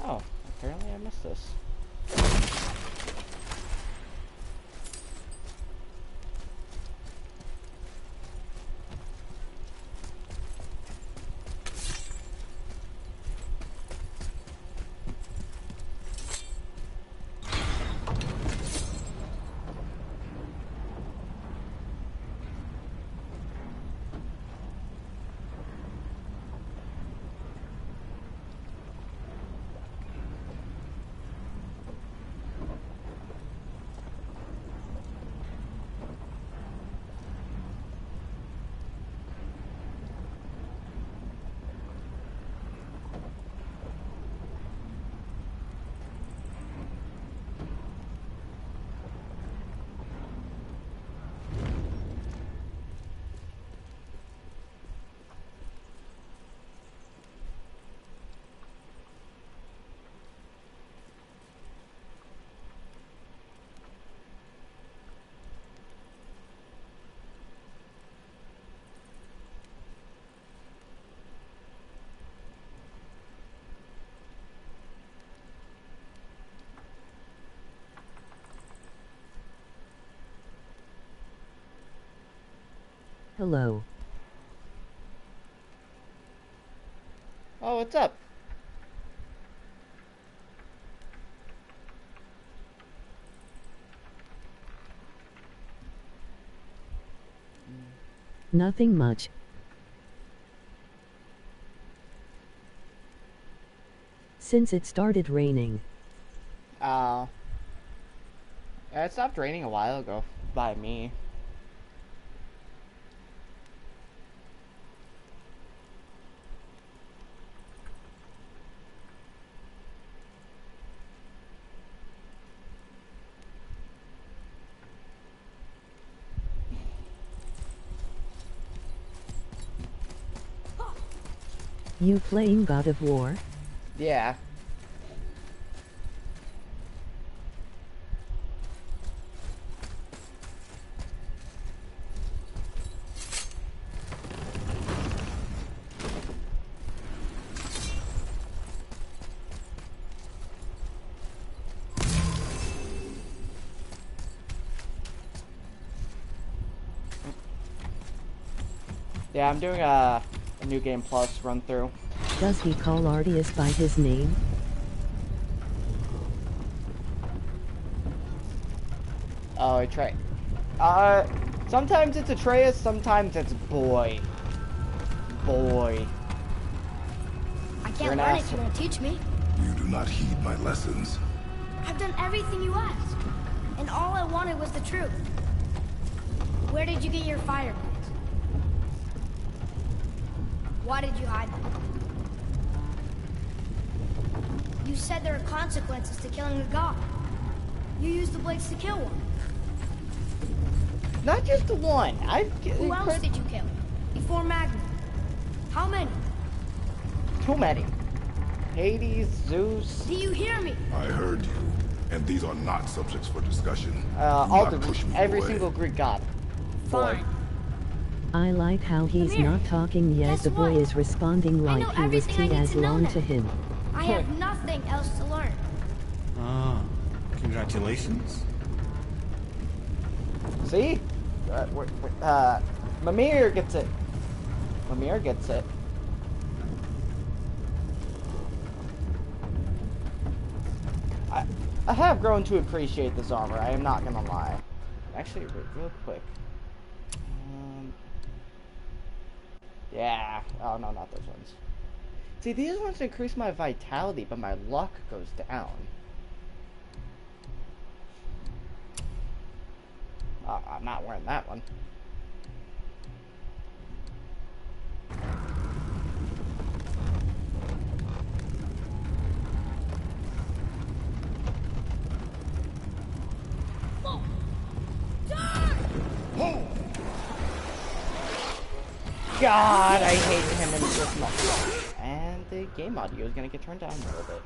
Oh, apparently I missed this. Hello. Oh, what's up? Nothing much. Since it started raining. Oh. It stopped raining a while ago by me. You playing God of War? Yeah. Yeah, I'm doing a New Game Plus run through. Does he call Artius by his name? Oh, Atreus. Sometimes it's Atreus, sometimes it's boy. Boy. I can't learn if you won't teach me. You do not heed my lessons. I've done everything you asked, and all I wanted was the truth. Where did you get your fire plants? Why did you hide them? You said there are consequences to killing a god. You used the blades to kill one. Not just the one. Who else did you kill? Before Magnum? How many? Too many. Hades, Zeus, Do you hear me? I heard you, and these are not subjects for discussion. Do all not the push me every away. single Greek god. Fine. I like how he's Amir, not talking yet. guess The boy what? is responding I like know he was everything I kid need as to know long now. to him. I have nothing else to learn. Ah, congratulations. See? Mimir gets it. Mimir gets it. I have grown to appreciate this armor, I am not gonna lie. Actually, real quick. Yeah. Oh, no, not those ones. See, these ones increase my vitality, but my luck goes down. I'm not wearing that one. God, I hate him in this month. And the game audio is gonna get turned down a little bit.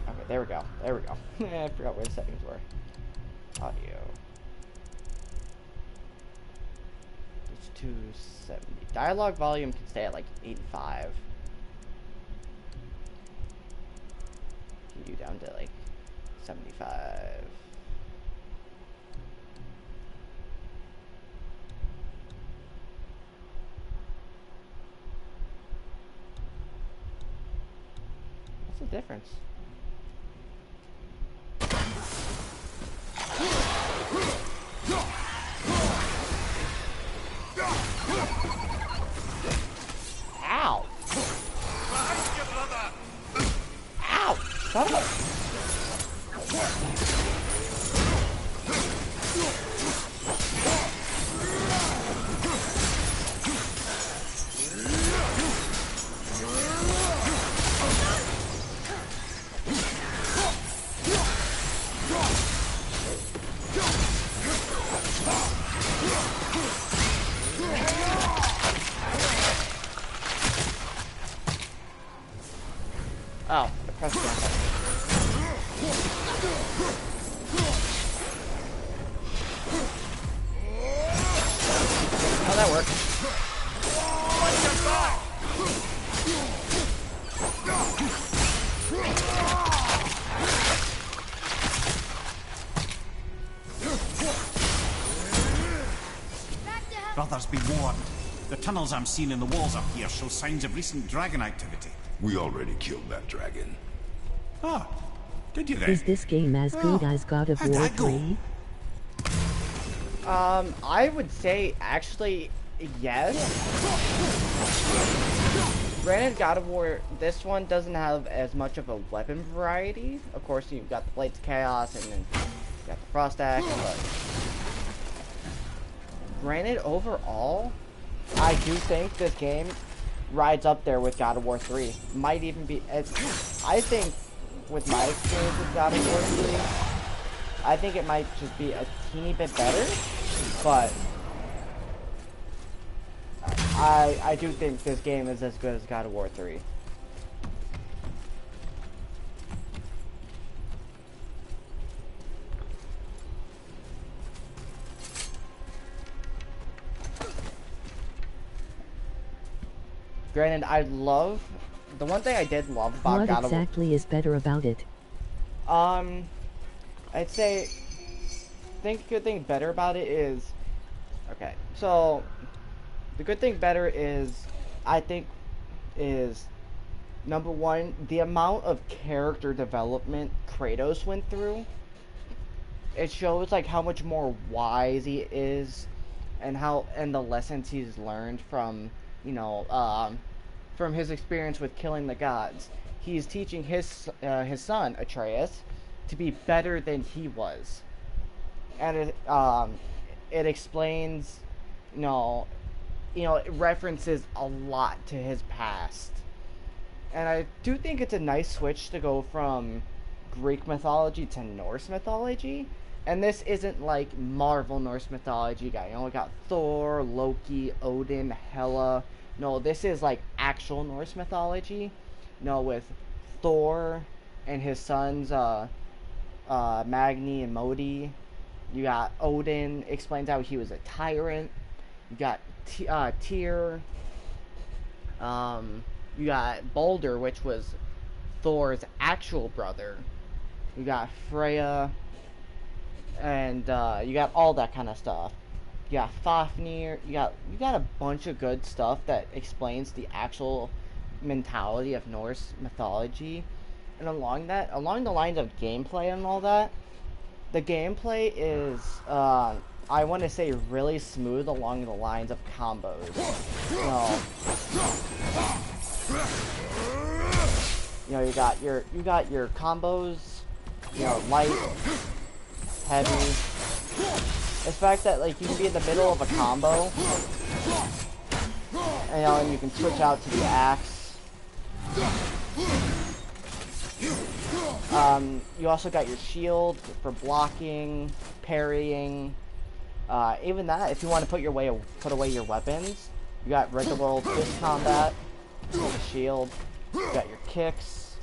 Okay, there we go. There we go. I forgot where the settings were. Audio. It's 270. Dialogue volume can stay at like 85. Can you down to like 75. What's the difference? Ow! Ow! Shut up! Oh, I pressed the wrong button. How'd that work? Back to hell. Brothers, be warned. The tunnels I'm seeing in the walls up here show signs of recent dragon activity. We already killed that dragon. Ah, did you then? Is this game as good as God of how'd War that go? 3? I would say actually yes. Granted, God of War, this one doesn't have as much of a weapon variety. Of course, you've got the Blades of Chaos and then you've got the Frost Axe, but granted, overall, I do think this game rides up there with God of War 3. Might even be, I think, with my experience with God of War 3, I think it might just be a teeny bit better, but I do think this game is as good as God of War 3. Granted, the one thing I did love about What God of War, exactly is better about it? I'd say, think good thing better about it is, okay, so, the good thing better is, I think, is, number one, the amount of character development Kratos went through. It shows, like, how much more wise he is, and the lessons he's learned from, you know, from his experience with killing the gods. He's teaching his son, Atreus, to be better than he was. And it explains, it references a lot to his past. And I do think it's a nice switch to go from Greek mythology to Norse mythology, And this isn't like Marvel Norse mythology. You got Thor, Loki, Odin, Hela. No, this is like actual Norse mythology. With Thor and his sons, Magni and Modi. You got Odin, explains how he was a tyrant. You got Tyr. You got Balder, which was Thor's actual brother. You got Freya. And you got all that kind of stuff. You got Fafnir. You got a bunch of good stuff that explains the actual mentality of Norse mythology. And along the lines of gameplay and all that, the gameplay is I want to say really smooth along the lines of combos. You got your combos, light, heavy. The fact that like you can be in the middle of a combo, and you can switch out to the axe. You also got your shield for blocking, parrying. Even that, if you want to put away your weapons, you got regular old fist combat, the shield. You got your kicks.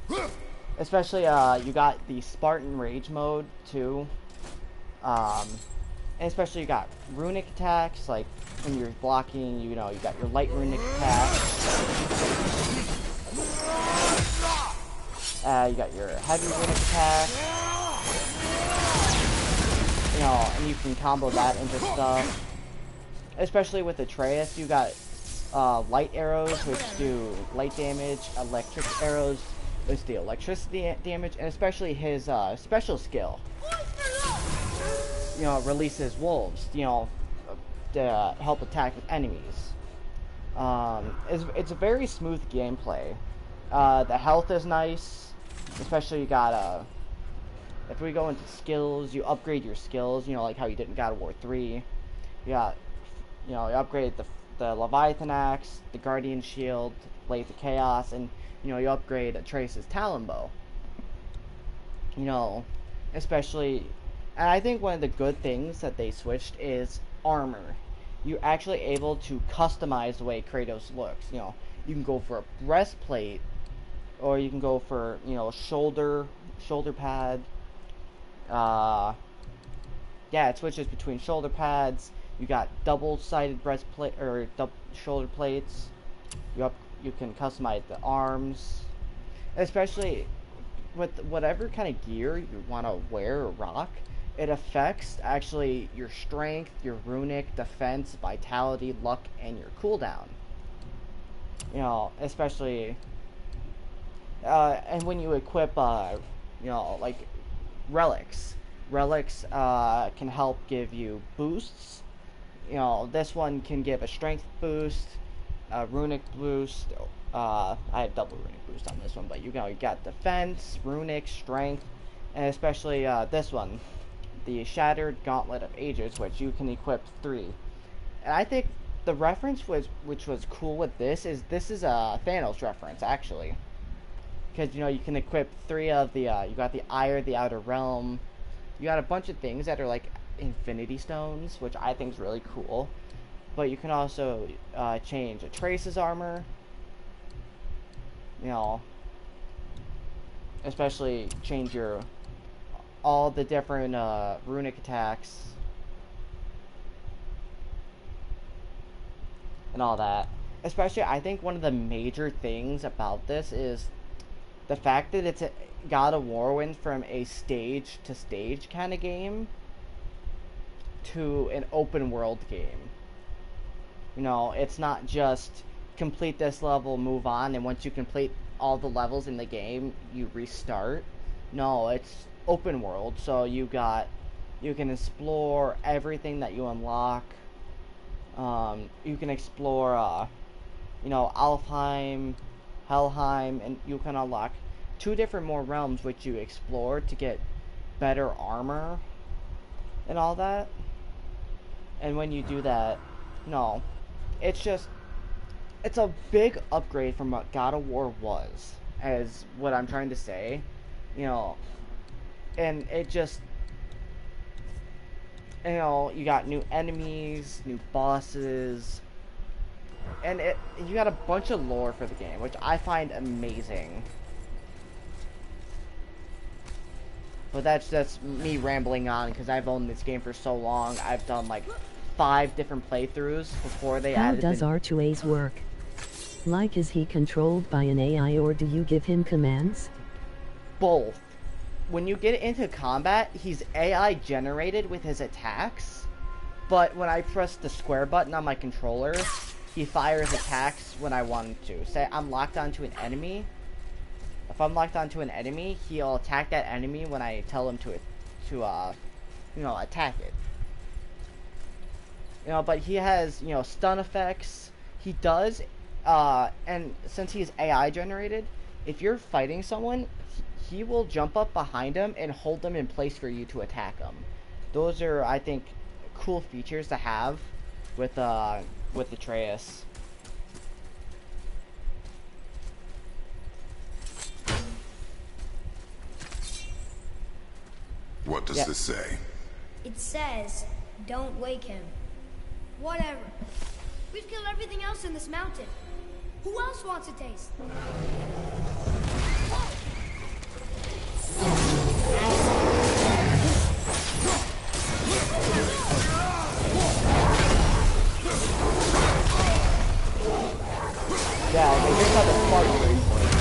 Especially, you got the Spartan Rage mode too. And especially you got runic attacks, like when you're blocking, you got your light runic attack. You got your heavy runic attack. And you can combo that into stuff. Especially with Atreus, you got light arrows, which do light damage, electric arrows, which do electricity damage, and especially his special skill. Releases wolves, to help attack with enemies. It's a very smooth gameplay. The health is nice, especially you got, if we go into skills, you upgrade your skills, like how you did in God of War 3. You got, you upgrade the Leviathan Axe, the Guardian Shield, Blades of Chaos, and, you upgrade Atreus' Talon Bow. Especially... And I think one of the good things that they switched is armor. You're actually able to customize the way Kratos looks. You can go for a breastplate, or you can go for, shoulder pad. Yeah, it switches between shoulder pads. You got double-sided breastplate or shoulder plates. You can customize the arms, especially with whatever kind of gear you want to wear or rock. It affects actually your strength, your runic, defense, vitality, luck, and your cooldown. Especially, and when you equip, like relics. Relics can help give you boosts. This one can give a strength boost, a runic boost. I have double runic boost on this one, but you got defense, runic, strength, and especially this one. The Shattered Gauntlet of Ages, which you can equip 3. And I think the reference which was cool with this is a Thanos reference, actually. Because, you can equip 3 of the, you got the Eye of the Outer Realm. You got a bunch of things that are like Infinity Stones, which I think is really cool. But you can also change Atreus' armor. Especially change all the different runic attacks and all that. Especially, I think one of the major things about this is the fact that it's God of War went from a stage to stage kind of game to an open world game. It's not just complete this level, move on, and once you complete all the levels in the game, you restart. No, it's open world, so you can explore everything that you unlock. You can explore Alfheim, Helheim, and you can unlock 2 different more realms which you explore to get better armor and all that. And when you do that, it's a big upgrade from what God of War was, as what I'm trying to say. And it just you know, you got new enemies, new bosses, and you got a bunch of lore for the game, which I find amazing. But that's just me rambling on because I've owned this game for so long. I've done like 5 different playthroughs before they How added does the R2A's work? Like, is he controlled by an AI or do you give him commands? both. When you get into combat, he's AI generated with his attacks, but when I press the square button on my controller, he fires attacks when I want him to. Say I'm locked onto an enemy. If I'm locked onto an enemy, he'll attack that enemy when I tell him to you know, attack it. You know, but he has, you know, stun effects. He does, and since he's AI generated, if you're fighting someone, he will jump up behind them and hold them in place for you to attack them. Those are, I think, cool features to have with Atreus. What does this say? It says, don't wake him. Whatever. We've killed everything else in this mountain. Who else wants a taste? Yeah, I mean, here's how the smart trade works.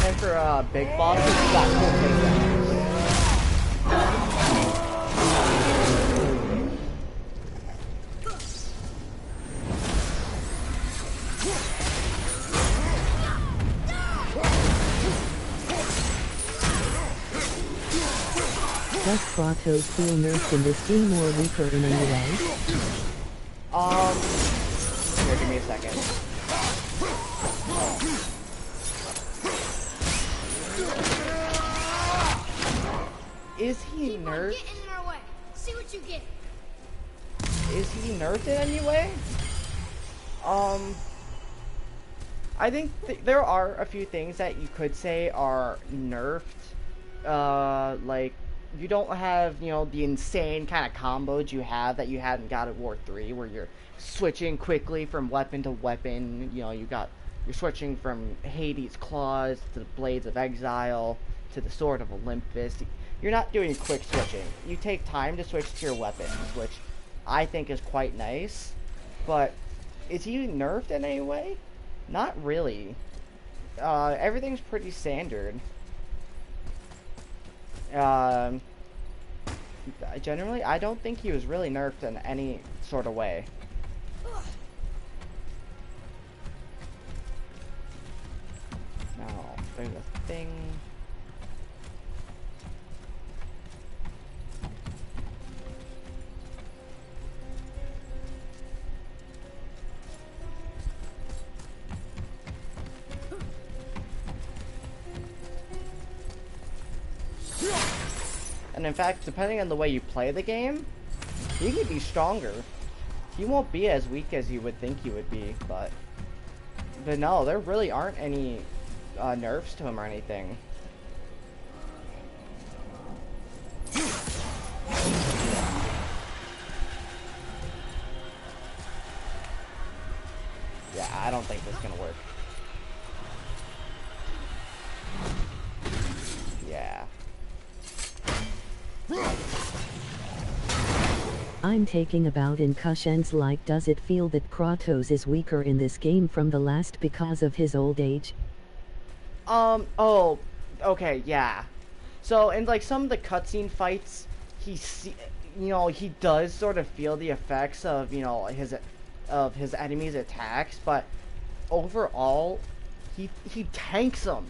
And for big bosses, you got cool takedowns. Does Kratos feel nerfed in this game or weaker in any way? Here, give me a second. Is he Keep on nerfed? getting in our way. See what you get. Is he nerfed in any way? I think there are a few things that you could say are nerfed. Like, you don't have, you know, the insane kind of combos you have that you had in God of War 3, where you're switching quickly from weapon to weapon. You know, you're switching from Hades' claws to the Blades of Exile to the Sword of Olympus. You're not doing quick switching. You take time to switch to your weapons, which I think is quite nice. But is he nerfed in any way? Not really. Everything's pretty standard. Generally, I don't think he was really nerfed in any sort of way. Now, there's a thing. And in fact, depending on the way you play the game, he could be stronger. He won't be as weak as you would think he would be, but no, there really aren't any nerfs to him or anything. Yeah, I don't think this is gonna work. Yeah. I'm taking about in Kushen's like, does it feel that Kratos is weaker in this game from the last because of his old age? Oh, okay, yeah. So, in, like, some of the cutscene fights, you know, he does sort of feel the effects of, you know, his enemies' attacks, but overall, he tanks them.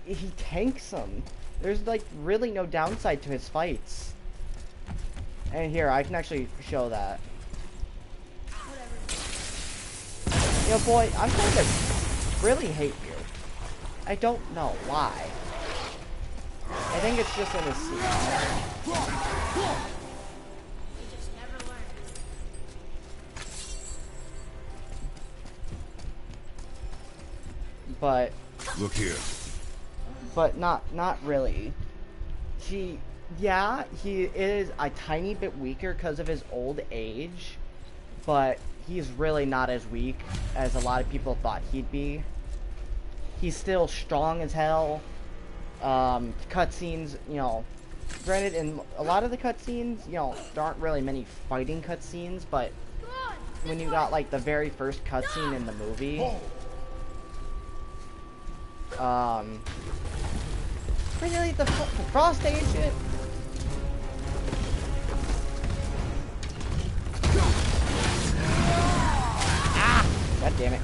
He tanks them. There's, like, really no downside to his fights. And here, I can actually show that. Whatever. You know, boy, I'm starting to really hate you. I don't know why. I think it's just in his suit. We just never learn. But Look here. not really. Yeah, he is a tiny bit weaker because of his old age, but he's really not as weak as a lot of people thought he'd be. He's still strong as hell. Cutscenes, you know, granted, in a lot of the cutscenes, you know, there aren't really many fighting cutscenes, but Come on. when you got like the very first cutscene in the movie, really the Frost Agent. Ah! God damn it.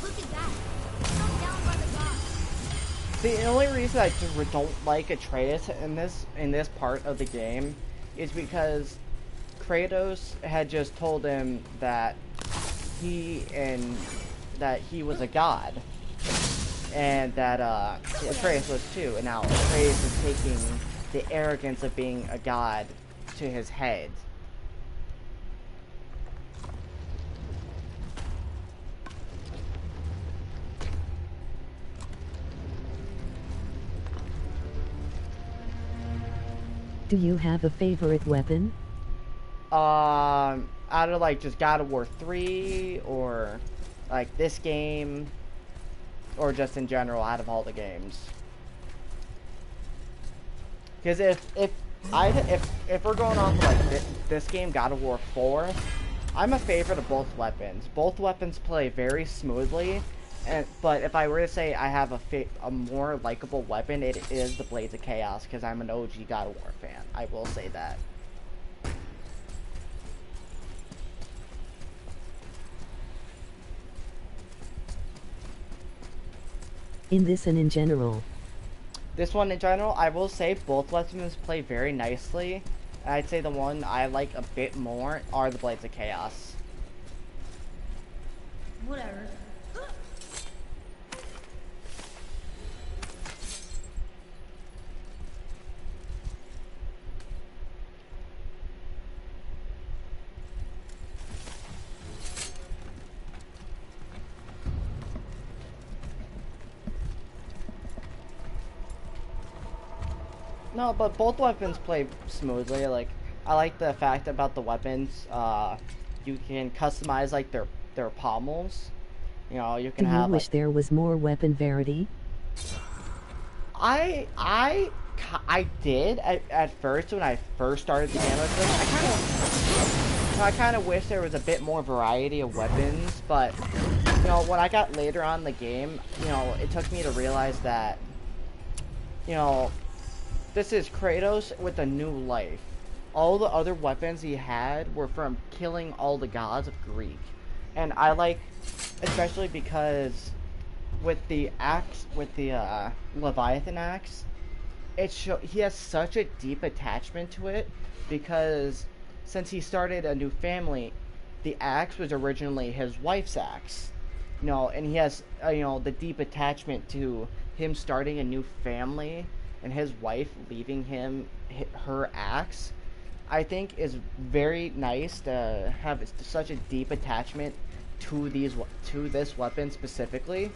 Look at that. Come down by the gods. The only reason I just don't like Atreus in this part of the game is because Kratos had just told him that he was a god, and that Atreus was too. And now Atreus is taking the arrogance of being a god to his head. Do you have a favorite weapon? Out of like just God of War 3 or like this game, or just in general out of all the games. Because if we're going on to like this game, God of War 4, I'm a favorite of both weapons. Both weapons play very smoothly, but if I were to say I have a more likable weapon, it is the Blades of Chaos, because I'm an OG God of War fan. I will say that. In this and in general. This one in general, I will say both weapons play very nicely. I'd say the one I like a bit more are the Blades of Chaos. Whatever. No, but both weapons play smoothly. Like, I like the fact about the weapons. You can customize like their pommels. You know, you can Do you have. wish Like, there was more weapon variety? I did at first when I first started the game. I kind of wish there was a bit more variety of weapons, but you know, when I got later on in the game, you know, it took me to realize that, you know, this is Kratos with a new life. All the other weapons he had were from killing all the gods of Greek. And I like, especially because with the axe, with the Leviathan axe, he has such a deep attachment to it, because since he started a new family, the axe was originally his wife's axe. You know, and he has, you know, the deep attachment to him starting a new family and his wife leaving him her axe. I think is very nice to have such a deep attachment to this weapon specifically.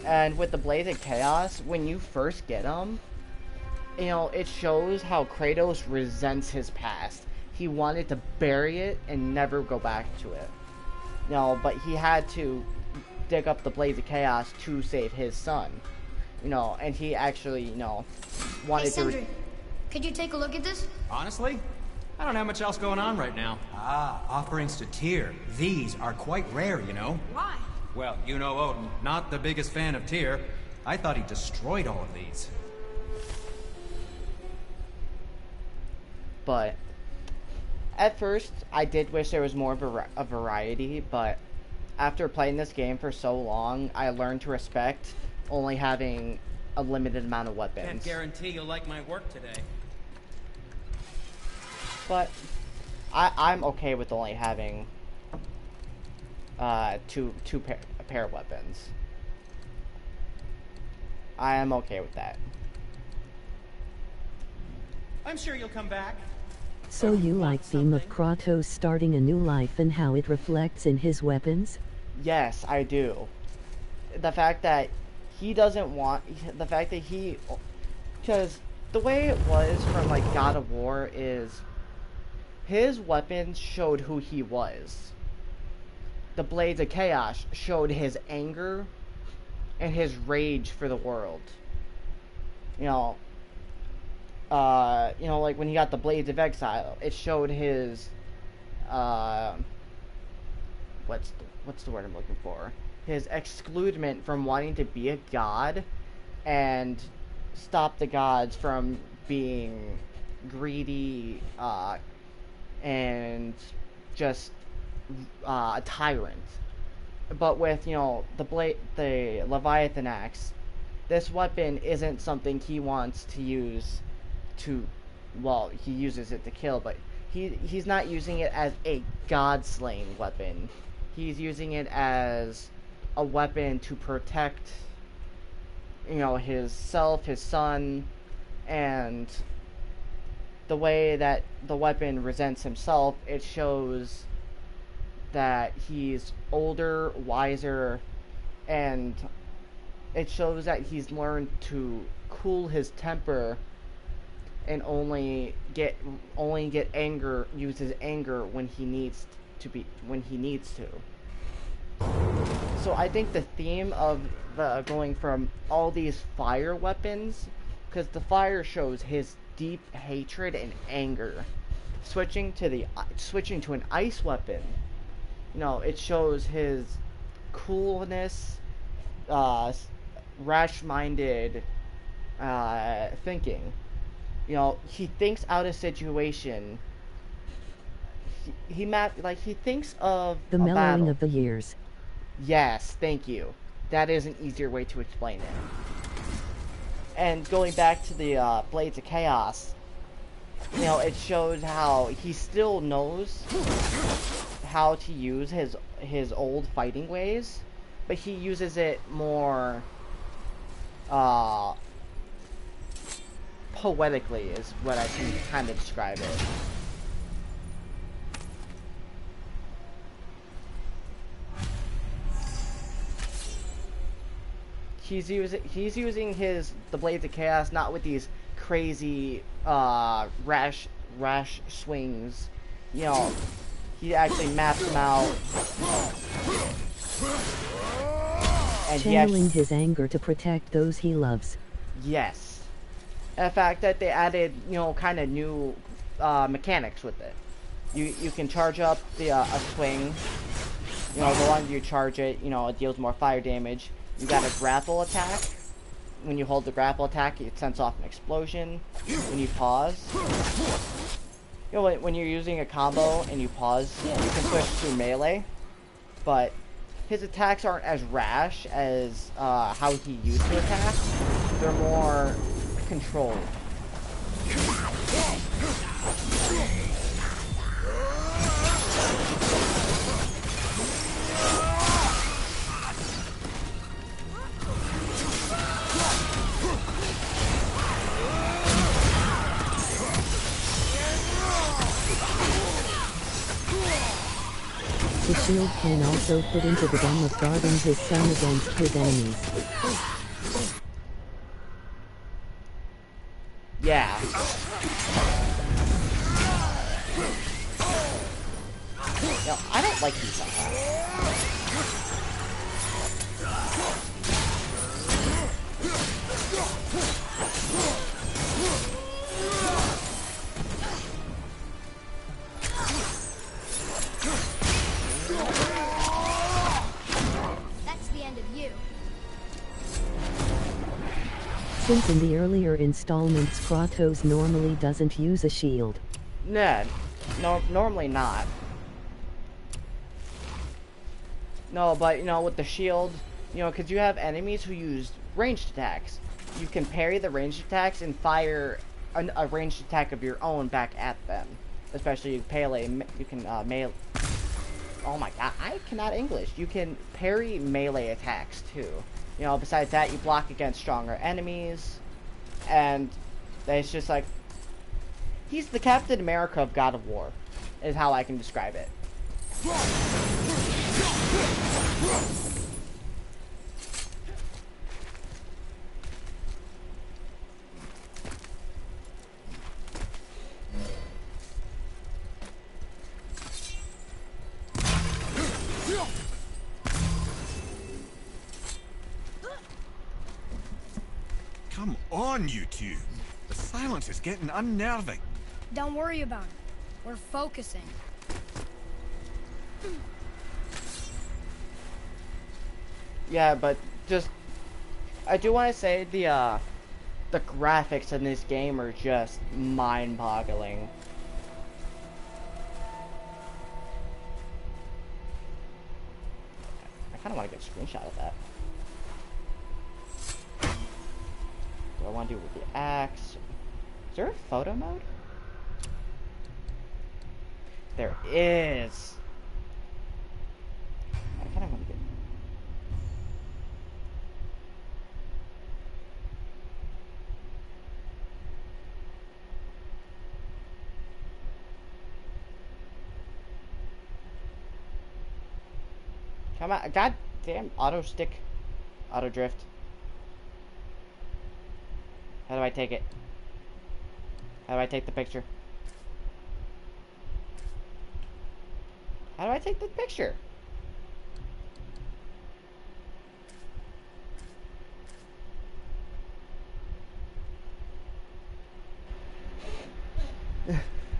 And with the Blades of Chaos, when you first get them, you know, it shows how Kratos resents his past. He wanted to bury it and never go back to it. You know, but he had to dig up the Blades of Chaos to save his son. you know, and he actually, you know, Hey, wanted to. Sindri, could you take a look at this? Honestly, I don't have much else going on right now. Ah, offerings to Tyr. These are quite rare, you know. Why? Well, you know Odin, not the biggest fan of Tyr. I thought he destroyed all of these. But at first, I did wish there was more of a variety, but after playing this game for so long, I learned to respect only having a limited amount of weapons. Can't guarantee you'll like my work today. But I'm okay with only having a pair of weapons. I am okay with that. I'm sure you'll come back. So you like theme of Kratos starting a new life and how it reflects in his weapons? Yes, I do. The fact that he doesn't want, the fact that he, because the way it was from like God of War is his weapons showed who he was. The Blades of Chaos showed his anger and his rage for the world. You know, like when he got the Blades of Exile, it showed his, what's the word I'm looking for? His excludement from wanting to be a god and stop the gods from being greedy, and just a tyrant. But with, you know, the Leviathan axe, this weapon isn't something he wants to use to, well, he uses it to kill, but he's not using it as a god-slaying weapon. He's using it as a weapon to protect, you know, his self, his son, and the way that the weapon resents himself, it shows that he's older, wiser, and it shows that he's learned to cool his temper and only get anger, use his anger when he needs to. So I think the theme of the going from all these fire weapons, because the fire shows his deep hatred and anger, switching to an ice weapon, you know, it shows his coolness, rash-minded thinking. You know, he thinks out of situation. He thinks of The a mellowing battle. of the years. Yes, thank you. That is an easier way to explain it. And going back to the Blades of Chaos, you know, it shows how he still knows how to use his old fighting ways, but he uses it more poetically, is what I can kind of describe it. He's using the Blades of Chaos not with these crazy rash swings. You know, he actually maps them out. And Channeling his anger to protect those he loves. Yes. And the fact that they added, you know, kind of new mechanics with it. You can charge up a swing. You know, the longer you charge it, you know, it deals more fire damage. You got a grapple attack. When you hold the grapple attack, it sends off an explosion. When you pause, you know, when you're using a combo and you pause, you can switch to melee. But his attacks aren't as rash as how he used to attack. They're more controlled. The shield can also fit into the gun of guarding his son against his enemies. Yeah. No, I don't like these attacks. That's the end of you. Since in the earlier installments Kratos normally doesn't use a shield. Nah, no, normally not. No, but, you know, with the shield, you know, because you have enemies who use ranged attacks. You can parry the ranged attacks and fire a ranged attack of your own back at them. Especially you can melee. Oh my god, I cannot English. You can parry melee attacks too. You know, besides that, you block against stronger enemies, and it's just like he's the Captain America of God of War, is how I can describe it. Come on, you two. The silence is getting unnerving. Don't worry about it. We're focusing. Yeah, but just I do want to say the graphics in this game are just mind-boggling. I kind of want to get a screenshot of that. What do I want to do with the axe? Is there a photo mode? There is. I kind of want to get. Come on, god damn auto stick, auto drift. How do I take it? How do I take the picture? How do I take the picture?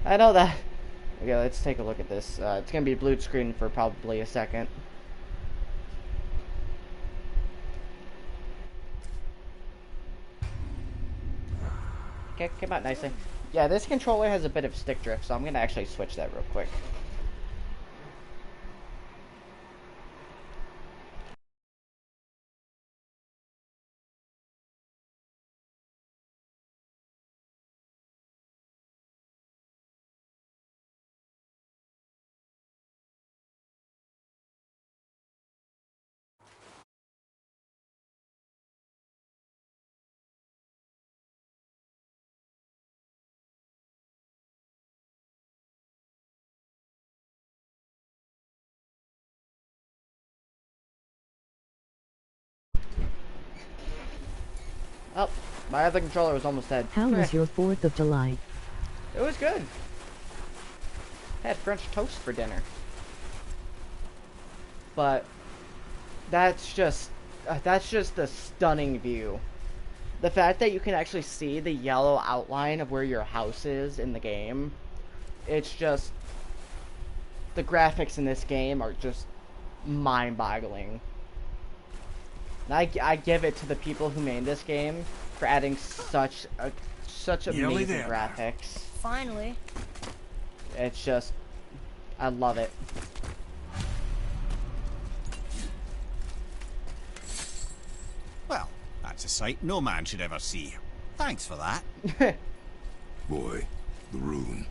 I know that. Okay, let's take a look at this. It's gonna be blue screen for probably a second. Okay, came out nicely. Yeah, this controller has a bit of stick drift, so I'm gonna actually switch that real quick. Oh, my other controller was almost dead. How was your 4th of July? It was good. Had French toast for dinner. But that's just a stunning view. The fact that you can actually see the yellow outline of where your house is in the game, it's just, the graphics in this game are just mind-boggling. And I give it to the people who made this game for adding such amazing graphics. Finally. It's just, I love it. Well, that's a sight no man should ever see. Thanks for that. Boy, the rune.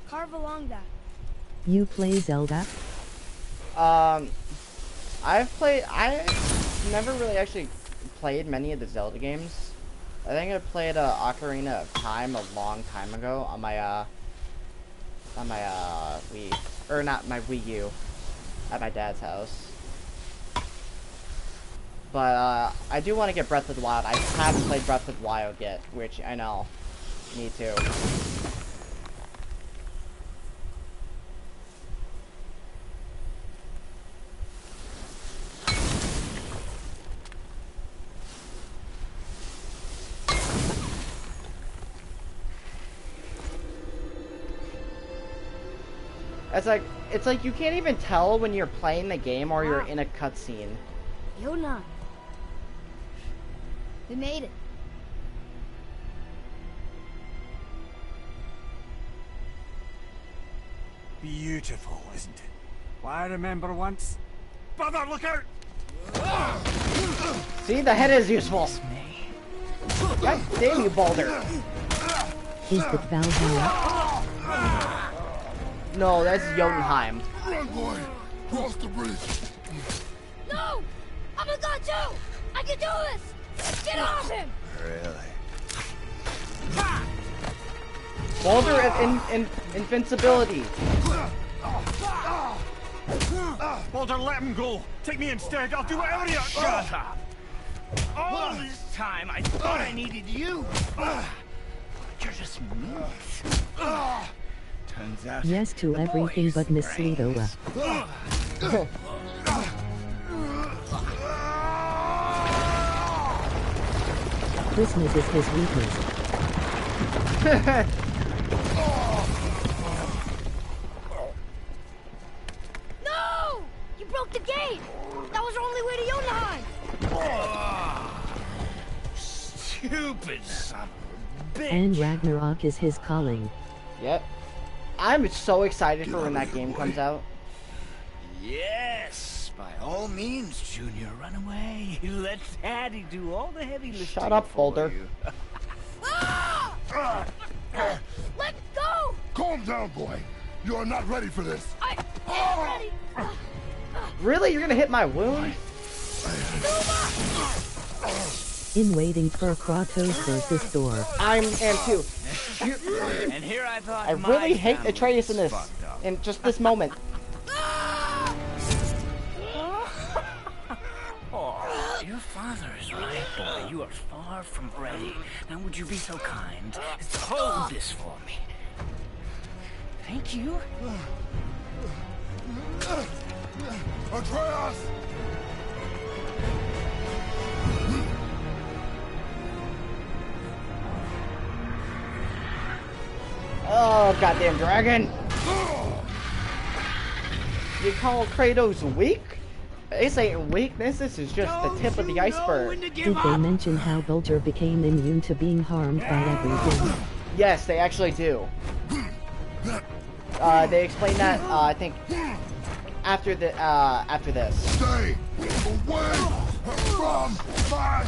Carve along that. You play Zelda? I've never really actually played many of the Zelda games. I think I played Ocarina of Time a long time ago on my Wii, or not my Wii U, at my dad's house. But I do want to get Breath of the Wild. I haven't played Breath of the Wild yet, which I know. Me too. It's like you can't even tell when you're playing the game or you're in a cutscene. Yona. We made it. Beautiful, isn't it? Why, I remember once... Brother, look out! See, the head is useful. God damn you, Boulder. Is that Valhalla? No, that's Jotunheim. Run, boy! Cross the bridge! No! I'm a god too! I can do this! Get off him! Really? Boulder and invincibility. Baldur, let him go! Take me instead, I'll do whatever you... Shut up! All this time I thought I needed you! But you're just meat. Turns out... Yes to the everything boy's but Miss brains. Lidoa. Christmas is his weakness. No! You broke the gate! That was our only way to Jotunheim! Stupid son of a bitch! And Ragnarok is his calling. Yep. I'm so excited for when that game comes out. Yes, by all means, Junior, run away. Let Daddy do all the heavy lifting. Shut up, for Boulder. you. Let go! Calm down, boy. You are not ready for this. I am ready! Really? You're gonna hit my wound? In waiting for Kratos versus Thor. I am too. And here I thought I my really hate family Atreus in was this. fucked up. In just this moment. Oh, your father is right, boy. You are far from ready. Now, would you be so kind as to hold this for me? Thank you. Atreus! Oh, goddamn dragon! You call Kratos weak? This ain't weakness, this is just the tip of the iceberg. Did they mention how Baldur became immune to being harmed by everything? Yes, they actually do. They explain that, I think, after this. Stay away from my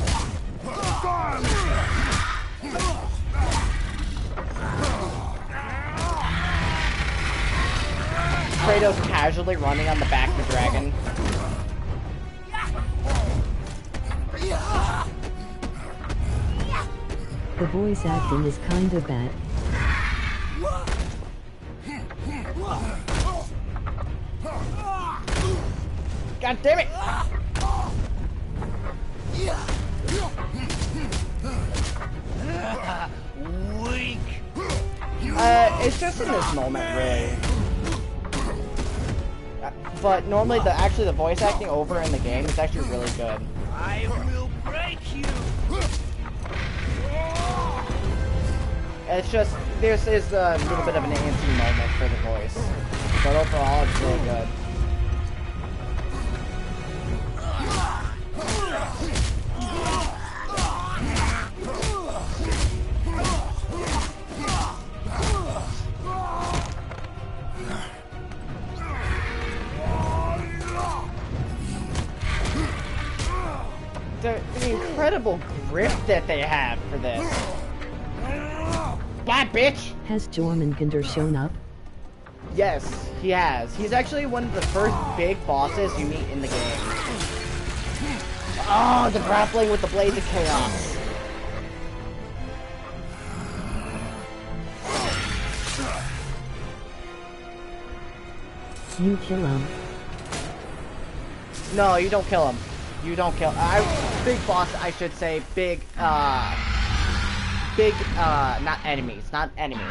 son! Kratos casually running on the back of the dragon. The voice acting is kind of bad. God damn it! Weak. It's just in this moment, really. But normally, actually the voice acting over in the game is actually really good. I will break you. It's just, this is a little bit of an antsy moment for the voice. But overall, it's really good. The incredible grip that they have for this. Bye, bitch! Has Jormungandr shown up? Yes, he has. He's actually one of the first big bosses you meet in the game. Oh, the grappling with the Blades of Chaos. You kill him. No, you don't kill him. You don't kill. Big boss, I should say. Big, not enemies. Not enemy.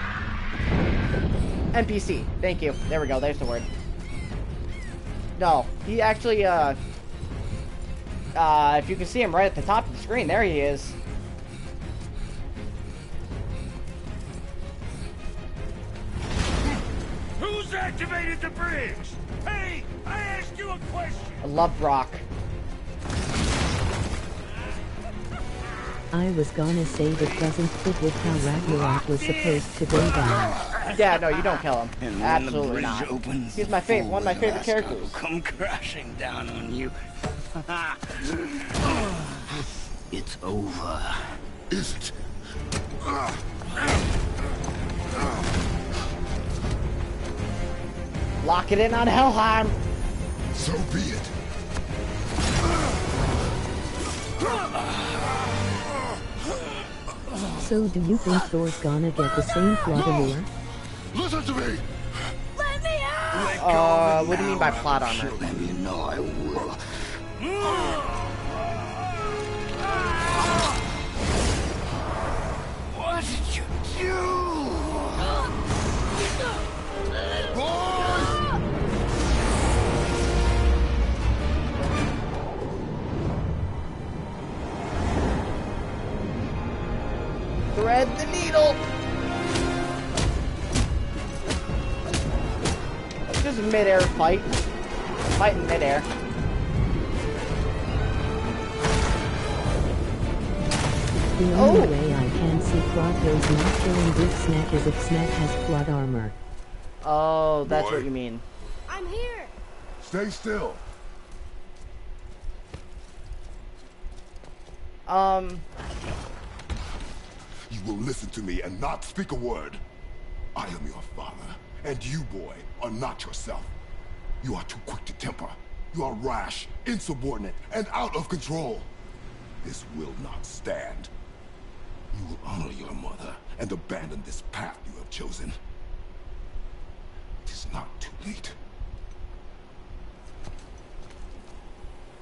NPC. Thank you. There we go. There's the word. No, he actually, if you can see him right at the top of the screen, there he is. Who's activated the bridge? Hey, I asked you a question. I love Brock. I was gonna say that doesn't fit with how Ragnarok was supposed to go down. Yeah, no, you don't kill him. And when Absolutely the bridge not. opens, He's my favorite, one of my favorite Asgard will characters. come crashing down on you. It's over. Is it? Lock it in on Helheim. So be it. So do you think Thor's gonna get the same plot armor? Listen to me. Let me out! What do you mean by plot armor? Let me know I will. What did you do? Thread the needle. Just mid-air fight. Fight in mid-air. The only way I can see Kratos not killing Big Snack is if Snack has plot armor. Oh, that's Boy. what you mean. I'm here. Stay still. You will listen to me and not speak a word. I am your father, and you, boy, are not yourself. You are too quick to temper. You are rash, insubordinate, and out of control. This will not stand. You will honor your mother and abandon this path you have chosen. It is not too late.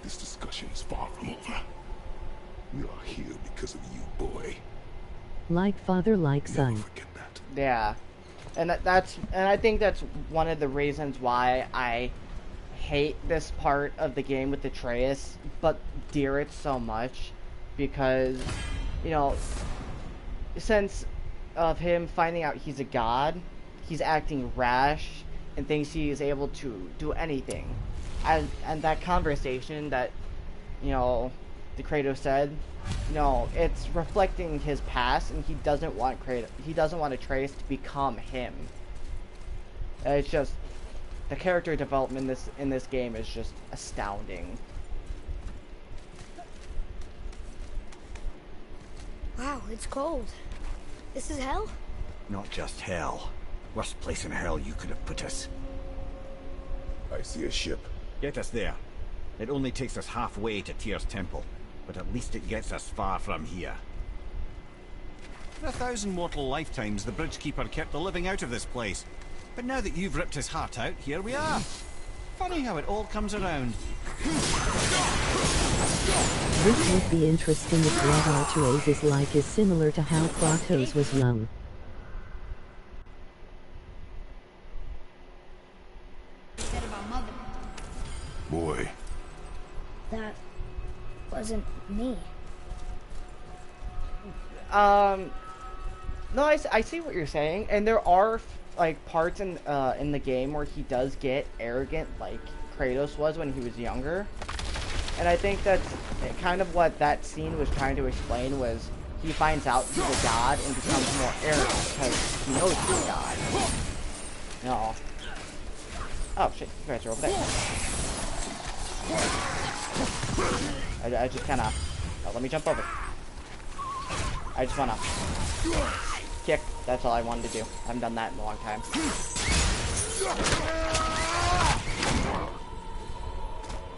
This discussion is far from over. We are here because of you, boy. Like father, like Never son. forget that. Yeah, and I think that's one of the reasons why I hate this part of the game with Atreus, but dear it so much, because, you know, since of him finding out he's a god, he's acting rash and thinks he is able to do anything, and that conversation that, you know, the Kratos said, no, it's reflecting his past, and he doesn't want Atreus to become him. It's just the character development in this game is just astounding. Wow, it's cold. This is hell? Not just hell. Worst place in hell you could have put us. I see a ship. Get us there. It only takes us halfway to Tyr's temple, but at least it gets us far from here. For 1,000 mortal lifetimes, the Bridgekeeper kept the living out of this place. But now that you've ripped his heart out, here we are. Funny how it all comes around. This would be interesting if what Archerace is like is similar to how Kratos was young. Said about mother. Boy, That wasn't me. No, I see what you're saying, and there are like parts in the game where he does get arrogant, like Kratos was when he was younger, and I think that's kind of what that scene was trying to explain. Was he finds out he's a god and becomes more arrogant because he knows he's a god. No. Oh shit! You guys are over there. I just kind of... Oh, let me jump over. I just want to kick. That's all I wanted to do. I haven't done that in a long time.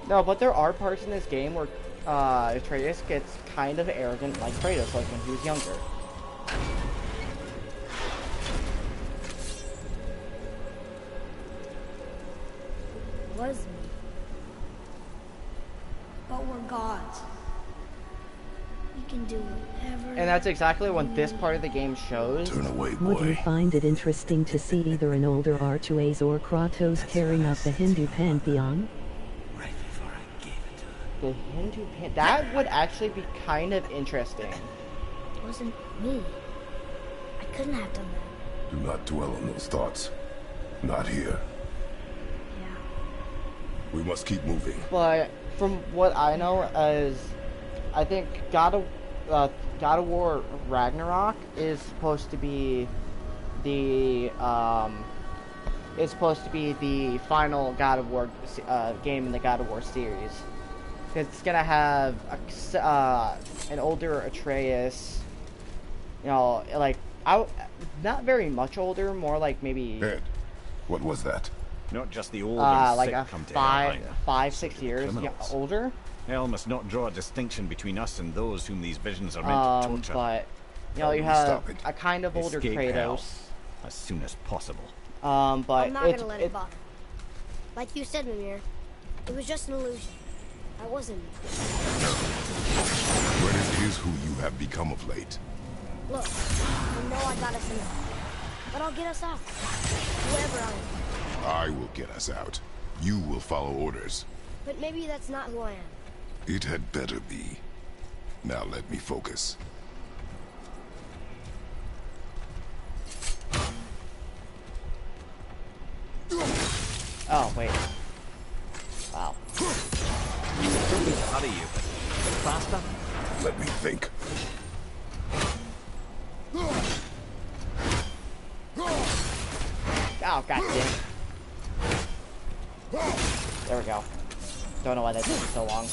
No, but there are parts in this game where Atreus gets kind of arrogant like Kratos was when he was younger. Was me. But we're gods. We can do whatever. And that's exactly what this part of the game shows. Turn away, Would you boy. find it interesting to see either an older Archways or Kratos tearing up the Hindu pantheon? Right before I gave it to her. The Hindu that would actually be kind of interesting. It wasn't me. I couldn't have done that. Do not dwell on those thoughts. Not here. Yeah. We must keep moving. But from what I know is, I think God of War Ragnarok is supposed to be the final God of War game in the God of War series. It's gonna have an older Atreus, you know, like not very much older, more like maybe Ed, what was that? Not just the old and like sick a come to Helheim. 6 years older. Hell must not draw a distinction between us and those whom these visions are meant to torture. But you know, you Stop have it. a kind of older Escape hell Kratos. as soon as possible. But I'm not it's, gonna let it bother. Like you said, Mimir, it was just an illusion. I wasn't. But it is who you have become of late. Look, I know I got us in, but I'll get us out. Whoever I am. I will get us out. You will follow orders. But maybe that's not who I am. It had better be. Now let me focus. Oh wait. Wow. Don't mean to hurry you, but faster. Let me think. Oh god damn it. There we go. Don't know why that took so long.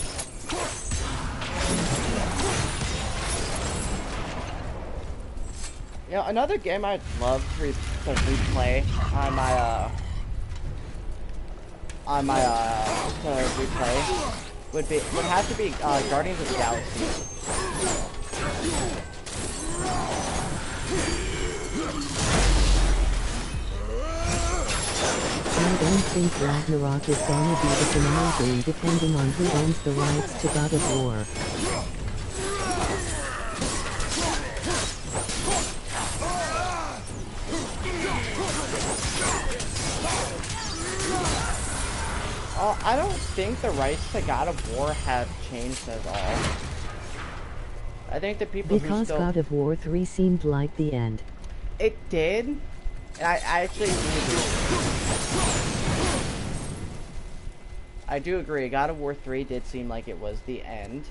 You know, another game I'd love to replay would have to be Guardians of the Galaxy. I don't think Ragnarok is gonna be the finale game depending on who owns the rights to God of War. I don't think the rights to God of War have changed at all. I think the people who Because still... God of War 3 seemed like the end. It did. And I actually I do agree. God of War 3 did seem like it was the end.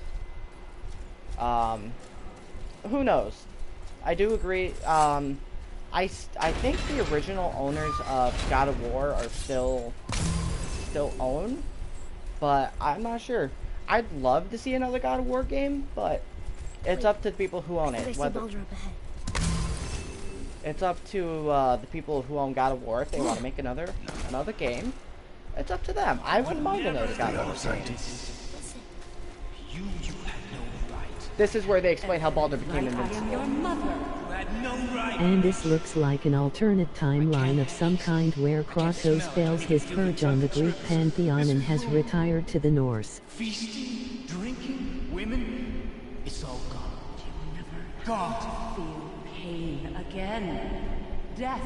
Who knows? I do agree. I think the original owners of God of War are still own, but I'm not sure. I'd love to see another God of War game, but it's up to the people who own it. Whether it's up to the people who own God of War if they want to make another game. It's up to them. I wouldn't mind another God of War game. You had no right. This is where they explain how Baldur became I am your invincible. mother. You had no right. And this looks like an alternate timeline of some kind where Kratos fails his purge on the Greek pantheon and has retired to the Norse. Feasting, drinking, women. It's all gone. You never God. feel pain again. Death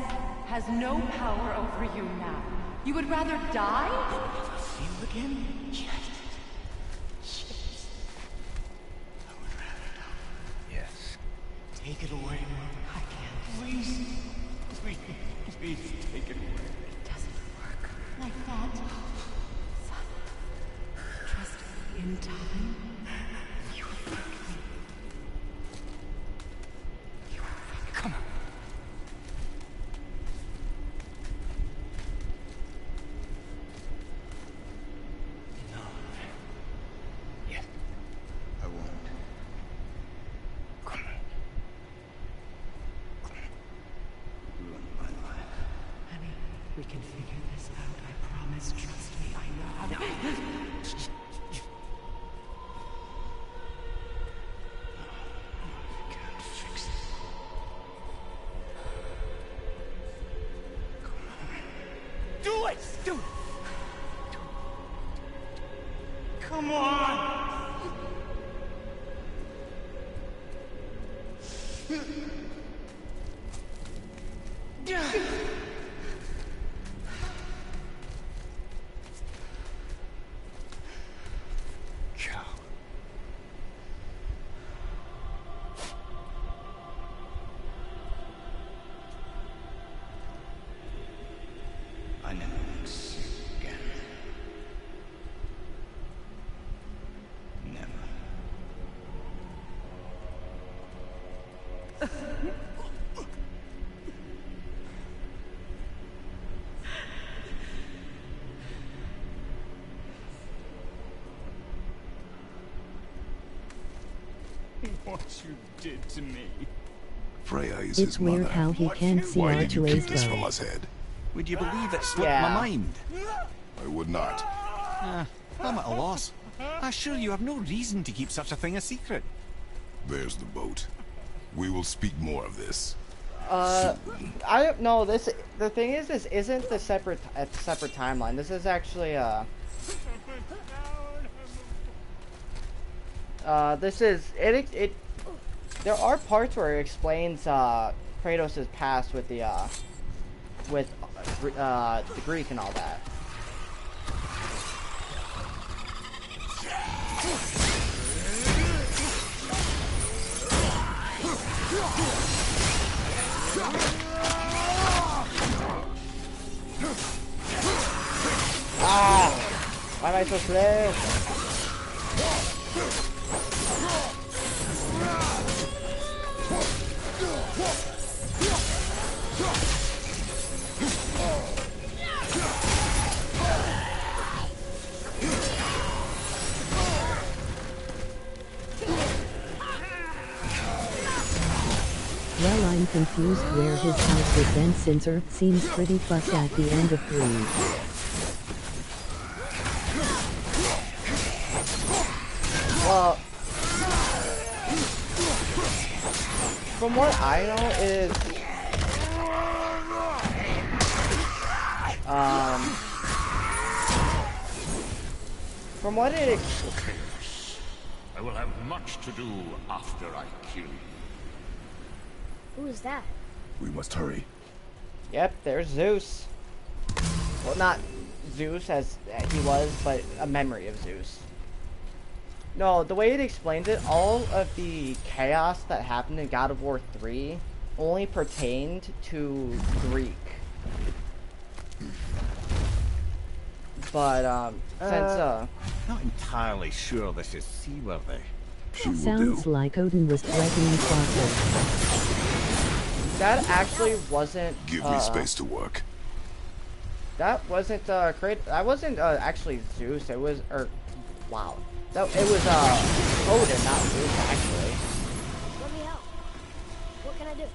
has no power over you now. You would rather die? Never feel again? Yes. I would rather die. Yes. Take it away, Mother. I can't. Please. Please. Please take it away. It doesn't work like that. Son, trust me in time. You will thank me. You will thank me. Come on. No. Yes. I won't. Come on. Ruin my life. Honey, we can figure this out. I promise. Trust me. I know how to. Can't fix it. Do it! Do it! Come on! Cow. I never want to see you again. Never. What you did to me. Freya is It's his mother. weird how he can't see Why our did you two keep A's this though. fella's head? Would you believe it slipped Yeah. my mind? I would not. I'm at a loss. I assure you have no reason to keep such a thing a secret. There's the boat. We will speak more of this. I don't know. The thing is, this isn't a separate timeline. This is actually this is it. There are parts where it explains Kratos' past with the Greek and all that. Ah! Why am I so slow? Well, I'm confused where his house was then since Earth seems pretty fucked at the end of 3. Well, from what I know is, from what it, I will have much to do after I kill you. Who is that? We must hurry. yep, there's Zeus. Well, not Zeus as he was, but a memory of Zeus. No, the way it explains it, all of the chaos that happened in God of War 3 only pertained to Greek. But, since, Not entirely sure this is seaworthy. She will Sounds do. like Odin was threatening Kratos. that actually wasn't, Give me space to work. that wasn't, that wasn't, actually Zeus, it was, wow. That, it was, Odin, not Zeus, actually. Let me help. What can I do?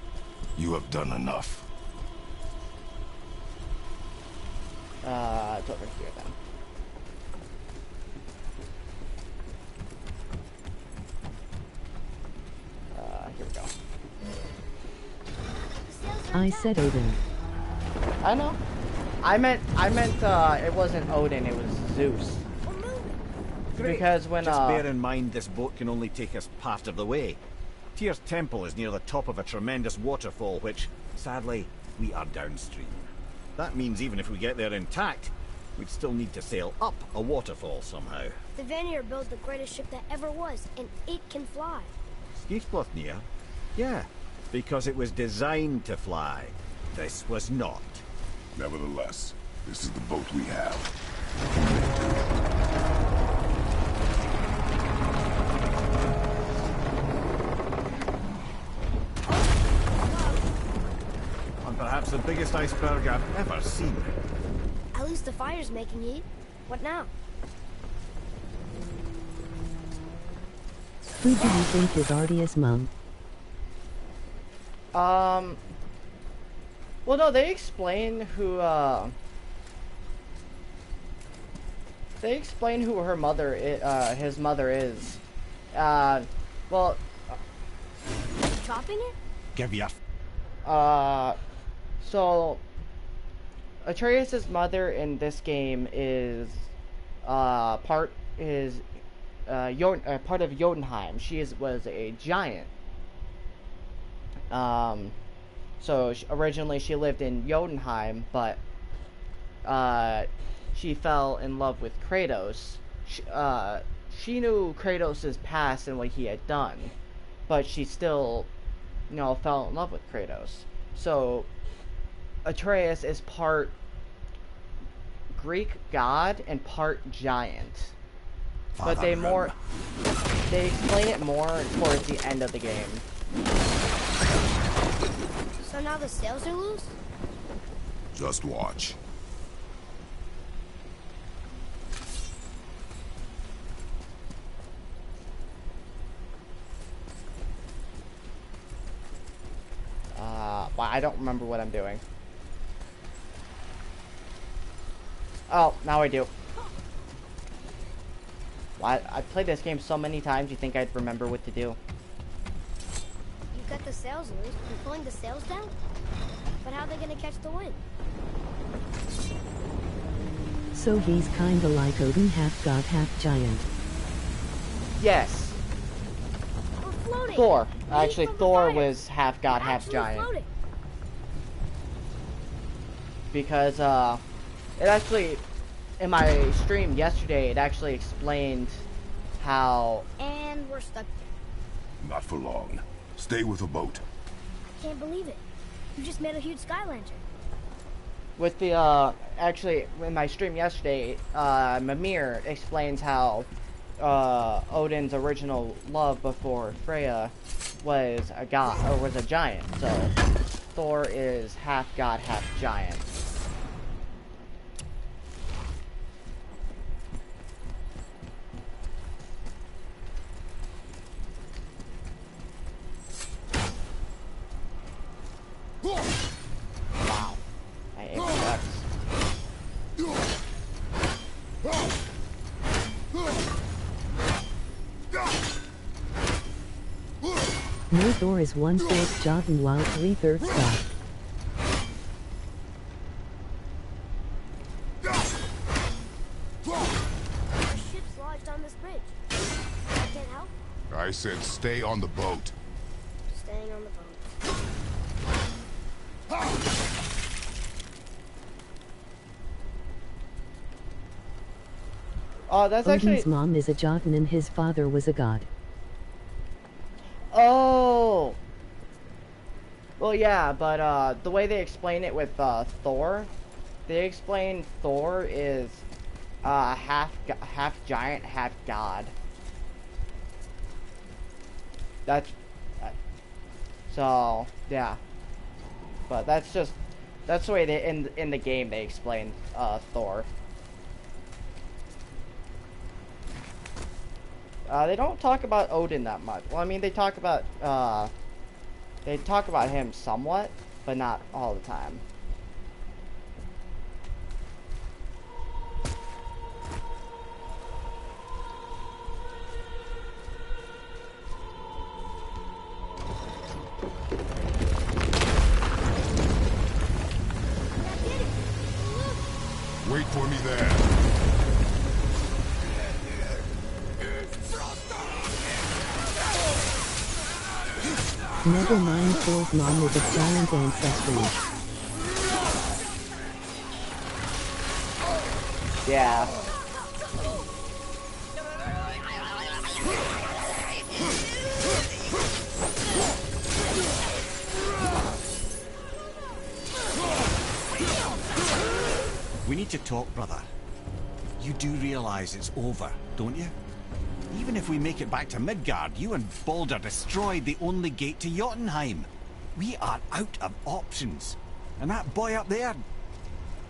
You have done enough. It's over here then. Here we go. I said Odin. I know. I meant, it wasn't Odin, it was Zeus. Because when, Just bear in mind this boat can only take us part of the way. Tyr's temple is near the top of a tremendous waterfall, which, sadly, we are downstream. That means even if we get there intact, we'd still need to sail up a waterfall somehow. The Vanir built the greatest ship that ever was, and it can fly. Skiflotnir? Yeah, because it was designed to fly. This was not. Nevertheless, this is the boat we have. And perhaps the biggest iceberg I've ever seen. At least the fire's making heat. What now? Who do you think is Ardia's mom? well, no, they explain who, they explain who her mother his mother is. Well, Chopping it? Give ya. so Atreus' mother in this game is part of Jotunheim. She was a giant. So originally she lived in Jotunheim, but she fell in love with Kratos. She knew Kratos' past and what he had done, but she still, you know, fell in love with Kratos. So Atreus is part Greek god and part giant. But they explain it more towards the end of the game. So now the sails are loose? Just watch. Well, I don't remember what I'm doing. Oh, now I do. Well, I've played this game so many times, you think I'd remember what to do. You got the sails loose. You're pulling the sails down? But how are they gonna catch the wind? So he's kinda like Odin, half god, half giant. Yes. We're floating. Thor. Leave Actually, from the Thor fire. was half god, We're half actually giant. floating. Because, it actually, in my stream yesterday, it actually explained how... And we're stuck. Not for long. Stay with the boat. I can't believe it. You just made a huge sky lantern. With the, actually, in my stream yesterday, Mimir explains how, Odin's original love before Freya was a god, or was a giant, so Thor is half god, half giant. Wow. My aim sucks. No, Thor is 1/4 Jotun while 3/3 god. Our ship's lodged on this bridge. I can't help. I said stay on the boat. Staying on the boat. Oh, that's Odin's actually... mom is a Jotun and his father was a god. Oh! Well, yeah, but, the way they explain it with, Thor, they explain Thor is, half giant, half god. That's... so, yeah. But that's just... that's the way they, in the game they explain, Thor. They don't talk about Odin that much. Well, I mean, they talk about him somewhat, but not all the time. Wait for me there. Never mind, Thor's mom is of giant ancestry. Yeah. We need to talk, brother. You do realize it's over, don't you? Even if we make it back to Midgard, you and Baldur destroyed the only gate to Jotunheim. We are out of options. And that boy up there,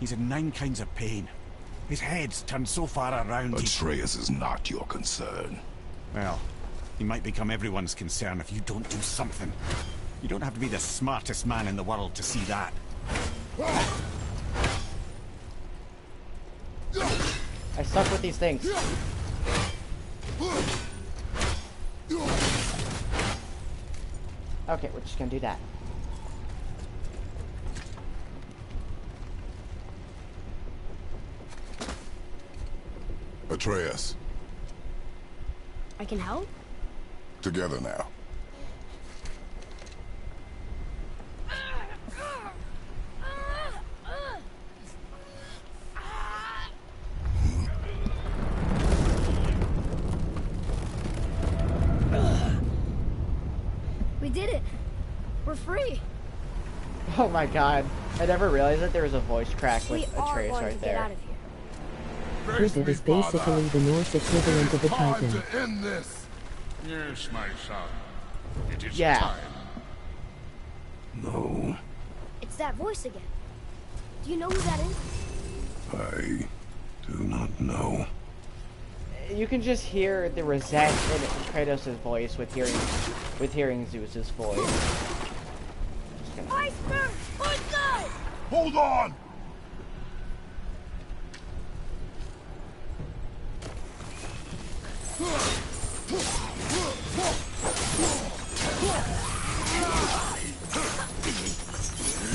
he's in 9 kinds of pain. His head's turned so far around Atreus is not your concern. Well, he might become everyone's concern if you don't do something. You don't have to be the smartest man in the world to see that. I suck with these things. Okay, we're just gonna do that. Atreus, I can help? together now. we're free. Oh my god. I never realized that there was a voice crack with We are Atreus going right to get there. out of here. Krippit is basically the Norse equivalent of a Titan. To end this. Yes, my son. It is Yeah. time. No, It's that voice again. Do you know who that is? I do not know. You can just hear the resent in Kratos' voice with hearing Zeus's voice. Just gonna... Iceberg! My God! Hold on!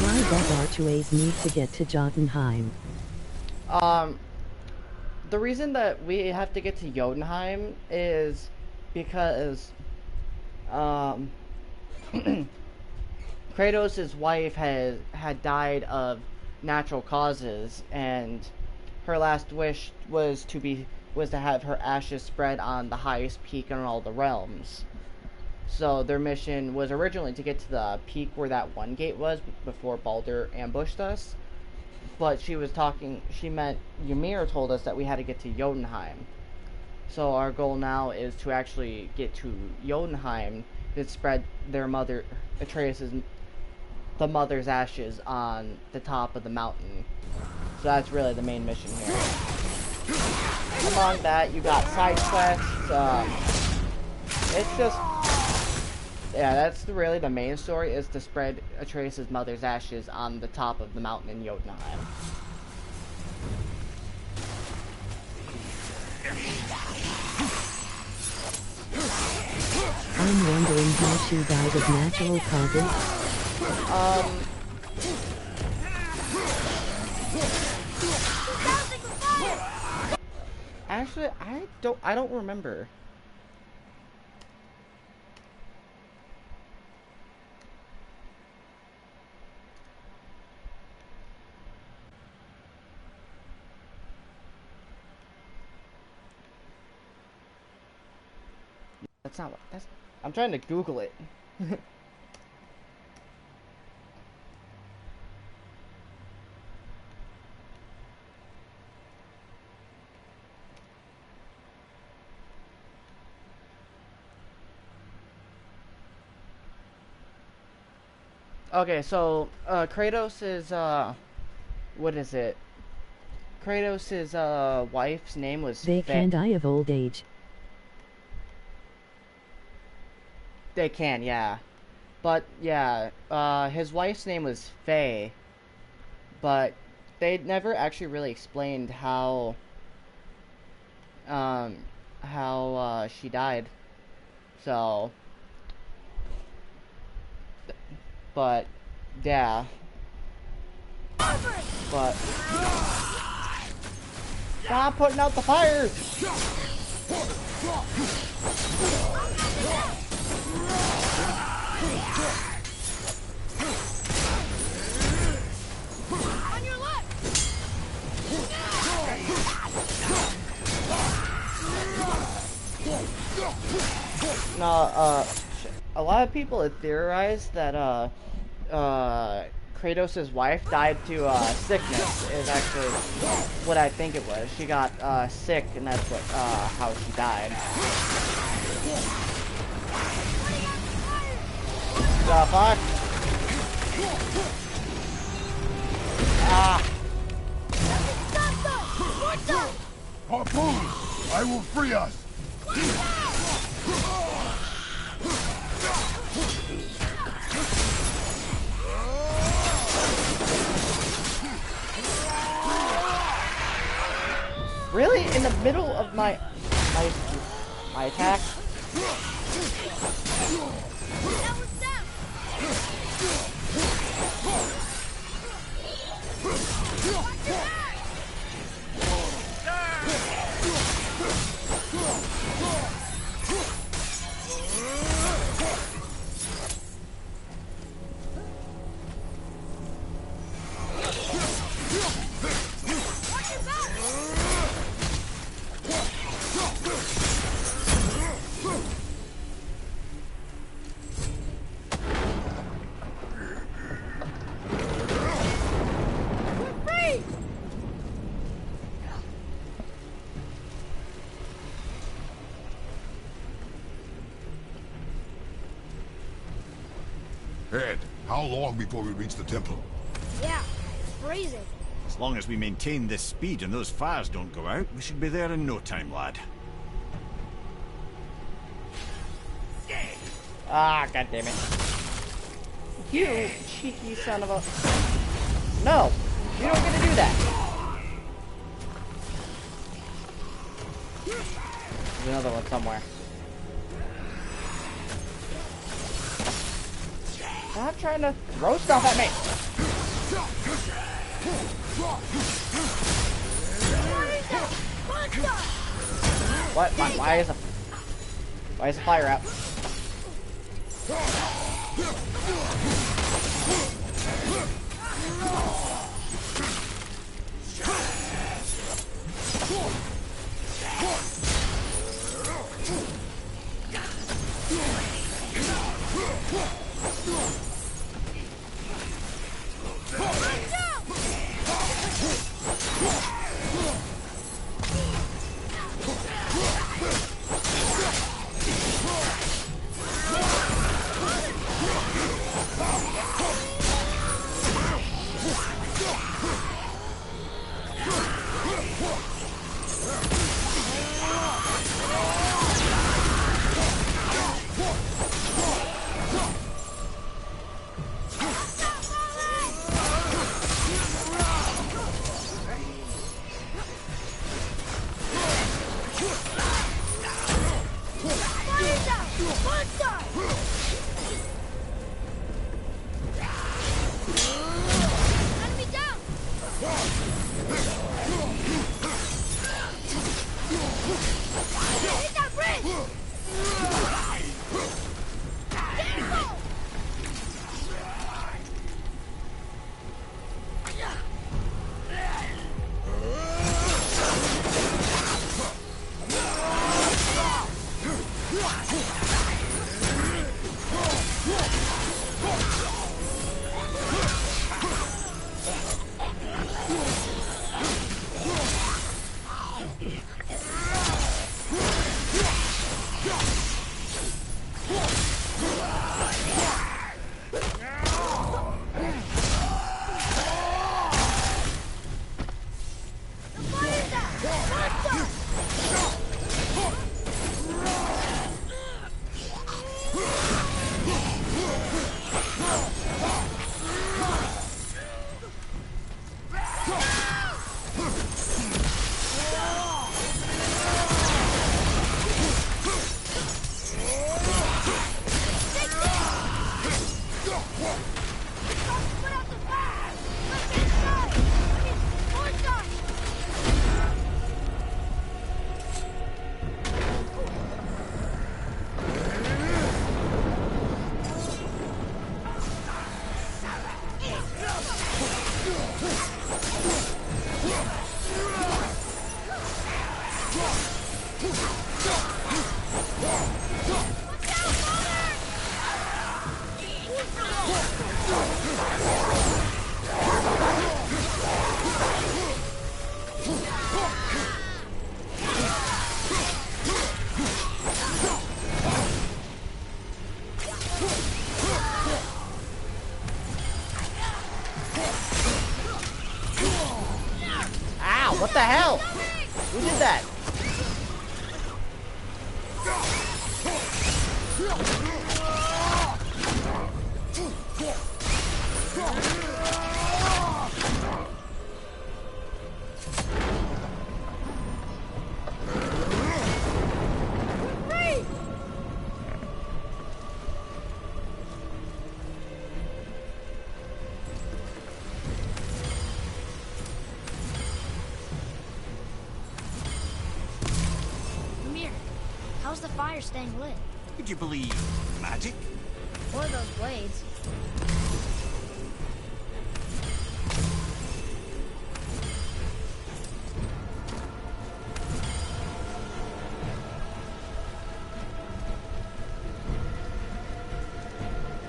Why does Archways need to get to Jotunheim? The reason that we have to get to Jotunheim is because, Kratos' wife had died of natural causes, and her last wish was to have her ashes spread on the highest peak in all the realms. So their mission was originally to get to the peak where that one gate was before Baldur ambushed us. But Ymir told us that we had to get to Jotunheim. So our goal now is to actually get to Jotunheim to spread their mother, the mother's ashes on the top of the mountain. So that's really the main mission here. Among that, you got side quests. It's just, yeah, that's really the main story, is to spread Atreus' mother's ashes on the top of the mountain in Jotunheim. I'm wondering how she died of natural causes. Actually, I don't remember. That's not what, I'm trying to Google it. Okay, so, Kratos' what is it? Kratos' wife's name was They can die of old age. They can, yeah. But, yeah, his wife's name was Faye. But they never actually really explained how she died. So, but, yeah. But, stop putting out the fires! On your left! No, a lot of people have theorized that, Kratos' wife died to, sickness, is actually what I think it was. She got, sick, and that's what, how she died. The fuck? Ah! Harpoon! I will free us! Really? In the middle of my attack? How long before we reach the temple? Yeah, it's freezing. As long as we maintain this speed and those fires don't go out, we should be there in no time, lad. Ah, god damn it. You cheeky son of a... No! You don't get to do that! There's another one somewhere. Stop trying to throw stuff at me! What? Why is the fire out? What the hell? Who did that? How's the fire staying lit? Would you believe magic? Or those blades.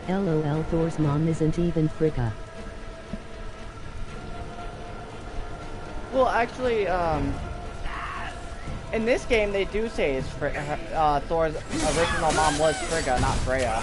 LOL, Thor's mom isn't even Frigga. Well, actually, in this game, they do say it's Thor's original mom was Frigga, not Freya.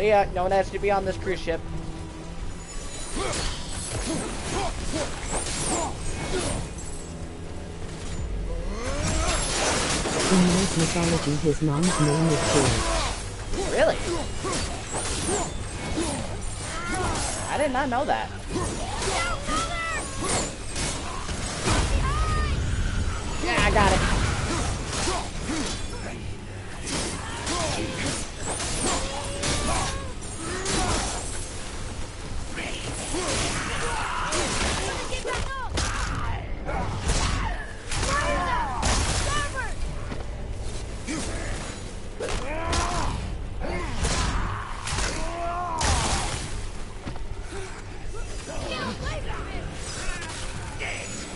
Yeah, no one has to be on this cruise ship. In Norse mythology, his mom's name is Thor. Really? I did not know that. Yeah, I got it.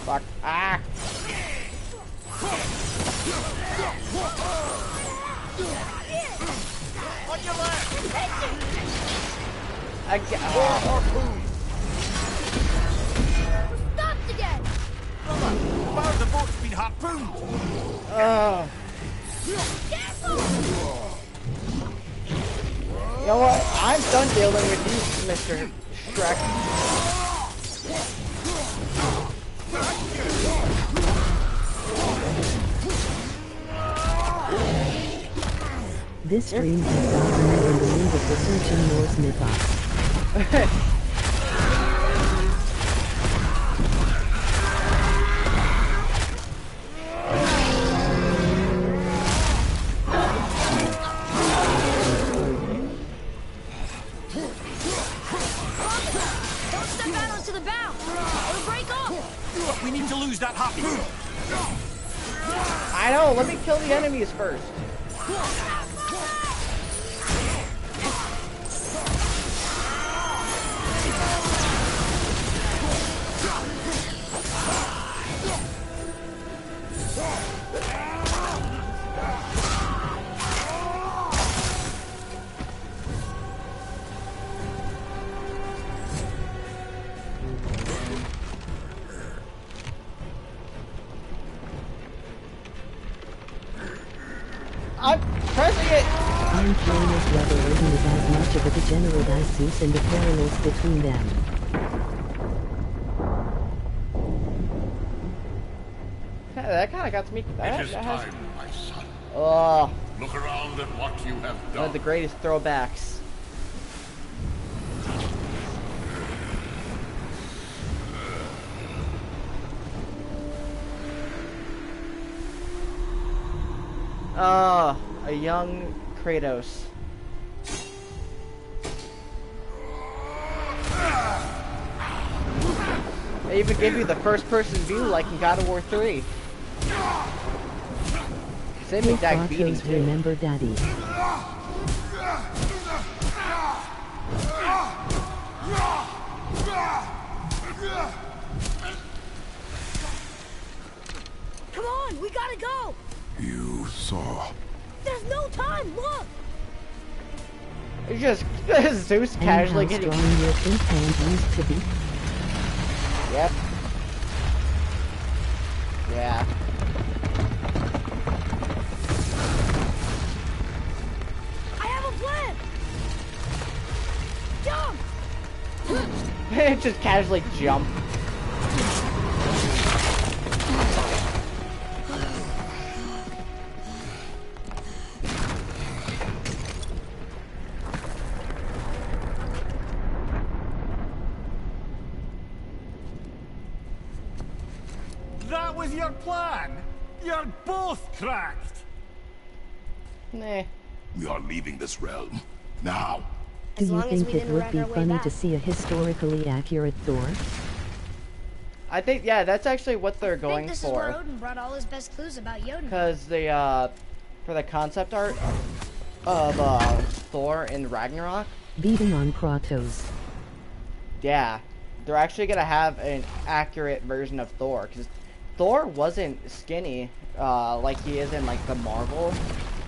Fuck. Ah! On your left! I got. Oh. We're stopped again! Brother, the bow of the boat's been harpooned! Careful! You know what? I'm done dealing with you, Mr. Shrek. This dream has gotten me in the mood of researching Norse mythos. Don't step out onto the bow! It'll break off! We need to lose that harpoon! I know. Let me kill the enemies first. I'm pressing it. I'm curious whether Odin is as much of a degenerate as Zeus and the parallels between them. That kind of got me. It is time, my son. Oh, Look around at what you have one of done. the greatest throwbacks. Oh, a young Kratos. They even give you the first-person view like in God of War 3. Same Hey exact beating Kratos, too. remember Daddy. Come on, we gotta go! You saw. There's no time, look! It's just Zeus And casually how getting. strong your pink hand used to be. Yep. Yeah. I have a plan! Jump! Just casually jump. That was your plan? You're both cracked! Nah. We are leaving this realm. Now. Do you long as think we it didn't would wreck be our way funny back. to see a historically accurate Thor? I think, yeah, that's actually what they're I going think this is where for. Odin brought all his best clues about Jotun. Because for the concept art of Thor in Ragnarok, Beating on Kratos. yeah, they're actually gonna have an accurate version of Thor. Because Thor wasn't skinny like he is in like the Marvel.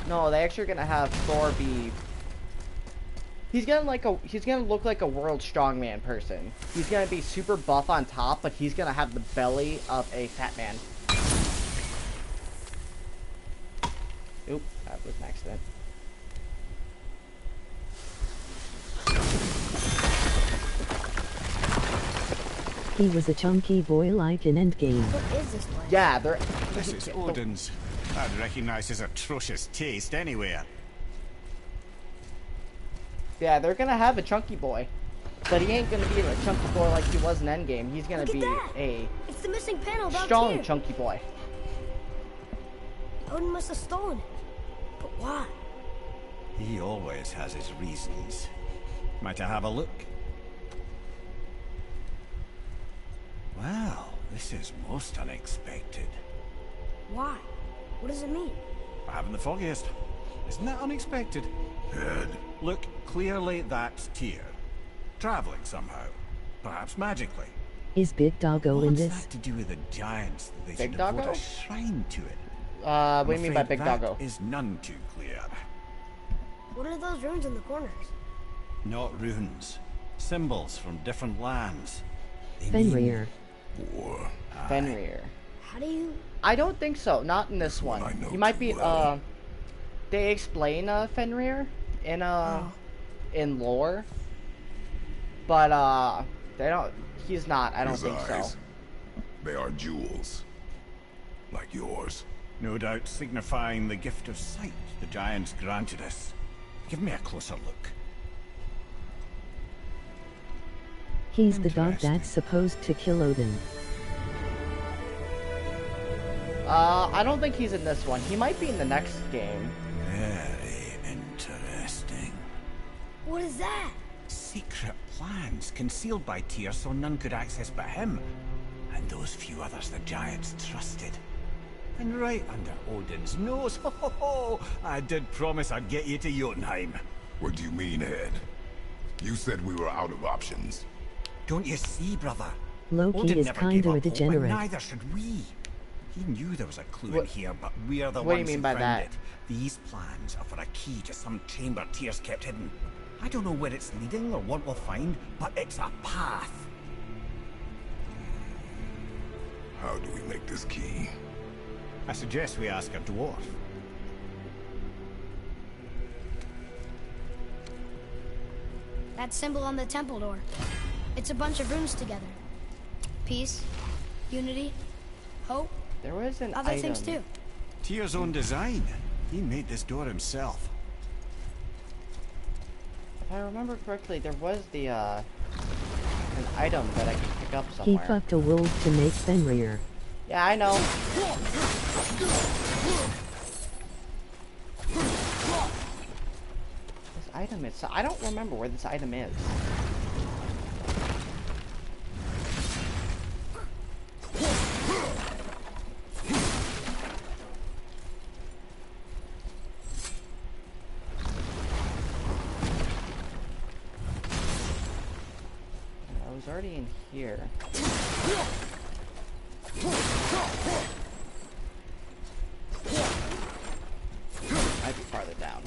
No, they actually are gonna have Thor be. He's gonna look like a world strongman person. He's gonna be super buff on top, but he's gonna have the belly of a fat man. Oop, that was an accident. he was a chunky boy like in Endgame. What is this place? Yeah, they're. This is Odin's. I'd recognize his atrocious taste anywhere. Yeah, they're gonna have a chunky boy, but he ain't gonna be a chunky boy like he was in Endgame. He's gonna Look at be that. a It's the missing panel about strong Tyr. chunky boy. Odin must have stolen it. But why? He always has his reasons. Might I have a look? Well, this is most unexpected. Why? What does it mean? I haven't the foggiest. Isn't that unexpected? Head. Look, clearly that's Tyr. Traveling somehow. Perhaps magically. Is Big Doggo in What's this? that to do with the giants that they Big should devote Doggo? a shrine to it? What do you mean by Big Doggo? That is none too clear. What are those runes in the corners? Not runes. Symbols from different lands. They mean Fenrir. War. Fenrir. How do you... I don't think so. Not in this one. I know You might too be. well. They explain Fenrir in in lore, but they don't. He's not. I don't His think eyes. so. They are jewels. Like yours. no doubt signifying the gift of sight the giants granted us. Give me a closer look. He's the dog Interesting. that's supposed to kill Odin. I don't think he's in this one. He might be in the next game. Very interesting. What is that? Secret plans concealed by Tyr so none could access but him. And those few others the giants trusted. And right under Odin's nose, ho ho ho! I did promise I'd get you to Jotunheim. What do you mean, Head? You said we were out of options. Don't you see, brother? Loki Odin is never kinda gave a up hope, degenerate. and neither should we. He knew there was a clue in What- here, but we're the what do you ones mean who by found that? it. These plans are for a key to some chamber Tyr's kept hidden. I don't know where it's leading or what we'll find, but it's a path. How do we make this key? I suggest we ask a dwarf. That symbol on the temple door. It's a bunch of runes together. Peace, unity, hope, There was an other item. things too. Tyr's own design. He made this door himself. If I remember correctly, there was the an item that I could pick up He somewhere. fucked a wolf to make Fenrir. Yeah, I know. This item is. I don't remember where this item is. I was already in here. Might be farther down.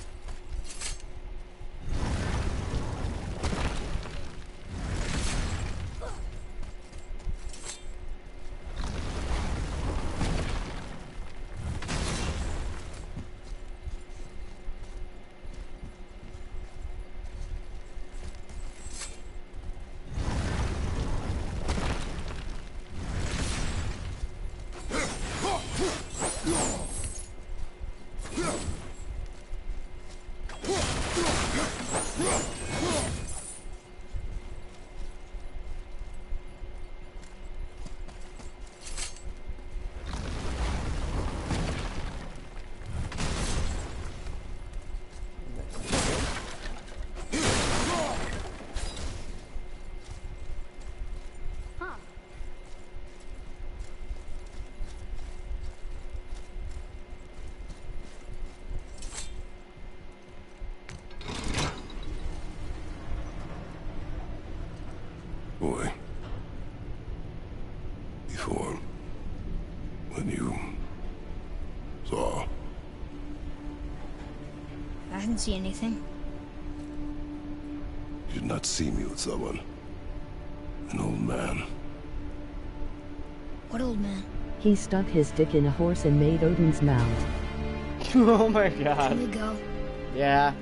Huh. Boy. Before. When you saw. I didn't see anything. You did not see me with someone. An old man. What old man? He stuck his dick in a horse and made Odin's mount. Oh my Can god. we go? Yeah.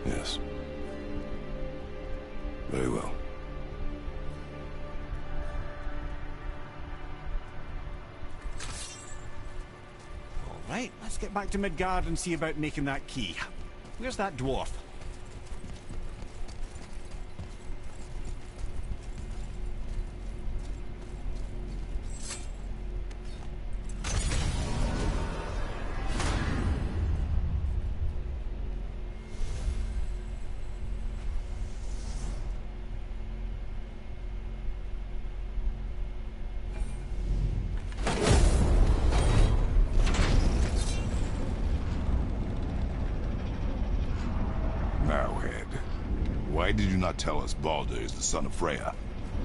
Yes. Very well. Let's get back to Midgard and see about making that key. Where's that dwarf? Marrowhead, why did you not tell us Baldur is the son of Freya?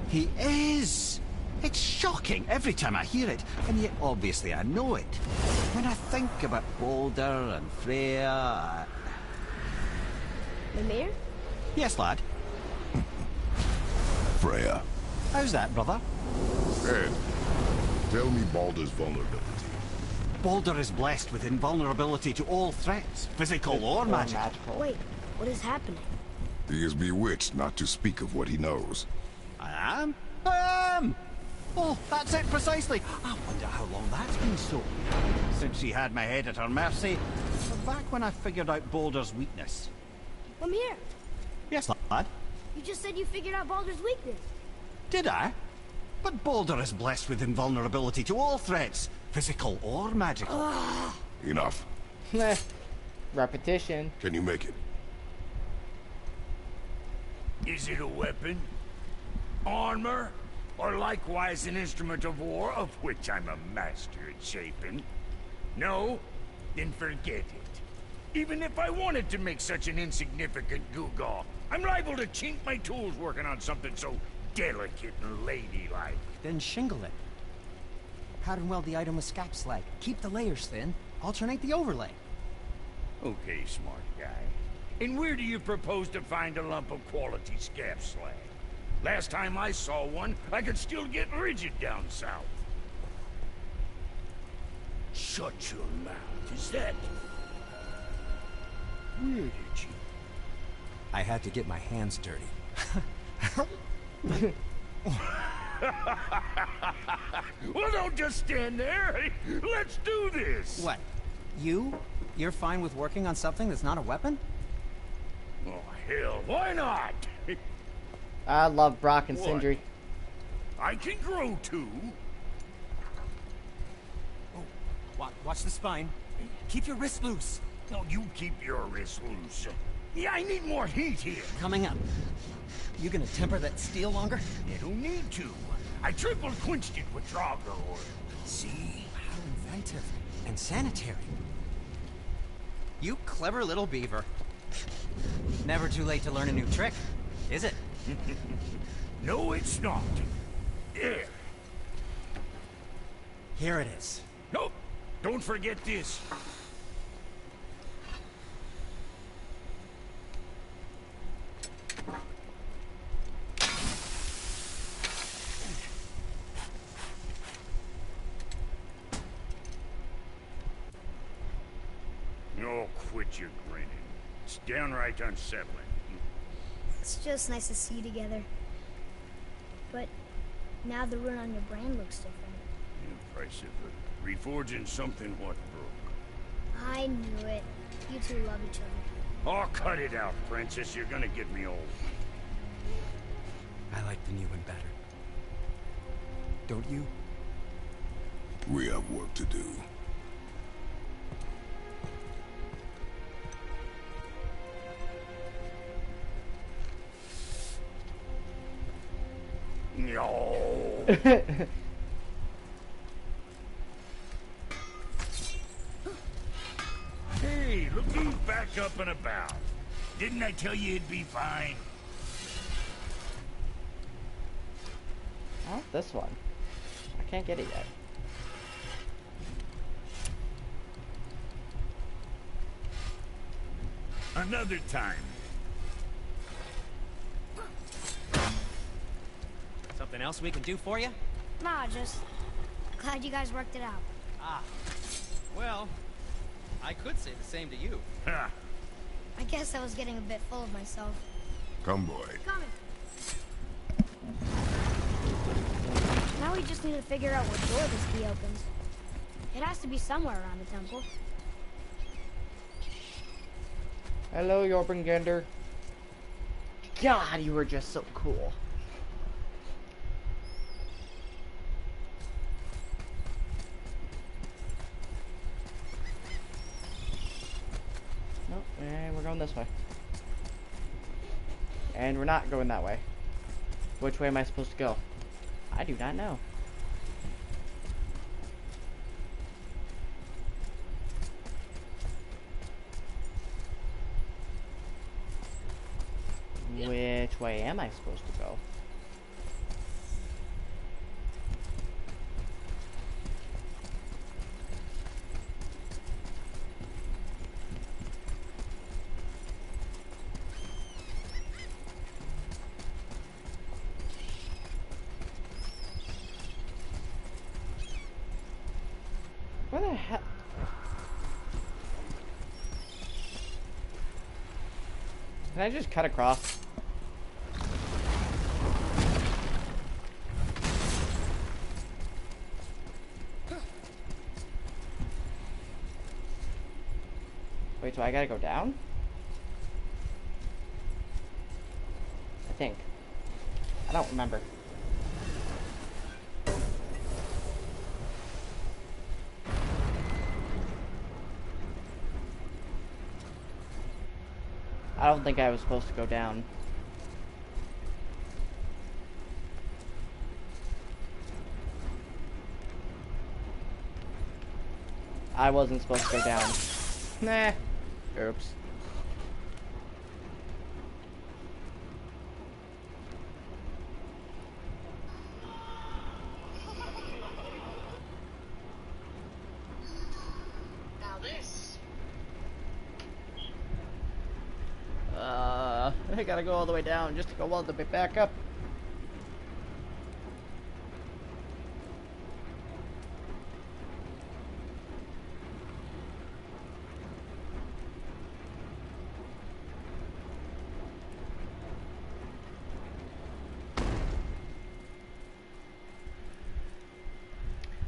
He is! It's shocking every time I hear it, and yet obviously I know it. When I think about Baldur and Freya... Mimir? Yes, lad. Freya. How's that, brother? Ed, tell me Baldur's vulnerability. Baldur is blessed with invulnerability to all threats, physical or magical. Wait, what is happening? He is bewitched not to speak of what he knows. I am? I am! Oh, that's it precisely. I wonder how long that's been so. Since she had my head at her mercy, but back when I figured out Baldur's weakness. Mimir, Yes, lad? you just said you figured out Baldur's weakness. Did I? But Baldur is blessed with invulnerability to all threats, physical or magical. Enough. Meh. Repetition. Can you make it? Is it a weapon? Armor? Or likewise an instrument of war, of which I'm a master at shaping? No? Then forget it. Even if I wanted to make such an insignificant gewgaw, I'm liable to chink my tools working on something so delicate and ladylike. Then shingle it. Pattern weld the item with scap slag. Keep the layers thin. Alternate the overlay. Okay, smart guy. And where do you propose to find a lump of quality scap slag? Last time I saw one, I could still get rigid down south. Shut your mouth. Is that... Where did you... I had to get my hands dirty. Well, don't just stand there. Let's do this. What? You're fine with working on something that's not a weapon? Oh, hell, why not? I love Brock and What? Sindri. I can grow too. Watch the spine. Keep your wrist loose. No, you keep your wrist loose. Yeah, I need more heat here. Coming up. You gonna temper that steel longer? You don't need to. I triple quenched it with Draugr oil. See? How inventive. And sanitary. You clever little beaver. Never too late to learn a new trick, is it? No, it's not. There. Here it is. Nope. Don't forget this. Oh, quit your grinning. It's downright unsettling. It's just nice to see you together. But now the rune on your brain looks different. Impressive. Reforging something what broke. I knew it. You two love each other. Oh, cut it out, Princess. You're gonna get me old. I like the new one better. Don't you? We have work to do. No. Hey, look who's back up and about. Didn't I tell you it'd be fine? Oh, this one. I can't get it yet. Another time. Something else we can do for you? Nah, just glad you guys worked it out. Ah. Well, I could say the same to you. Ha. I guess I was getting a bit full of myself. Come, boy. Coming. Now we just need to figure out what door this key opens. It has to be somewhere around the temple. Hello, Jormungandr. God, you were just so cool. Nope, and we're going this way. And we're not going that way. Which way am I supposed to go? I do not know. Which way am I supposed to go? Where the hell? Can I just cut across? Wait, so I gotta go down? I think. I don't remember. I don't think I was supposed to go down. I wasn't supposed to go down. Nah. Oops. Now this. I gotta go all the way down just to go all the way back up.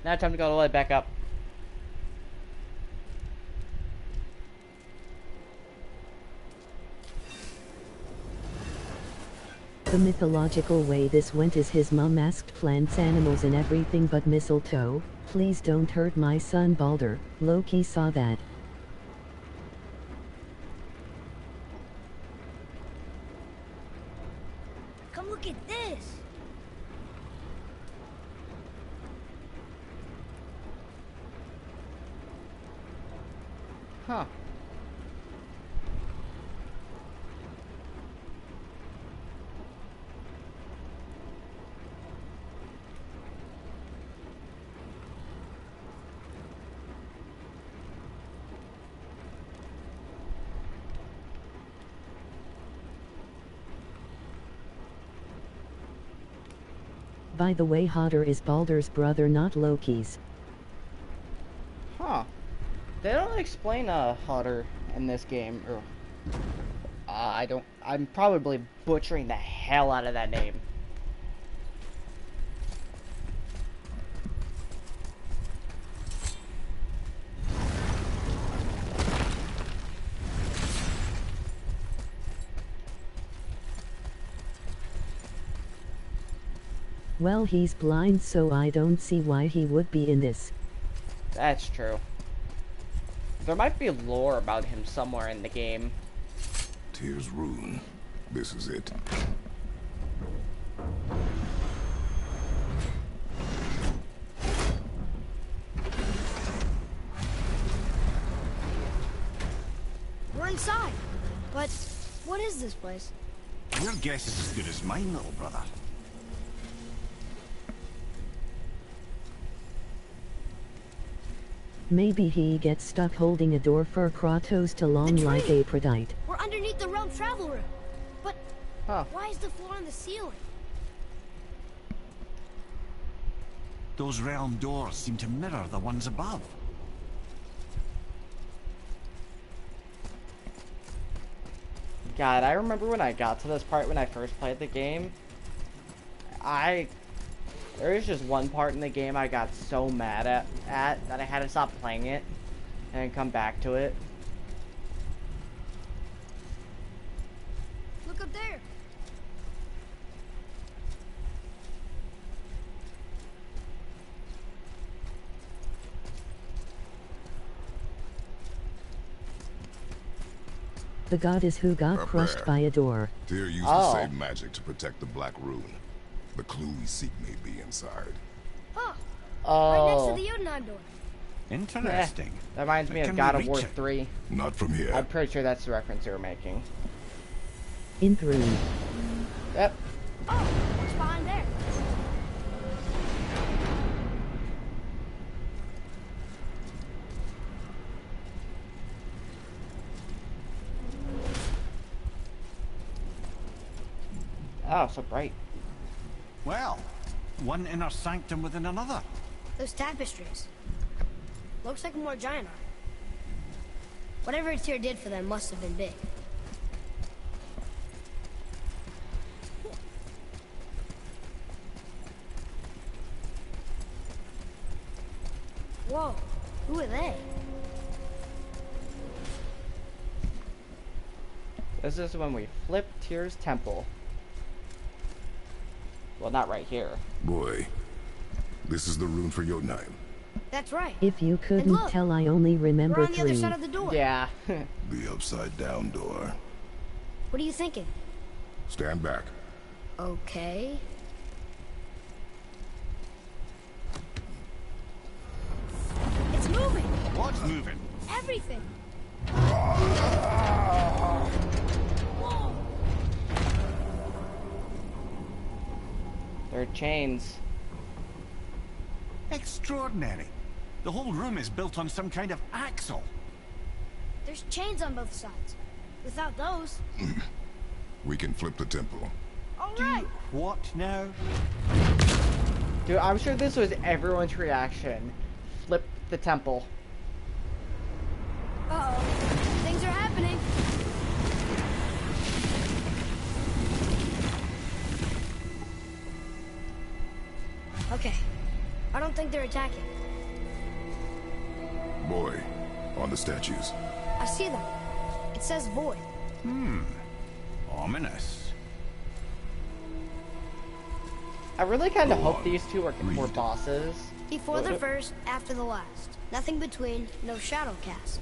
Now time to go all the way back up. The mythological way this went is his mom asked plants, animals and everything but mistletoe. Please don't hurt my son Baldur. Loki saw that. Come look at this. Huh. By the way, Hodder is Baldur's brother, not Loki's. Huh. They don't explain Hodder in this game. Or, I'm probably butchering the hell out of that name. Well, he's blind, so I don't see why he would be in this. That's true. There might be lore about him somewhere in the game. Tyr's rune. This is it. We're inside. But what is this place? Your guess is as good as mine, little brother. Maybe he gets stuck holding a door for Kratos to long like Aphrodite. We're underneath the realm travel room. But Huh. why is the floor on the ceiling? Those realm doors seem to mirror the ones above. God, I remember when I got to this part when I first played the game. There was just one part in the game I got so mad at that I had to stop playing it and come back to it. the goddess who got Up crushed there. by a door. Tyr used Oh. the same magic to protect the Black Rune. The clue we seek may be inside. Huh. Right next Oh. to the Jotunheim door. Interesting. That reminds me But of can God we of War reach it? 3. Not from here. I'm pretty sure that's the reference they were making. In 3. Yep. Oh, what's behind there? Oh, so bright. Well, one inner sanctum within another. Those tapestries. Looks like more giant art. Whatever Tyr did for them must have been big. Whoa, who are they? This is when we flip Tyr's temple. Well, not right here. Boy, this is the rune for Jotunheim. That's right. If you couldn't look, tell, I only We're remember on the other 3. side of the door. Yeah. The upside down door. What are you thinking? Stand back. Okay. It's moving! What's moving? Everything! They're chains. Extraordinary. The whole room is built on some kind of axle. There's chains on both sides. Without those... We can flip the temple. Alright! What now? Dude, I'm sure this was everyone's reaction. Flip the temple. Uh-oh. Things are happening. Okay. I don't think they're attacking. Boy, on the statues. I see them. It says void. Ominous. I really kind of Go hope on, these two are more read. bosses. Before the first, after the last. Nothing between, no shadow cast.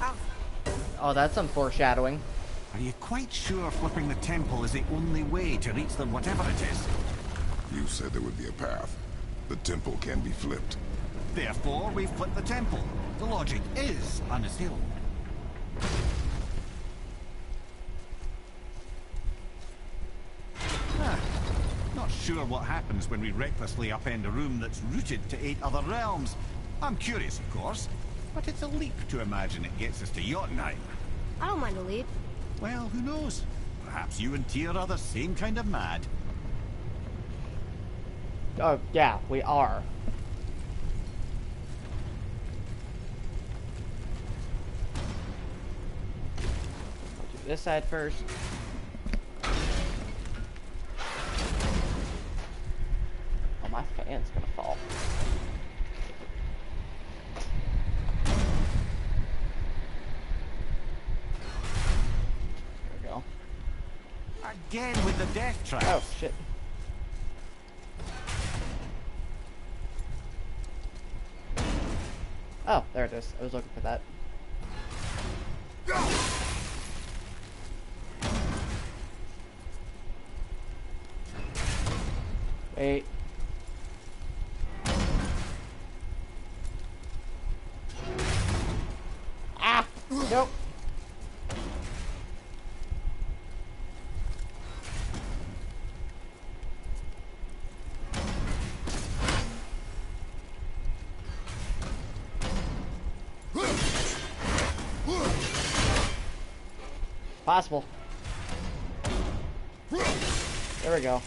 Ow. Oh, that's some foreshadowing. Are you quite sure flipping the temple is the only way to reach them, whatever it is? You said there would be a path. The temple can be flipped. Therefore, we flip the temple. The logic is unassailable. Not sure what happens when we recklessly upend a room that's rooted to 8 other realms. I'm curious, of course, but it's a leap to imagine it gets us to Jotunheim. I don't mind a lead. Well, who knows? Perhaps you and Tyr are the same kind of mad. Oh, yeah, we are. Do this side first. Oh, my fan's gonna fall. There we go. Again with the death trap. Oh, shit. Oh, there it is. I was looking for that. Wait. Ah! Nope. Possible. There we go.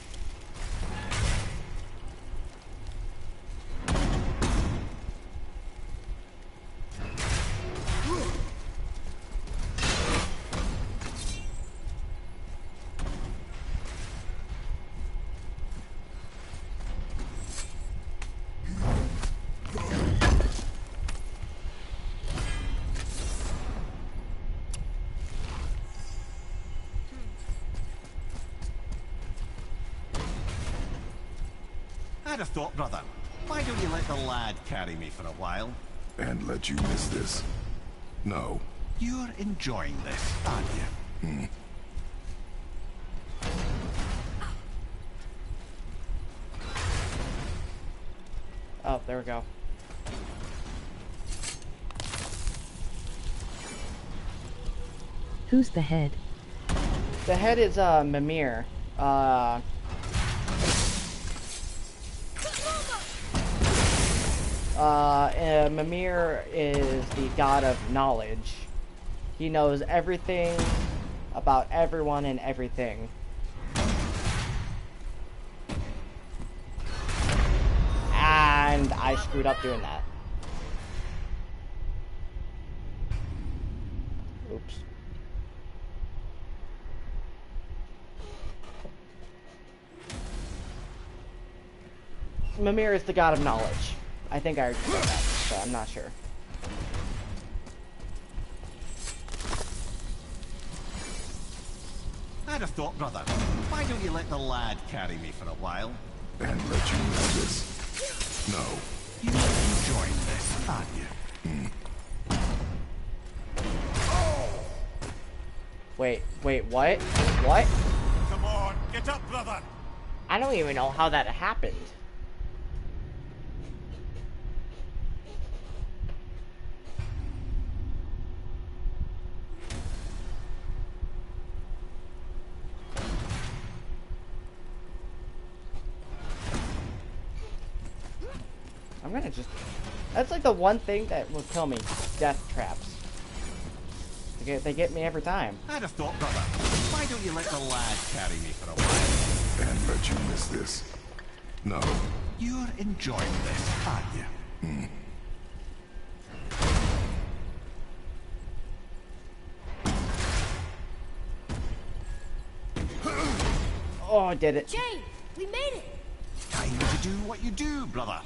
I'd have thought, brother. Why don't you let the lad carry me for a while? And let you miss this. No, You're enjoying this, aren't you? Oh, there we go. Who's the head? The head is Mimir. Mimir is the god of knowledge. He knows everything about everyone and everything. And I screwed up doing that. Oops. Mimir is the god of knowledge. I think I already said that, but I'm not sure. I'd have thought, brother. Why don't you let the lad carry me for a while? And let you know this. No. You're enjoying this, aren't you? Wait, what? What? Come on, get up, brother! I don't even know how that happened. I'm gonna just... That's like the one thing that will kill me. Death traps. They get me every time. I'd have thought, brother. Why don't you let the lad carry me for a while? And let you miss this. No. You're enjoying this, aren't you? Oh, I did it. Jay, we made it. Time to do what you do, brother.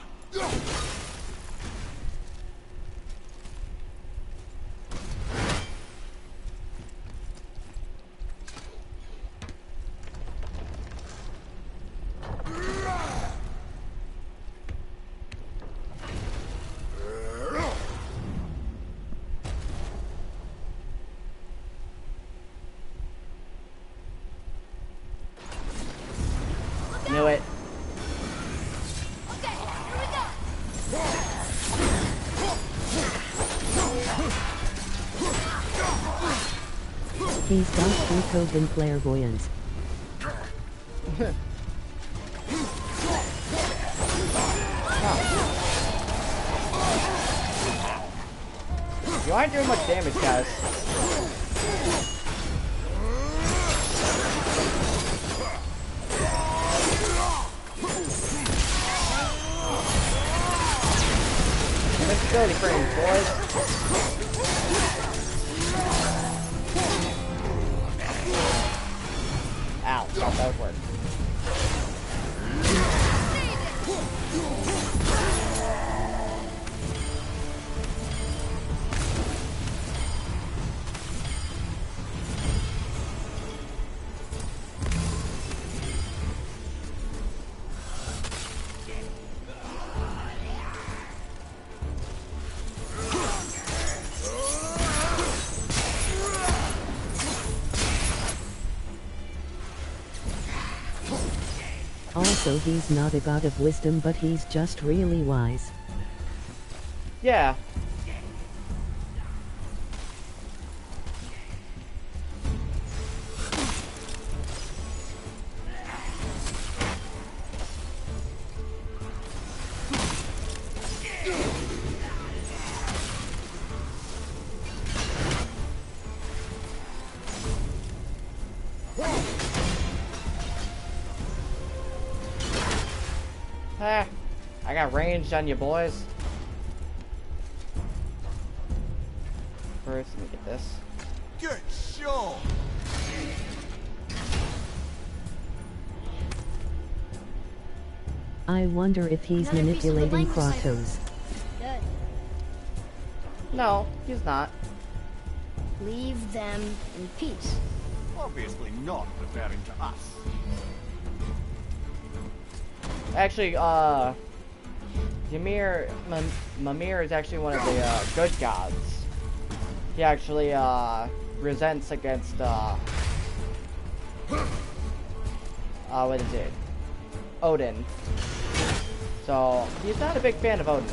Knew it. Okay, here we go. He's got Beethoven clairvoyance. You aren't doing much damage, guys. Invincibility frames, boys. Ow, thought that would work. Also, he's not a god of wisdom, but he's just really wise. Yeah. Ah, I got ranged on you, boys. First, let me get this. Good show! I wonder if he's Another piece of the manipulating language cipher. Kratos. Good. No, he's not. Leave them in peace. Obviously not referring to us. Actually, Mimir is actually one of the good gods. he actually resents against what is it? Odin. So he's not a big fan of Odin.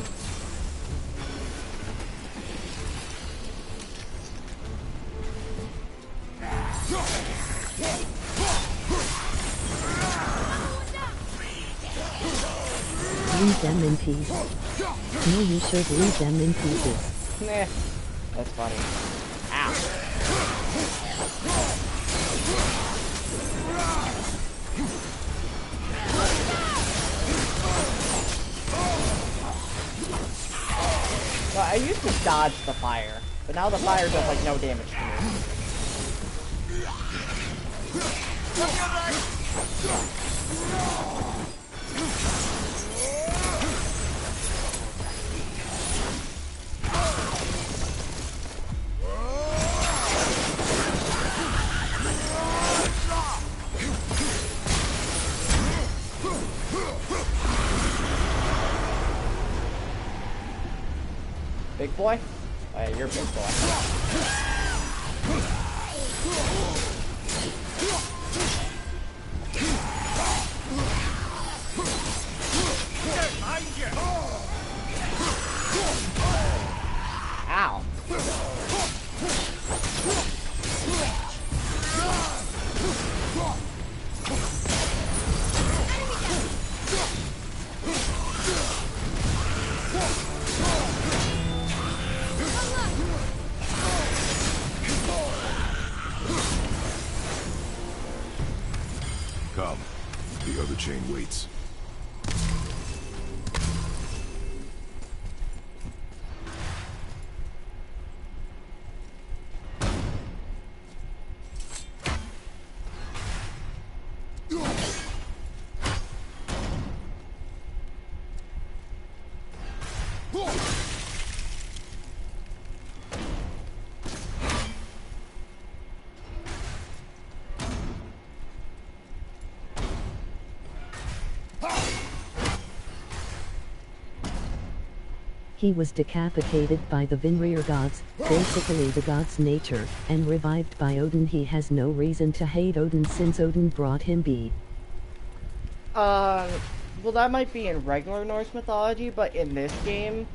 Leave them in peace. No, you should leave them in pieces. Nah, that's funny. Ow. Well, I used to dodge the fire, but now the fire does like no damage to me. Big boy? Oh yeah, you're big boy. Ow. Come. The other chain waits. He was decapitated by the Vinrir gods, basically the god's nature, and revived by Odin. He has no reason to hate Odin since Odin brought him be. Well, that might be in regular Norse mythology, but in this game,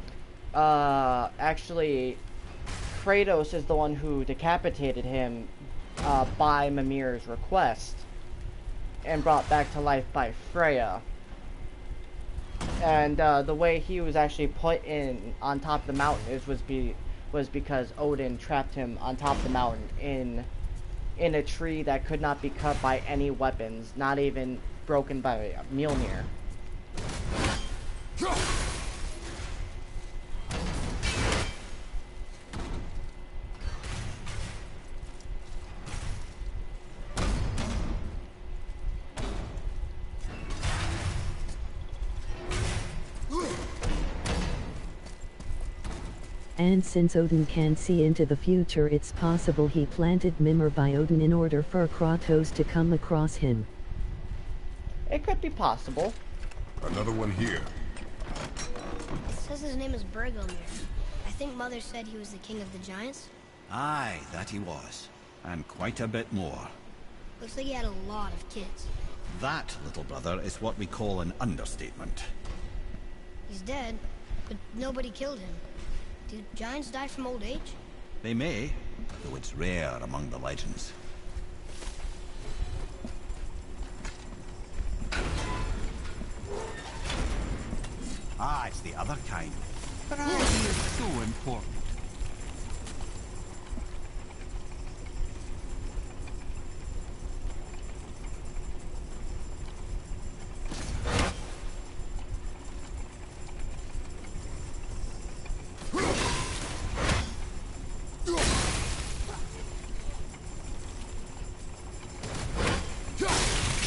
actually, Kratos is the one who decapitated him by Mimir's request and brought back to life by Freya. And the way he was actually put on top of the mountain was because Odin trapped him on top of the mountain in a tree that could not be cut by any weapons, not even broken by Mjolnir. And since Odin can see into the future, it's possible he planted Mimir by Odin in order for Kratos to come across him. It could be possible. Another one here. It says his name is Bergelmir. I think Mother said he was the king of the giants. Aye, that he was. And quite a bit more. Looks like he had a lot of kids. That, little brother, is what we call an understatement. He's dead, but nobody killed him. Do giants die from old age? They may, though it's rare among the legends. Ah, it's the other kind. Variety is so important.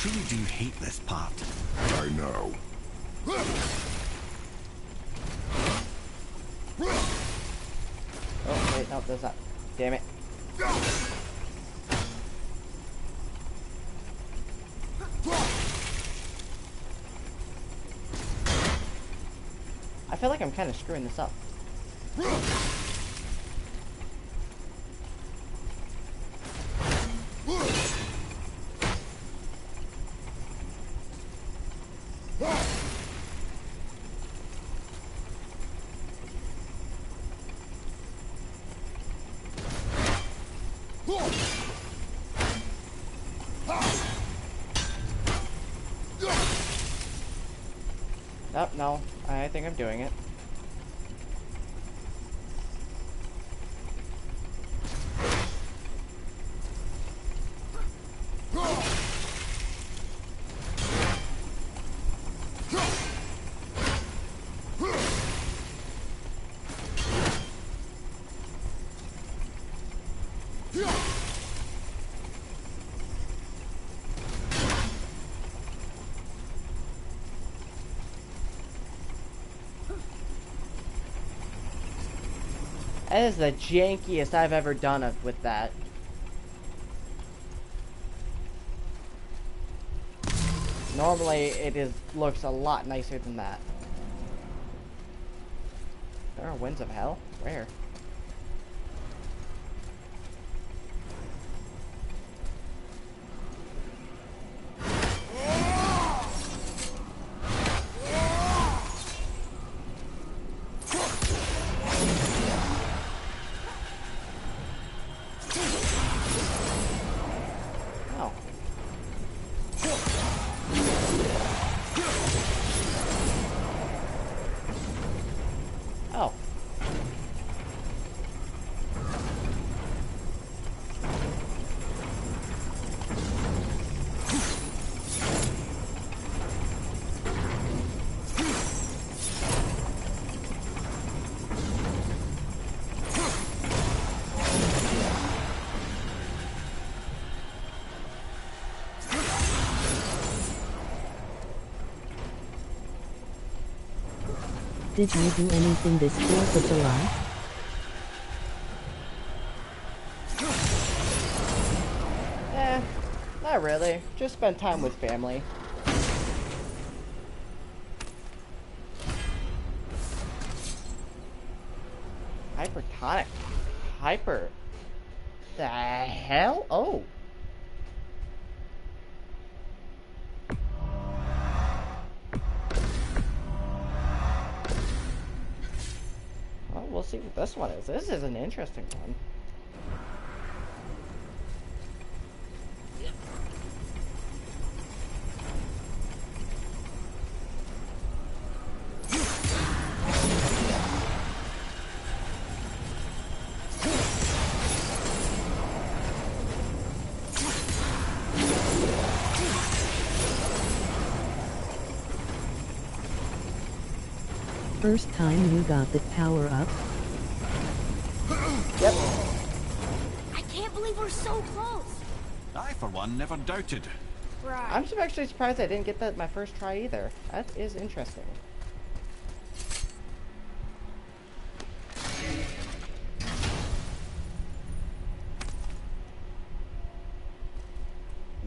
Truly do hate this part. I know. Oh, wait, no, there's that. Damn it. I feel like I'm kind of screwing this up. Nope, no. I think I'm doing it. That is the jankiest I've ever done it with that. Normally, it looks a lot nicer than that. There are winds of hell? Where? Did you do anything this 4th of July? Not really. Just spend time with family. Hypertonic. Hyper. The hell? Oh. Well, we'll see what this one is. This is an interesting one. First time you got the power up? Yep. I can't believe we're so close. I, for one, never doubted. Right. I'm actually surprised I didn't get that my first try either. That is interesting.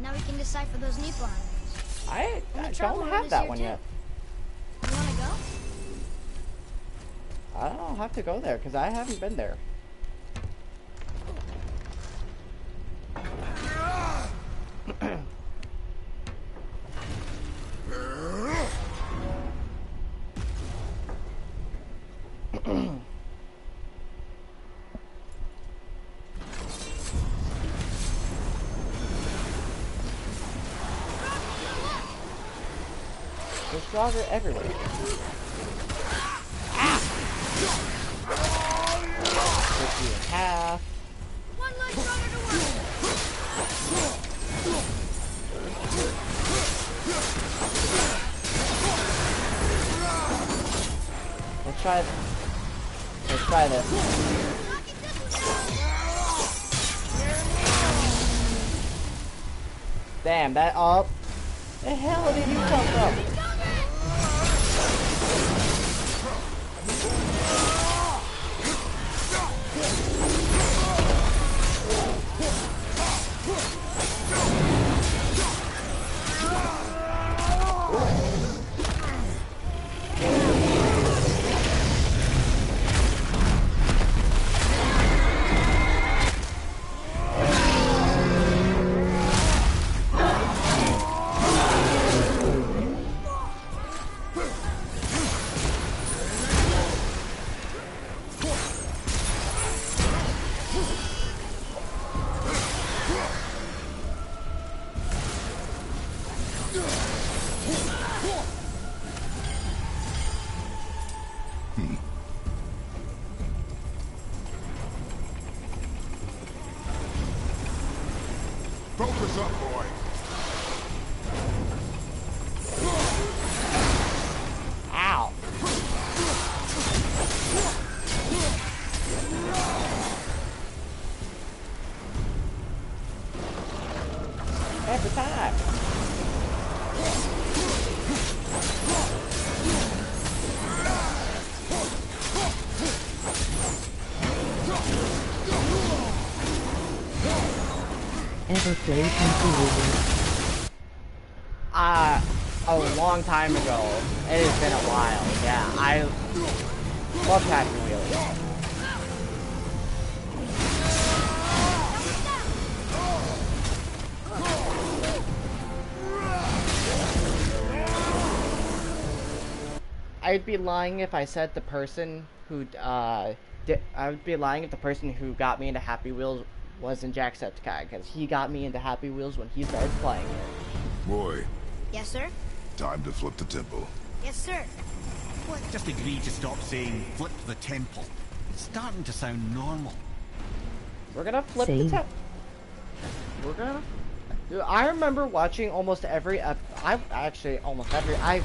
Now we can decipher those Niflheims. I And the don't Traveler have is that here one too. yet. You wanna go? I don't have to go there because I haven't been there. They're stronger everywhere. Split you in half. One less runner to work. Let's try this. Damn, that up. The hell did you come from? ever played Happy Wheels? A long time ago. It has been a while. Yeah, I love Happy Wheels. I'd be lying if I said the person who I would be lying if the person who got me into Happy Wheels wasn't Jacksepticeye, because he got me into Happy Wheels when he started playing it. Boy, Yes, sir? time to flip the temple. Yes, sir. What? Just agree to stop saying flip the temple. It's starting to sound normal. We're gonna flip the Same. temple. We're gonna... Dude, I remember watching almost every I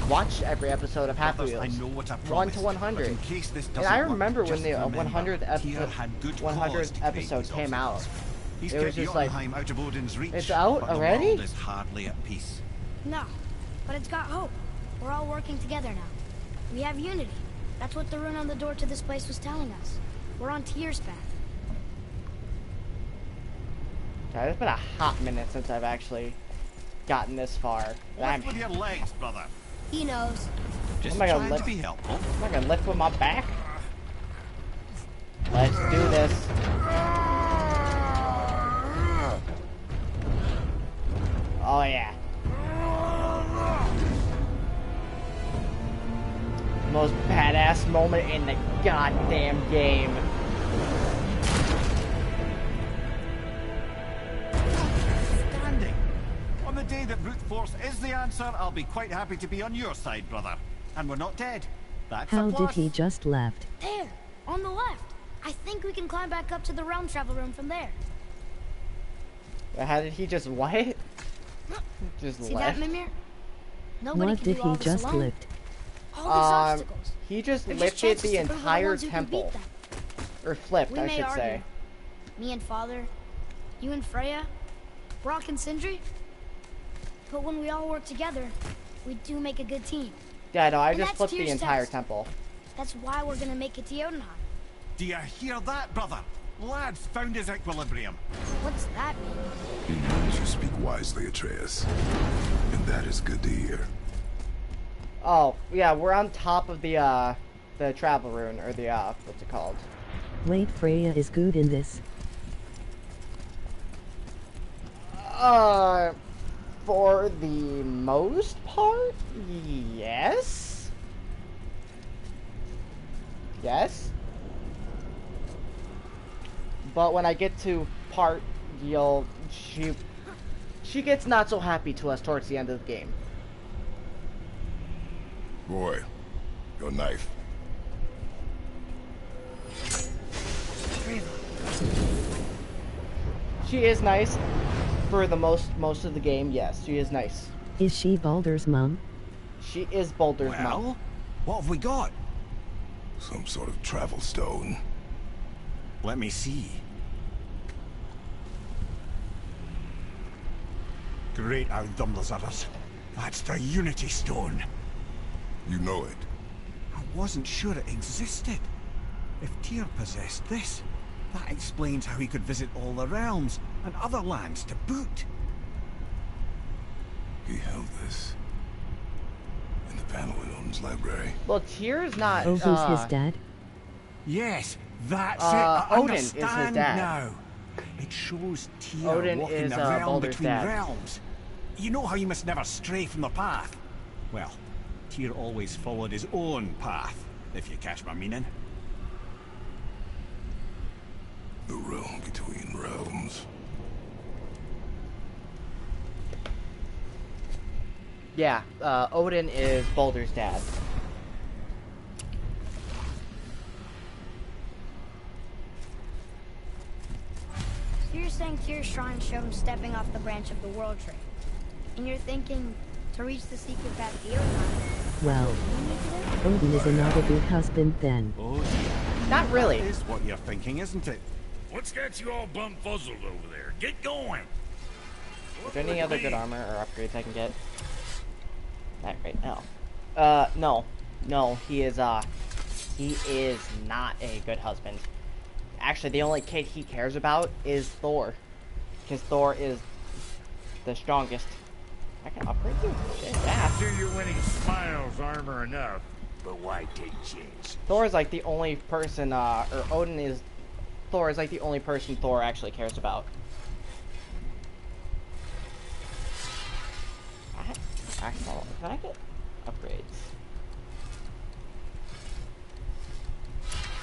watched every episode of Happy Brothers, Wheels. I know what I 1 promised, to but 100. in case this And doesn't I work, remember when just the remember, 100th Tyr had good 100th cause to create episode these came out. obstacles. He's It was kept just like, Jotunheim out of Odin's reach. it's out but already? The world is hardly at peace. No. But it's got hope. We're all working together now. We have unity. That's what the rune on the door to this place was telling us. We're on Tyr's path. Okay, it's been a hot minute since I've actually gotten this far. Lift with your legs, brother. He knows. Just Am I gonna trying to lift? be helpful. I'm not gonna lift with my back. Let's do this. Oh yeah. Most badass moment in the goddamn game. Standing. On the day that brute force is the answer, I'll be quite happy to be on your side, brother. And we're not dead. That's How a did plus. he just left? There, on the left. I think we can climb back up to the realm travel room from there. How did he just what? Just See left? that, Mimir? Nobody What can did do all he this just alone. lift? All these obstacles. He just They're lifted chances the to prove we're entire ones who can beat temple. them. Or flipped, We I may should argue. say. Me and Father, you and Freya, Brock and Sindri. But when we all work together, we do make a good team. Yeah, no, I And just that's flipped the Tyr's entire test. temple. That's why we're gonna make it to Jotunheim. Do you hear that, brother? Lad's found his equilibrium. What's that mean? You speak wisely, Atreus. And that is good to hear. Oh, yeah, we're on top of the travel rune, or the, what's it called? Wait, Freya is good in this. For the most part, yes? Yes? But when I get to part, she gets not so happy to us towards the end of the game. Boy, your knife. She is nice for the most of the game. Yes, she is nice. Is she Baldur's mom? She is Boulder's mom. Well, what have we got? Some sort of travel stone. Let me see. Great Outdumblers. That's the Unity Stone. You know it. I wasn't sure it existed. If Tyr possessed this, that explains how he could visit all the realms and other lands to boot. He held this in the panel in Odin's library. Well, Tyr's not. Oh, who's his dad? Yes, that's it. I Odin is his understand dad. now. It shows Tyr Odin walking is, the realm Baldur's between dad. realms. You know how you must never stray from the path? Well, Tyr always followed his own path, if you catch my meaning. The realm between realms. Yeah, Odin is Boulder's dad. So you're saying Tyr's shrine showed him stepping off the branch of the World Tree. And you're thinking, to reach the secret path to Jotunheim, Well, we need to do? Odin is not a good husband then. Oh dear. Not really. That is what you're thinking, isn't it? What's got you all bum-fuzzled over there? Get going! Is there any other good armor or upgrades I can get? Not right now. No. No, he is not a good husband. Actually, the only kid he cares about is Thor. Because Thor is the strongest. I can upgrade you? Shit, yeah. Sure you're winning Smiles armor enough, but why take chances? Thor is like the only person, or Odin is... Thor is like the only person Thor actually cares about. Can I get upgrades?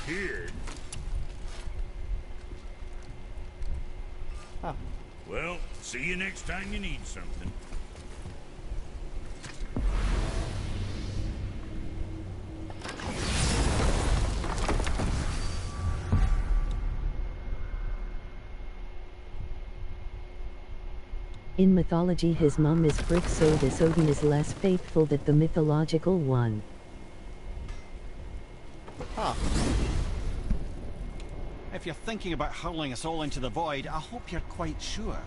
Here. Huh. Well, see you next time you need something. In mythology his mom is Frigg, so this Odin is less faithful than the mythological one. Huh. If you're thinking about hurling us all into the void, I hope you're quite sure.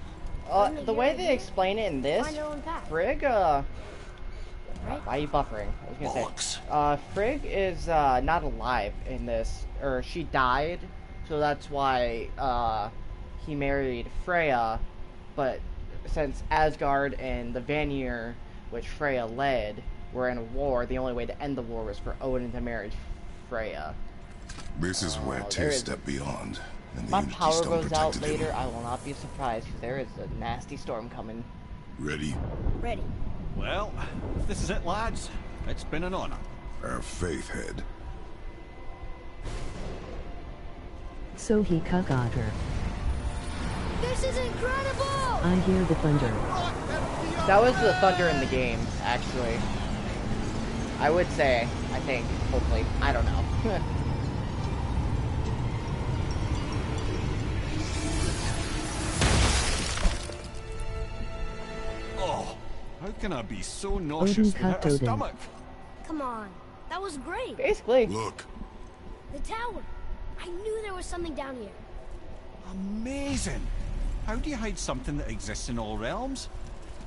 The way they explain it in this, Frigg, why are you buffering? I was gonna say, Frigg is, not alive in this, or she died, so that's why, he married Freya, but since Asgard and the Vanir, which Freya led, were in a war, the only way to end the war was for Odin to marry Freya. This is where two step beyond. And the My Unity power Stone goes out protected him. later, I will not be surprised, because there is a nasty storm coming. Ready? Ready. Well, if this is it, lads. It's been an honor. Our faith head. So he got her. This is incredible! I hear the thunder. That was the thunder in the game, actually. I would say, I think, hopefully. I don't know. Oh, how can I be so nauseous without a Odin. stomach? Come on. That was great. Basically. Look. The tower. I knew there was something down here. Amazing! How do you hide something that exists in all realms?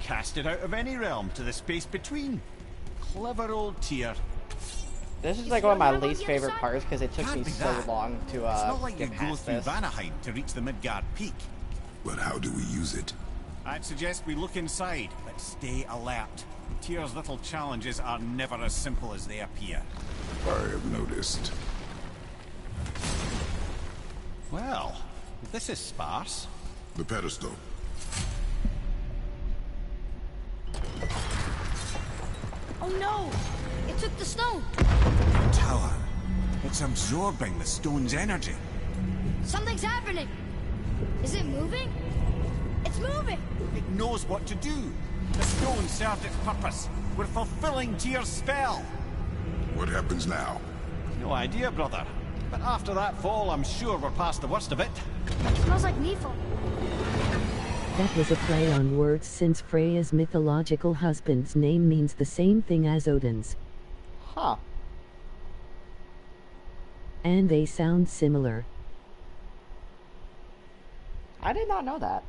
Cast it out of any realm to the space between. Clever old Tyr. This is like one of my least favorite parts because it took Can't me be so that. long to It's not like you get go past through this. Vanaheim to reach the Midgard Peak. But how do we use it? I'd suggest we look inside, but stay alert. Tyr's little challenges are never as simple as they appear. I have noticed. Well, this is sparse. The pedestal. Oh no! It took the stone! The tower. It's absorbing the stone's energy. Something's happening! Is it moving? It's moving! It knows what to do. The stone served its purpose. We're fulfilling Tyr's spell. What happens now? No idea, brother. But after that fall, I'm sure we're past the worst of it. Smells like Nifl. That was a play on words since Freya's mythological husband's name means the same thing as Odin's. Huh. And they sound similar. I did not know that.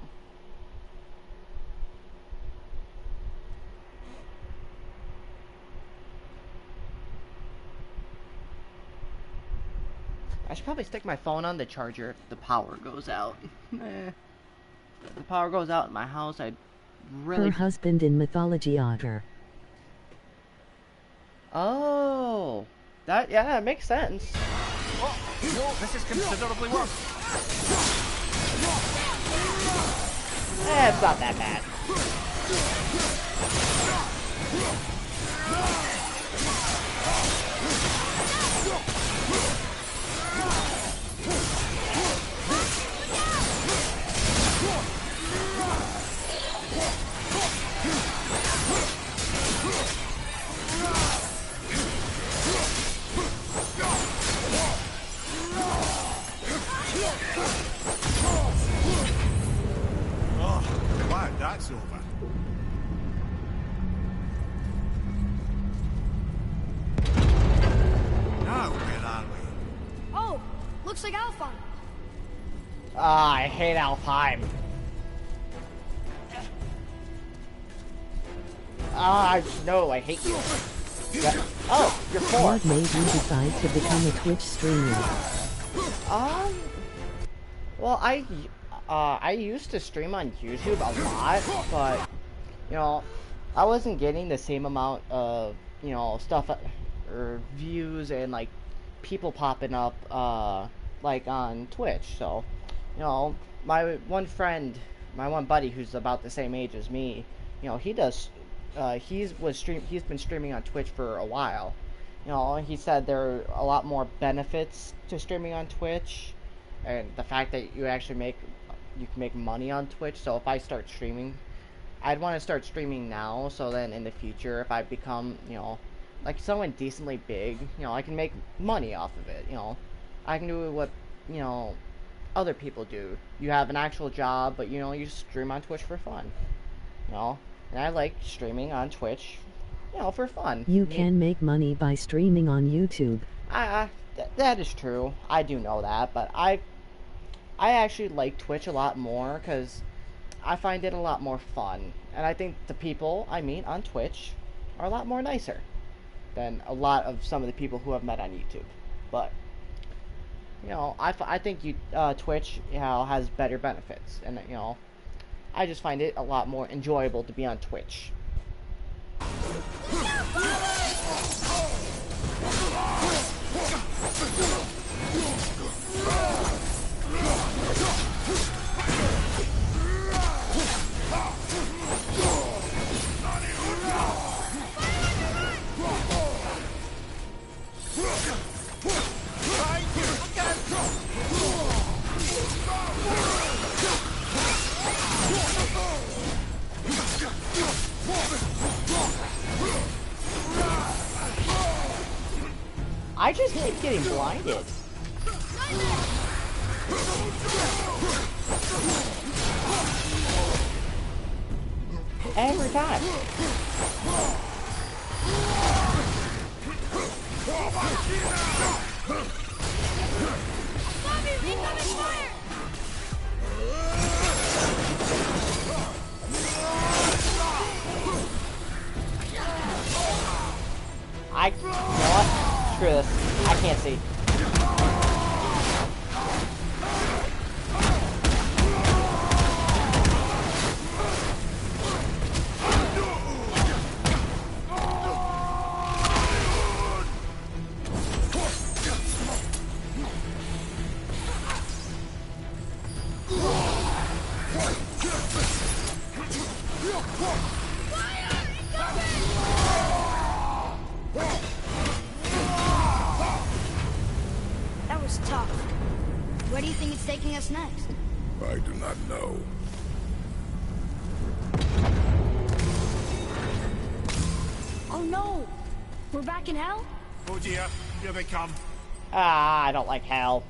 I should probably stick my phone on the charger if the power goes out. If the power goes out in my house, I'd really... Her husband in mythology Otter. Oh, that, yeah, that makes sense. Oh, no, this is considerably worse. It's not that bad. Oh, glad that's over. Now, where are we? Oh, looks like Alphon. Ah, I hate Alfheim. Ah, no, I hate you. Yeah. Oh, you're four. What made you decide to become a Twitch streamer? Well, I used to stream on YouTube a lot, but you know, I wasn't getting the same amount of, you know, stuff or views and like people popping up like on Twitch. So, you know, my one friend, my one buddy who's about the same age as me, you know, he does he's been streaming on Twitch for a while. You know, he said there are a lot more benefits to streaming on Twitch, and the fact that you can make money on Twitch. So if I start streaming, I'd want to start streaming now, so then in the future, if I become, you know, like someone decently big, you know, I can make money off of it. You know, I can do what, you know, other people do. You have an actual job, but you know, you stream on Twitch for fun. You know, and I like streaming on Twitch, you know, for fun. You can make money by streaming on YouTube. That is true. I do know that, but I actually like Twitch a lot more because I find it a lot more fun, and I think the people I meet on Twitch are a lot more nicer than a lot of some of the people who I've met on YouTube. But you know, I think Twitch, you know, has better benefits, and you know, I just find it a lot more enjoyable to be on Twitch. I just keep getting blinded. Every time. You know what? Screw this. I can't see. That was tough. Where do you think it's taking us next? I do not know. Oh no! We're back in hell? Oh dear, here they come. Ah, I don't like hell.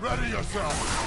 Ready yourself!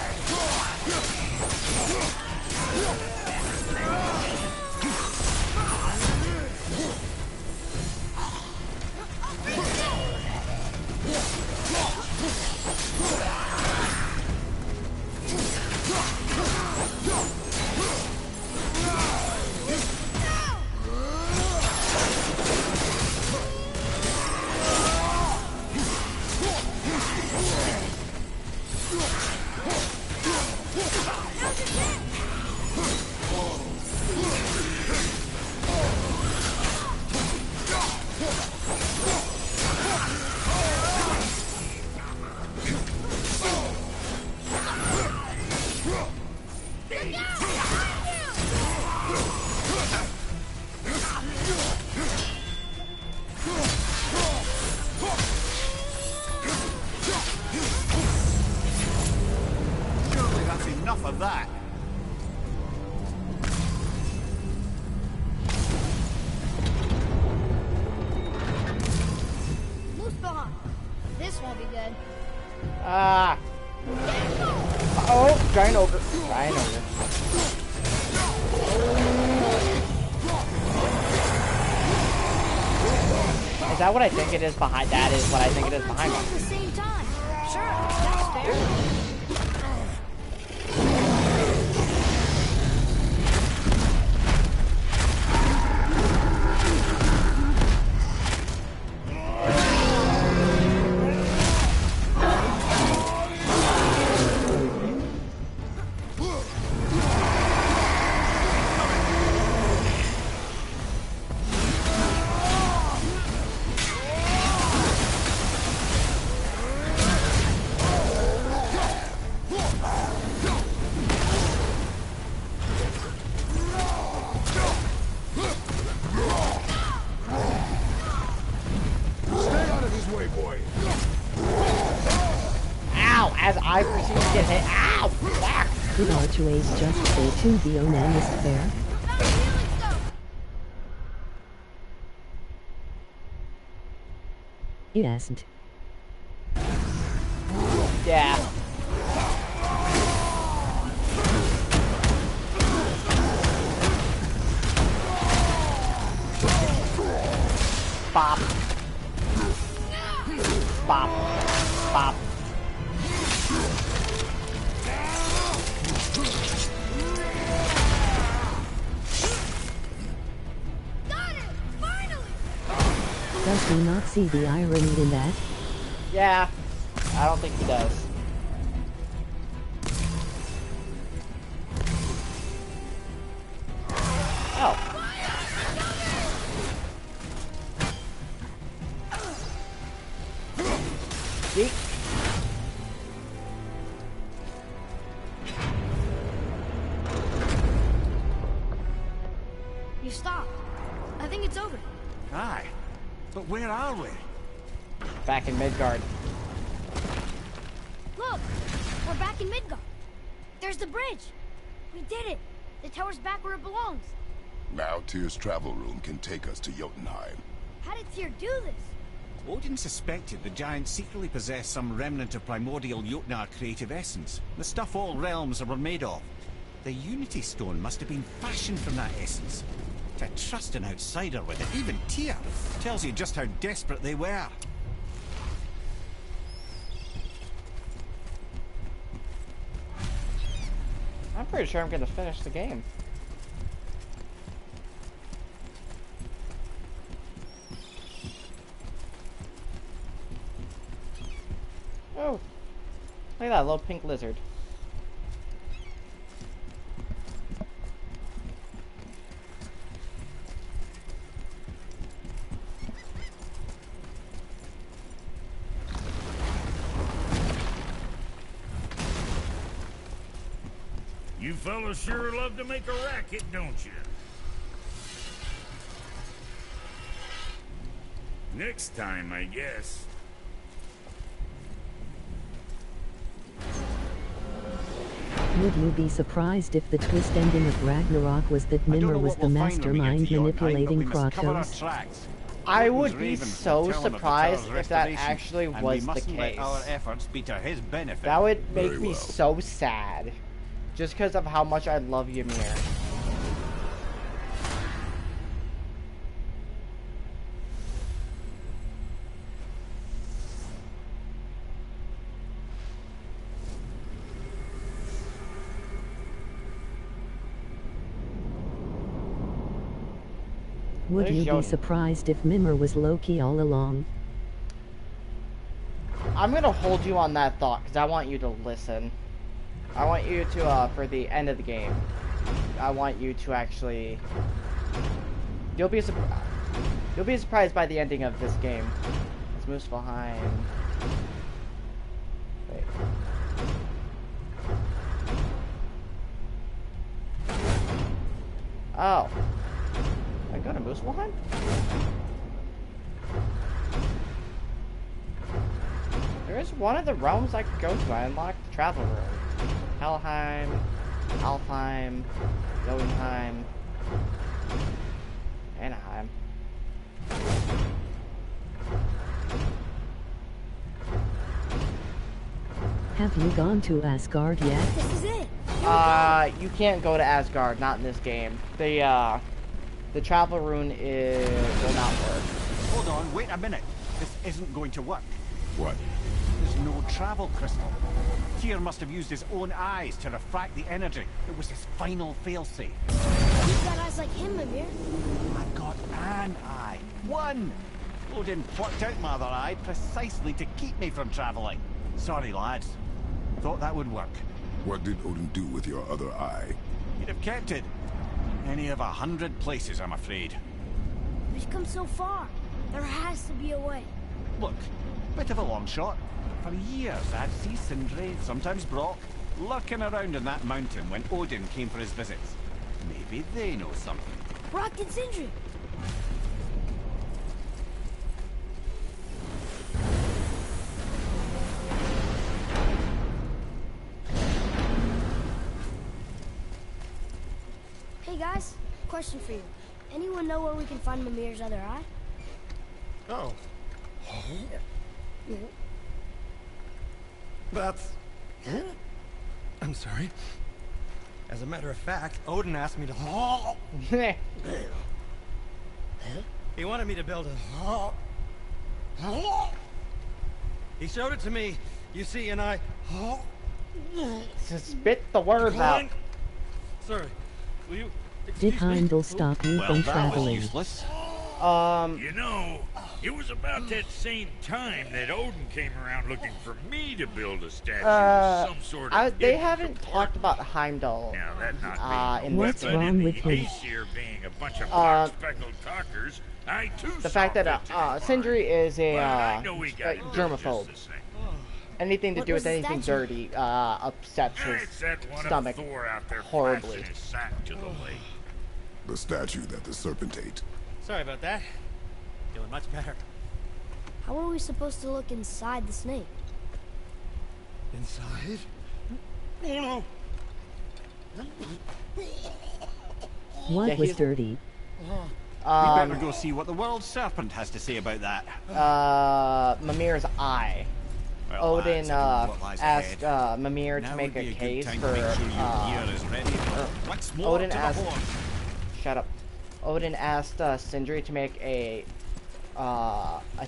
Surely that's enough of that. Muspelheim. This won't be good. Ah. Oh, giant ogre. Giant ogre. Is that what I think it is behind? That is what I think it is behind At me. the same time. Sure, that's fair. as I proceed to get hit. Ow! Fuck! Did Archways just say to be honest fair? Yes. Yeah. Bop. Bop. Bop. Got it! Finally! Does he not see the irony in that? Yeah. I don't think he does. Oh. Yeet. You stopped. I think it's over. Aye. But where are we? Back in Midgard. Look! We're back in Midgard. There's the bridge. We did it. The tower's back where it belongs. Now Tyr's travel room can take us to Jotunheim. How did Tyr do this? Odin suspected the giants secretly possessed some remnant of primordial Jotnar creative essence, the stuff all realms were made of. The Unity Stone must have been fashioned from that essence. To trust an outsider with it, even Tyr, tells you just how desperate they were. I'm pretty sure I'm gonna finish the game. Oh, look at that little pink lizard. You fellas sure love to make a racket, don't you? Next time, I guess. Would you be surprised if the twist ending of Ragnarok was that Mimir was the mastermind manipulating Kratos? I would be so surprised if that actually was the case. Our efforts be to his benefit. That would make me so sad. Just because of how much I love Ymir. Would you be surprised if Mimir was Loki all along? I'm gonna hold you on that thought because I want you to listen. I want you to, for the end of the game, I want you to actually... You'll be surprised by the ending of this game. It's Muspelheim. Wait. Oh. I go to Muspelheim? There is one of the realms I could go to. I unlocked the travel room. Helheim, Alfheim, Jotunheim, Anaheim. Have you gone to Asgard yet? This is it. You can't go to Asgard, not in this game. The travel rune will not work. Hold on, wait a minute. This isn't going to work. What? There's no travel crystal. Tyr must have used his own eyes to refract the energy. It was his final failsafe. You've got eyes like him, Mimir. I've got an eye. One! Odin plucked out my other eye precisely to keep me from traveling. Sorry, lads. Thought that would work. What did Odin do with your other eye? He'd have kept it. Any of 100 places, I'm afraid. We've come so far. There has to be a way. Look, bit of a long shot. For years, I'd see Sindri, sometimes Brock, lurking around in that mountain when Odin came for his visits. Maybe they know something. Brock and Sindri. question for you. Anyone know where we can find Mimir's other eye? Oh. That's... I'm sorry. As a matter of fact, Odin asked me to... He wanted me to build a... He showed it to me, you see, and I... Just spit the words out. Sorry, will you... Did Heimdall stop you from traveling? Useless. You know, it was about that same time that Odin came around looking for me to build a statue of some sort of they hidden haven't talked about Heimdall. Now, that not being in What's this weapon wrong and with the him? Aesir being a bunch of black-speckled talkers, I too The fact saw that fit to decline. Sindri is a But I know we got germaphobe. just the same. Anything to What do was with the anything statue? dirty upsets his It's that one stomach of Thor out there horribly. flashing his sack to the lake. The statue that the serpent ate. Sorry about that. Feeling much better. How are we supposed to look inside the snake? Inside? Oh no! What Yeah, was he's- dirty? We better go see what the world serpent has to say about that. Mimir's eye. Well, Odin lads, I don't know what lies asked ahead. Mimir Now to would make be a good case time for to make sure your gear is ready for once more Odin to the asked. horn. Shut up. Odin asked Sindri to make a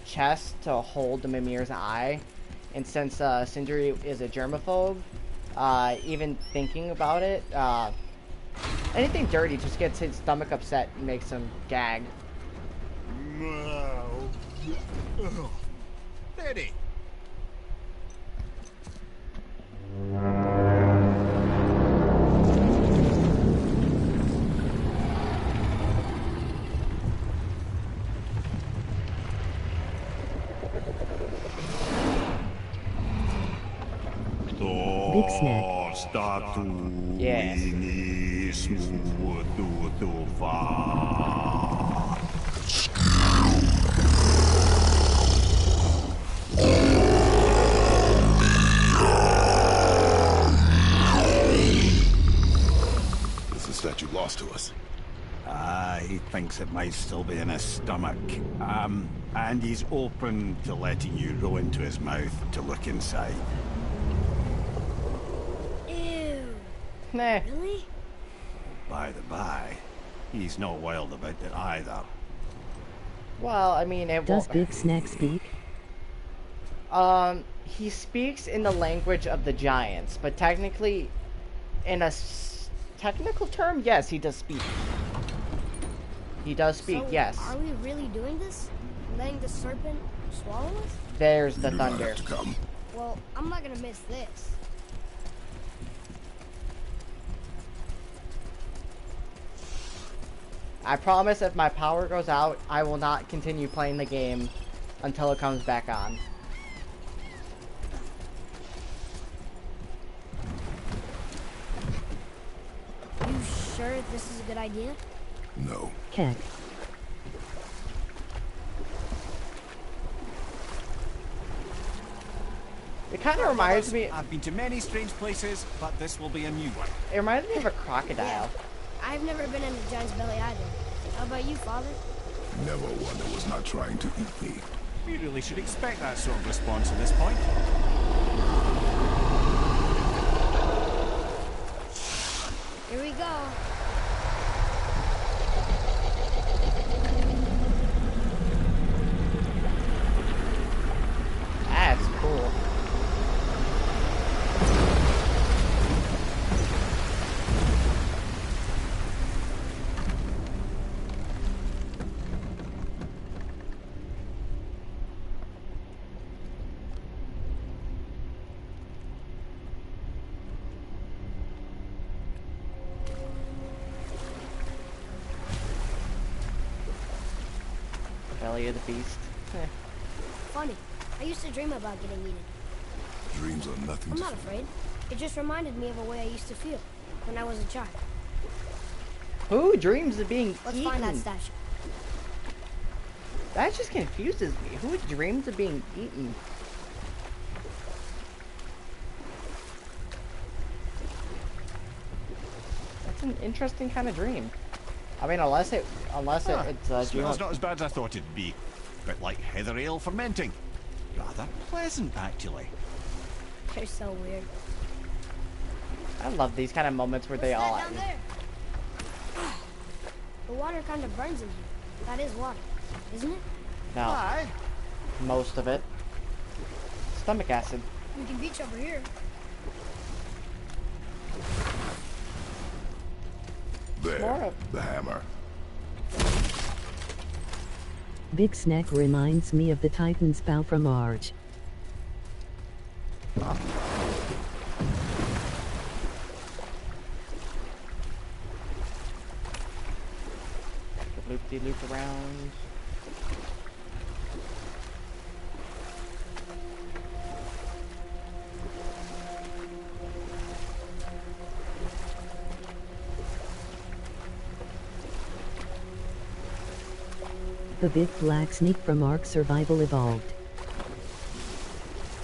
chest to hold the Mimir's eye, and since Sindri is a germaphobe, even thinking about it, anything dirty just gets his stomach upset and makes him gag. Ready. Big snack. Yes. Is the statue lost to us? He thinks it might still be in his stomach. And he's open to letting you row into his mouth to look inside. Ew. Nah. Really? By the by, he's not wild about it either. Well, I mean, it Does won't. Big Snack speak? He speaks in the language of the giants, but technically, in a technical term, yes, he does speak. He does speak, So, yes. Are we really doing this? Letting the serpent swallow us? There's the You do not thunder. have to come. Well, I'm not gonna miss this. I promise if my power goes out, I will not continue playing the game until it comes back on. You sure this is a good idea? No. Keck. It kind of reminds me. I've been to many strange places, but this will be a new one. It reminds me of a crocodile. I've never been in a giant's belly either. How about you, Father? Never one that was not trying to eat me. We really should expect that sort of response at this point. Here we go. That's cool. Belly of the beast. Funny. I used to dream about getting eaten. Dreams are nothing I'm to not afraid. It just reminded me of a way I used to feel when I was a child. Who dreams of being Let's eaten? find that statue. That just confuses me. Who dreams of being eaten? That's an interesting kind of dream. I mean, unless it's Smells not as bad as I thought it'd be. Bit like heather ale fermenting. Rather pleasant, actually. They're so weird. I love these kind of moments where they all. Down there? The water kind of burns in here. That is water, isn't it? No. Aye. Most of it. Stomach acid. We can beach over here. There, the hammer. Big Snack reminds me of the Titan's bow from Arch. Oh. Loop-de-loop around. The big black snake from Ark Survival evolved.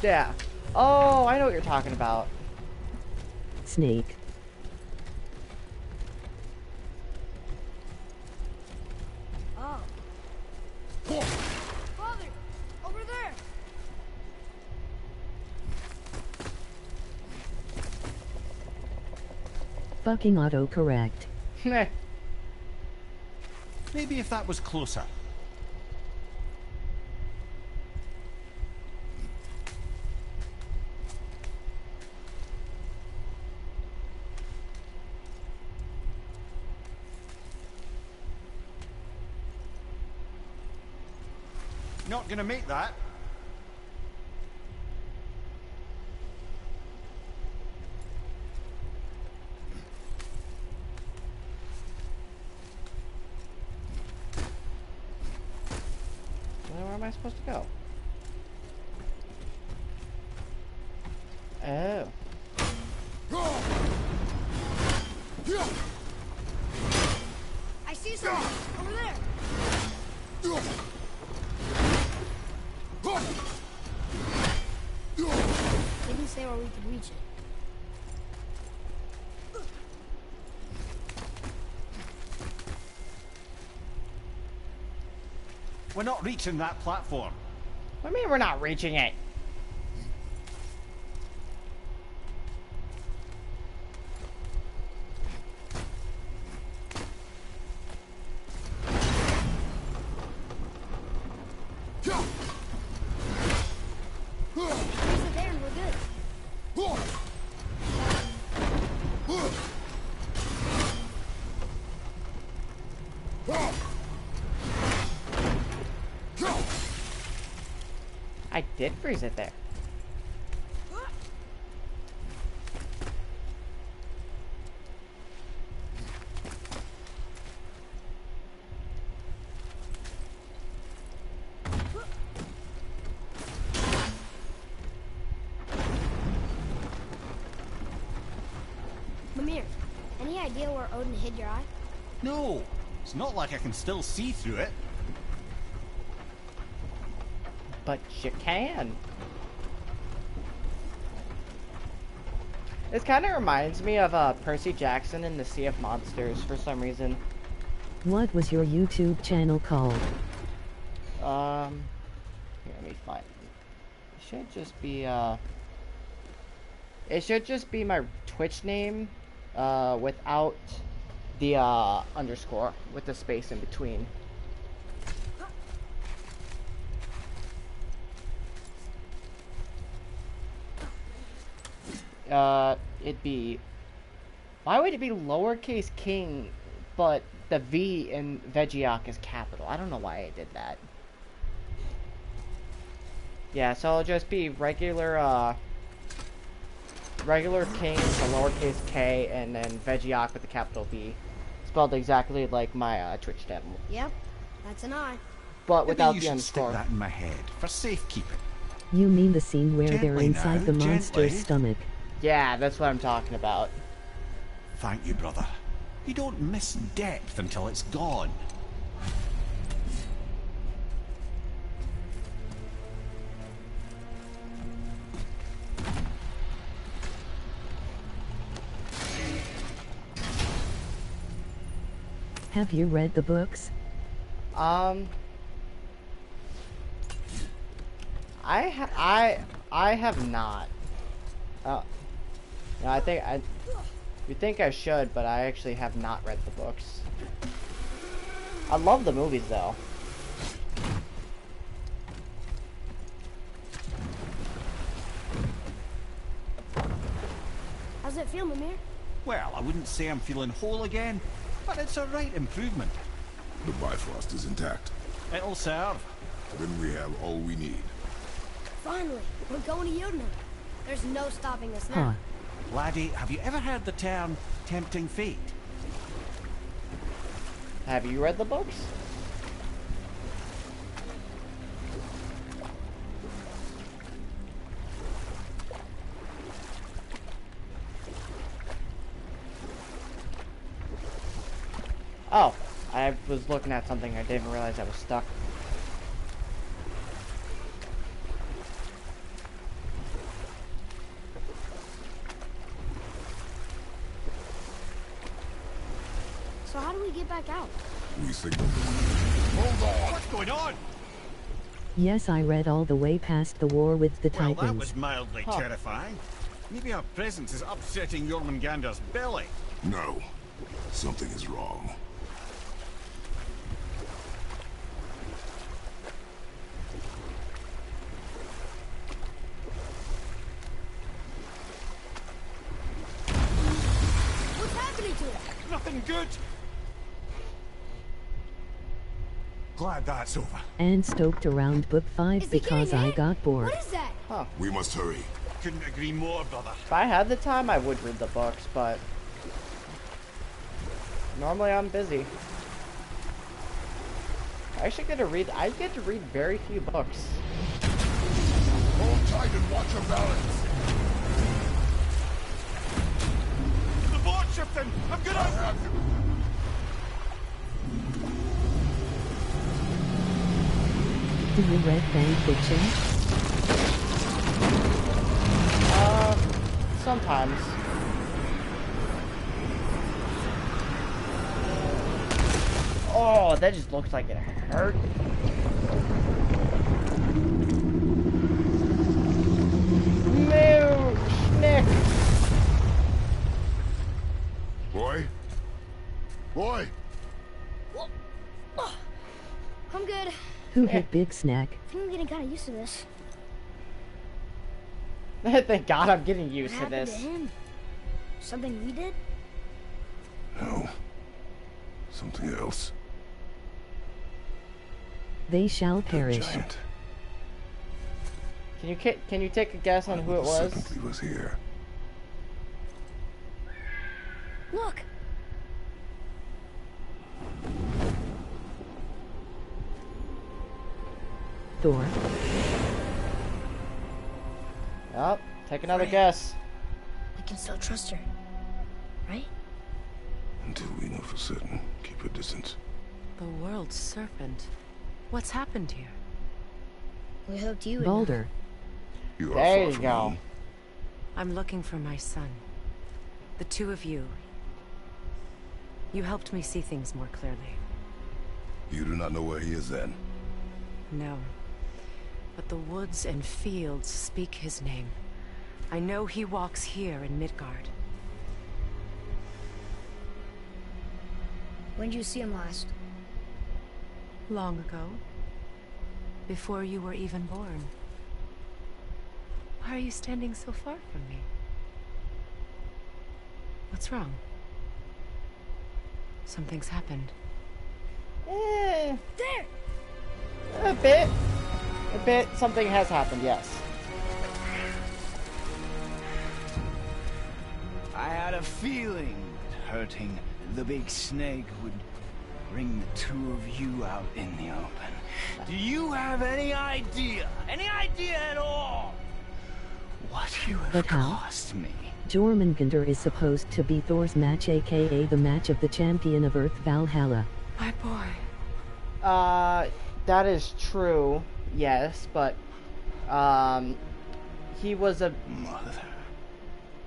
Yeah. Oh, I know what you're talking about. Snake. Oh. Father, over there. Fucking autocorrect. Maybe if that was closer. Not gonna make that. Well, where am I supposed to go? Oh. I see something over there. Didn't say where we could reach it. We're not reaching that platform. What do you mean we're not reaching it? Freeze it there and we're good. I did freeze it there. Mimir, any idea where Odin hid your eye? No, it's not like I can still see through it. But you can. This kind of reminds me of Percy Jackson in the Sea of Monsters for some reason. What was your YouTube channel called? Here, let me find. It should just be It should just be my Twitch name, without the underscore, with the space in between. It'd be... Why would it be lowercase king, but the V in Vegiok is capital? I don't know why I did that. Yeah, so it'll just be regular, regular king with a lowercase k, and then Vegiok with a capital V. Spelled exactly like my Twitch channel. Yep, that's an eye. But Maybe without you the should stick underscore. that in my head for safekeeping. You mean the scene where they're Gently inside now, the monster's gently. stomach? Yeah, that's what I'm talking about. Thank you, brother. You don't miss depth until it's gone. Have you read the books? I have not. No, you think I should, but I actually have not read the books. I love the movies though. How's it feel, Mimir? Well, I wouldn't say I'm feeling whole again, but it's a right improvement. The Bifrost is intact. It'll serve. Then we have all we need. Finally, we're going to Yudna. There's no stopping us Huh. now. Laddie, have you ever heard the term tempting fate? Have you read the books? Oh, I was looking at something. I didn't realize I was stuck. So how do we get back out? We signal. Hold on! What's going on? Yes, I read all the way past the war with the Well, that Titans. was mildly terrifying. Maybe our presence is upsetting Jormungandr's belly. No. Something is wrong. What's happening to it? Nothing good. Glad that's over. And stoked around book 5 Is he because getting I hit? got bored. What is that? Huh. We must hurry. Couldn't agree more, brother. If I had the time, I would read the books, but normally I'm busy. I actually get to read. I get to read very few books. Hold tight and watch your balance. The board shifting! I'm I gonna... have you. Do you read fan fiction? Sometimes. Oh, that just looks like it hurt. No, Nick. Boy? Boy! I'm good. Who hit Big Snack? I think I'm getting kind of used to this. Thank God I'm getting What used to happened this. to him? Something we did? No. Something else. They shall The perish. giant. Can you take a guess on who it was? Certainly was here. Look! Thor. Yup. Take another Freya. guess. We can still trust her. Right? Until we know for certain, keep your distance. The world's serpent. What's happened here? We hoped you would know. Balder. You are There far you from go. home. I'm looking for my son. The two of you. You helped me see things more clearly. You do not know where he is then? No. But the woods and fields speak his name. I know he walks here in Midgard. When did you see him last? Long ago. Before you were even born. Why are you standing so far from me? What's wrong? Something's happened. Eh, There! a bit. A bit. Something has happened, yes. I had a feeling that hurting the big snake would bring the two of you out in the open. Do you have any idea at all, what you have But how? cost me? Jormungandr is supposed to be Thor's match, aka the match of the champion of Earth Valhalla. My boy. That is true, yes, but, he was a... Mother.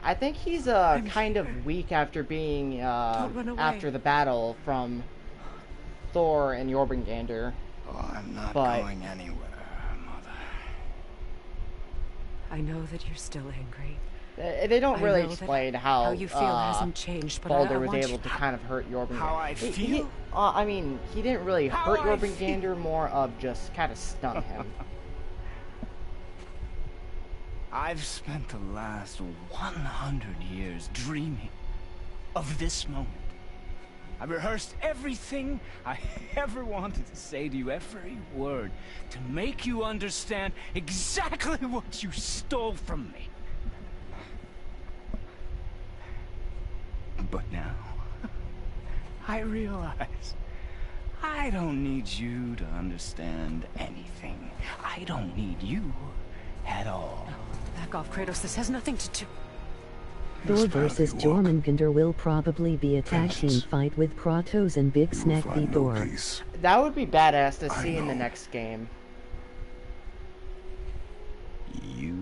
I think he's kind of weak after being, Don't run away. after the battle from Thor and Jormungandr. Oh, I'm not But- going anywhere, Mother. I know that you're still angry. They don't I really know that explain how you feel hasn't changed, but I Baldur was want able you... to kind of hurt Jormungandr. How I feel? I mean, he didn't really How hurt I Jormungandr, more of just kind of stun him. I've spent the last 100 years dreaming of this moment. I rehearsed everything I ever wanted to say to you, every word, to make you understand exactly what you stole from me. But now, I realize I don't need you to understand anything. I don't need you at all. Back off, Kratos. This has nothing to do... Thor versus Jormungandr will probably be a tag team fight with Kratos and Big Snack v Thor. That would be badass to see in the next game. You...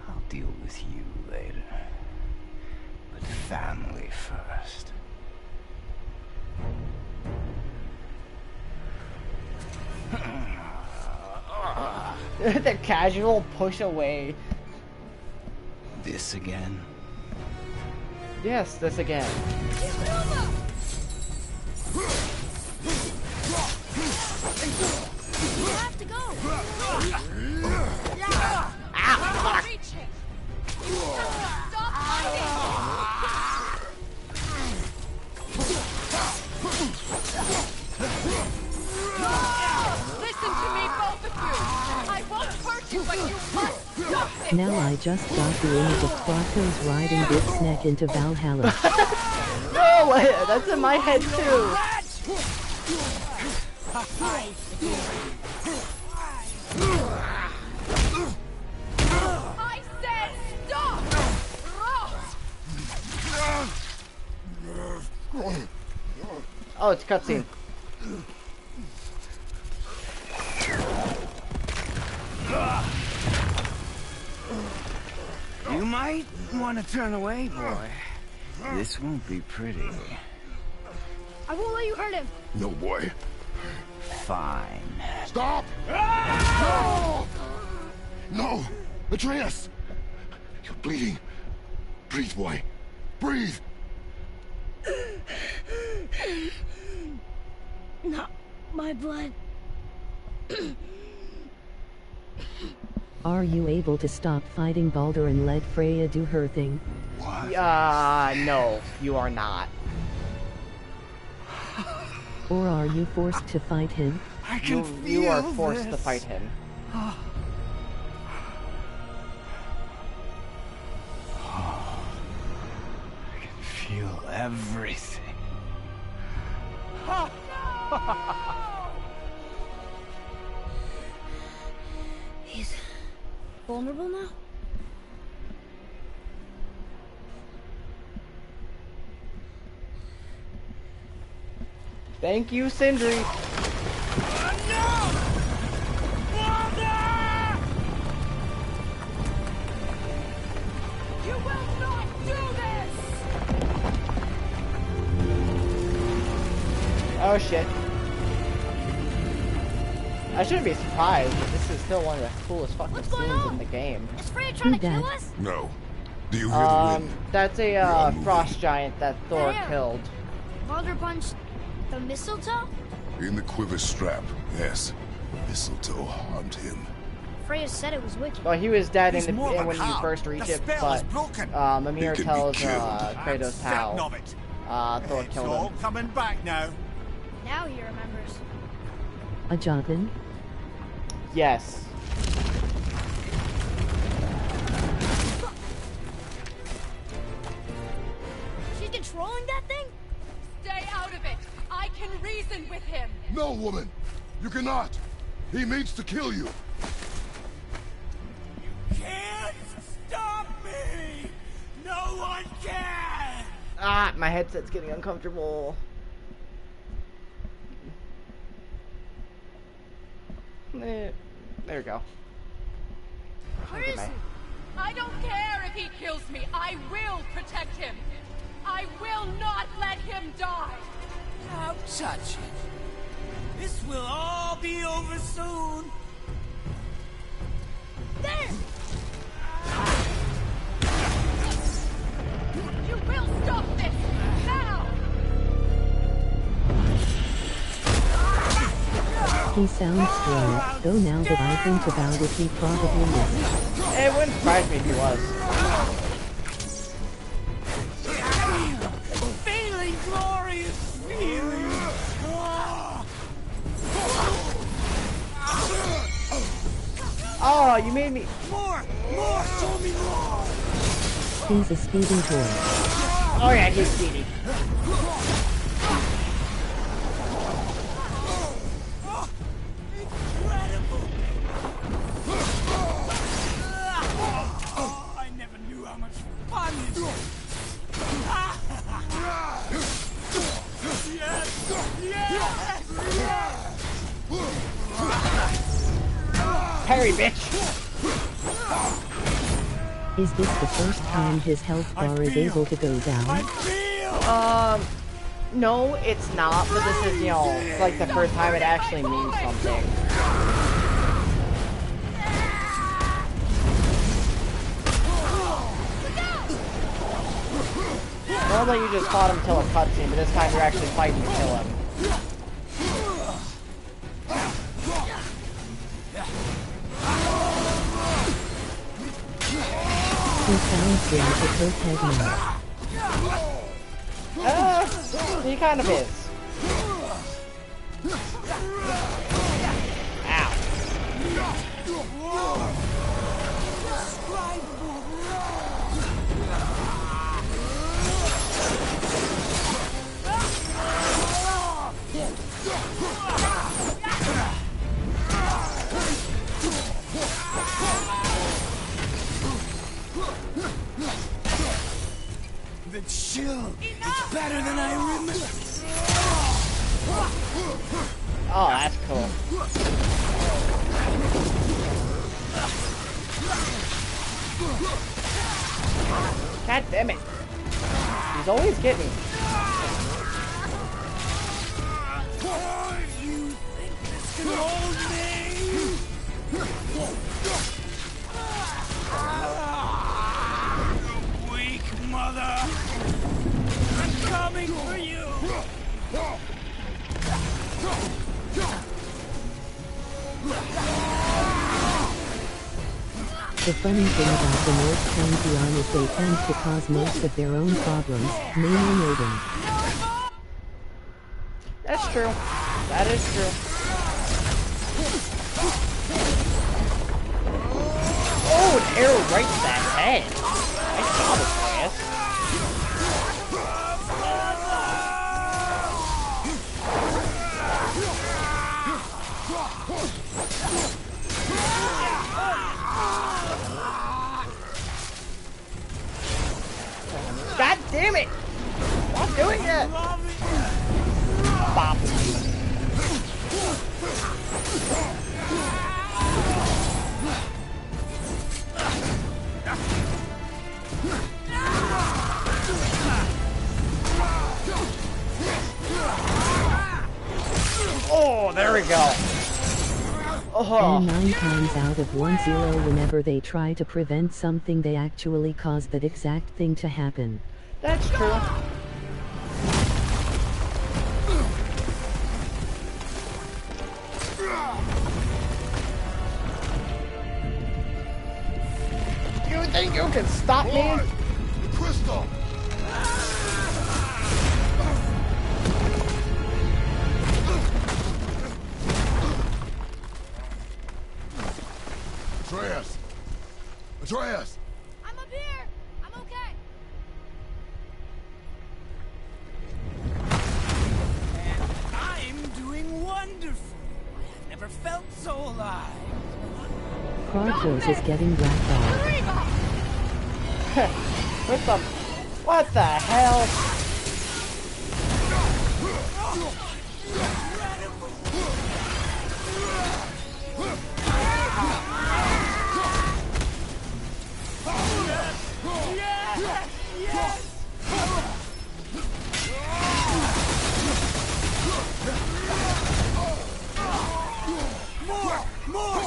I'll deal with you later. But family first. The casual push away. This again? Yes, this again. You have to go. Stop Listen to me, both of you. I won't hurt you, but you must stop this. Now I just got the image of Kratos riding Big Snack into Valhalla. No, that's in my head too. I said stop! Oh, it's cutscene. You might want to turn away, boy. This won't be pretty. I won't let you hurt him. No, boy. Fine. Stop! No! No! Atreus! You're bleeding. Breathe, boy. Breathe! Not my blood. Are you able to stop fighting Baldur and let Freya do her thing? What? No, you are not. Or are you forced to fight him? I can You are feel forced to this. fight him. I can feel everything. He's vulnerable now? Thank you, Sindri. You will not do this! Oh shit. I shouldn't be surprised, but this is still one of the coolest fucking What's going scenes on? in the game. Is Freya trying to Who kill dat? us? No. Do you hear the wind? That's a moving. frost giant that Thor There. killed. Baldur punched the mistletoe? In the quiver strap, yes. Mistletoe harmed him. Freya said it was wicked. Well, he was dead He's in more than when you harmed. first reach The it, spell is but broken. Mimir He can be tells killed. Kratos I'm certain how of it. Thor It's killed all him. coming back now. Now he remembers. A Jotun? Yes. She's controlling that thing? Stay out of it. I can reason with him. No, woman! You cannot! He means to kill you! Can't stop me! No one can! Ah, my headset's getting uncomfortable. There we go. Where Okay, is bye. he? I don't care if he kills me. I will protect him. I will not let him die. How touching. This will all be over soon. There! You will stop this! Now! He sounds slow, though now that I think about it he probably is. It wouldn't surprise me if he was. Feeling glorious feeling. Oh, you made me... More! Show me more! He's a speeding toy. Oh yeah, he's speedy. Incredible! I never knew how much fun this was. Parry, bitch! Is this the first time his health bar is able to go down? No, it's not, but this is, you know, like the first time it actually means something. Normally you just fought him till a cutscene, but this time you're actually fighting to kill him. He sounds like a cokehead now. He kind of is. The chill is better than I remember. Oh, that's cool. God damn it. He's always getting me. You think this can hold me? Weak mother! I'm coming for you! The funny thing about the North Pantheon is they tend to cause most of their own problems, mainly Odin. That's true. That is true. Oh, an arrow right to that head. Nice job, Atreus. God damn it! Stop doing it! Bop. Oh, there we go. Oh. And 9 times out of 10 whenever they try to prevent something they actually cause that exact thing to happen. That's true. You think you can stop me? Crystal! Atreus! Atreus! I'm up here! I'm okay! And I'm doing wonderful. I've never felt so alive. Kratos is getting blackballed. What the hell?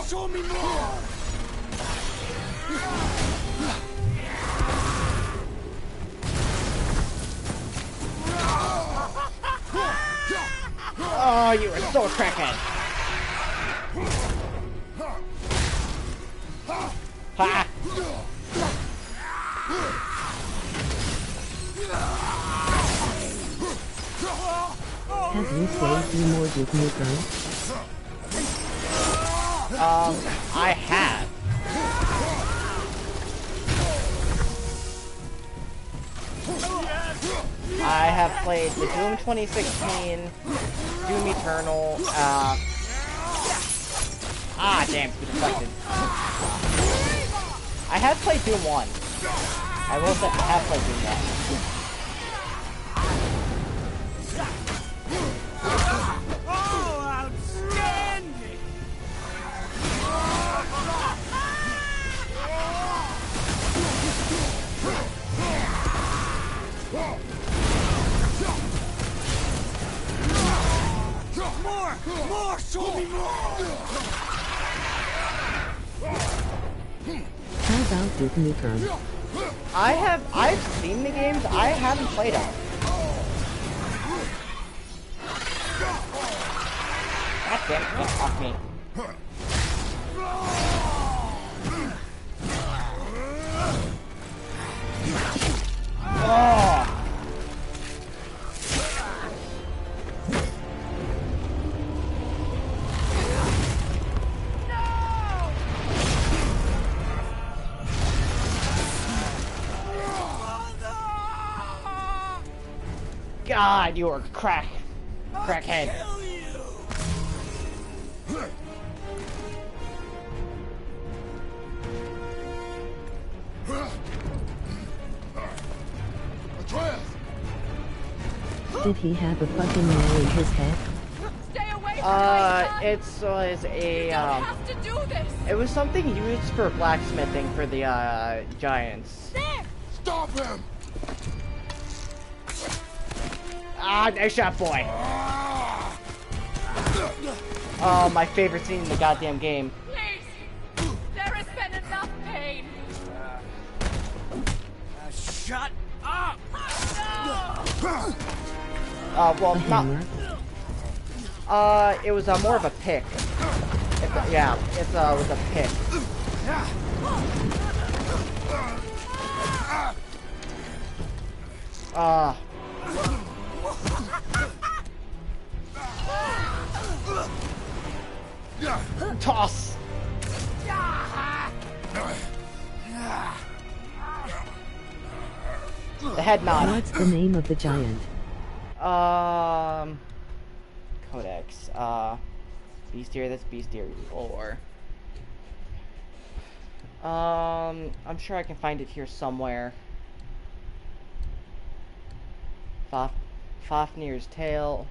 Show me more! Oh, you are so crackhead. Ha! Have you played through more Duke Nukem? I have. I have played the Doom 2016, Doom Eternal, damn, it's deflected. I have played Doom 1. I will say I have played Doom 1. Oh, outstanding! More! Show me more! How about Duke Nukem? I've seen the games, I haven't played them. God damn it, get off me. Oh! God, you are crackhead. Did he have a fucking nail in his head? Stay away from my son. It was a, You don't have to do this. it was something used for blacksmithing for the, giants. There. Stop him! Ah, nice shot, boy. Oh, my favorite scene in the goddamn game. Please. There has been enough pain. Shut up! No. Well, A not. hammer? It was more of a pick. Yeah, it was a pick. Toss. The head nod. What's the name of the giant? Codex. Bestiary, that's Bestiary lore. I'm sure I can find it here somewhere. Fafnir's Tale.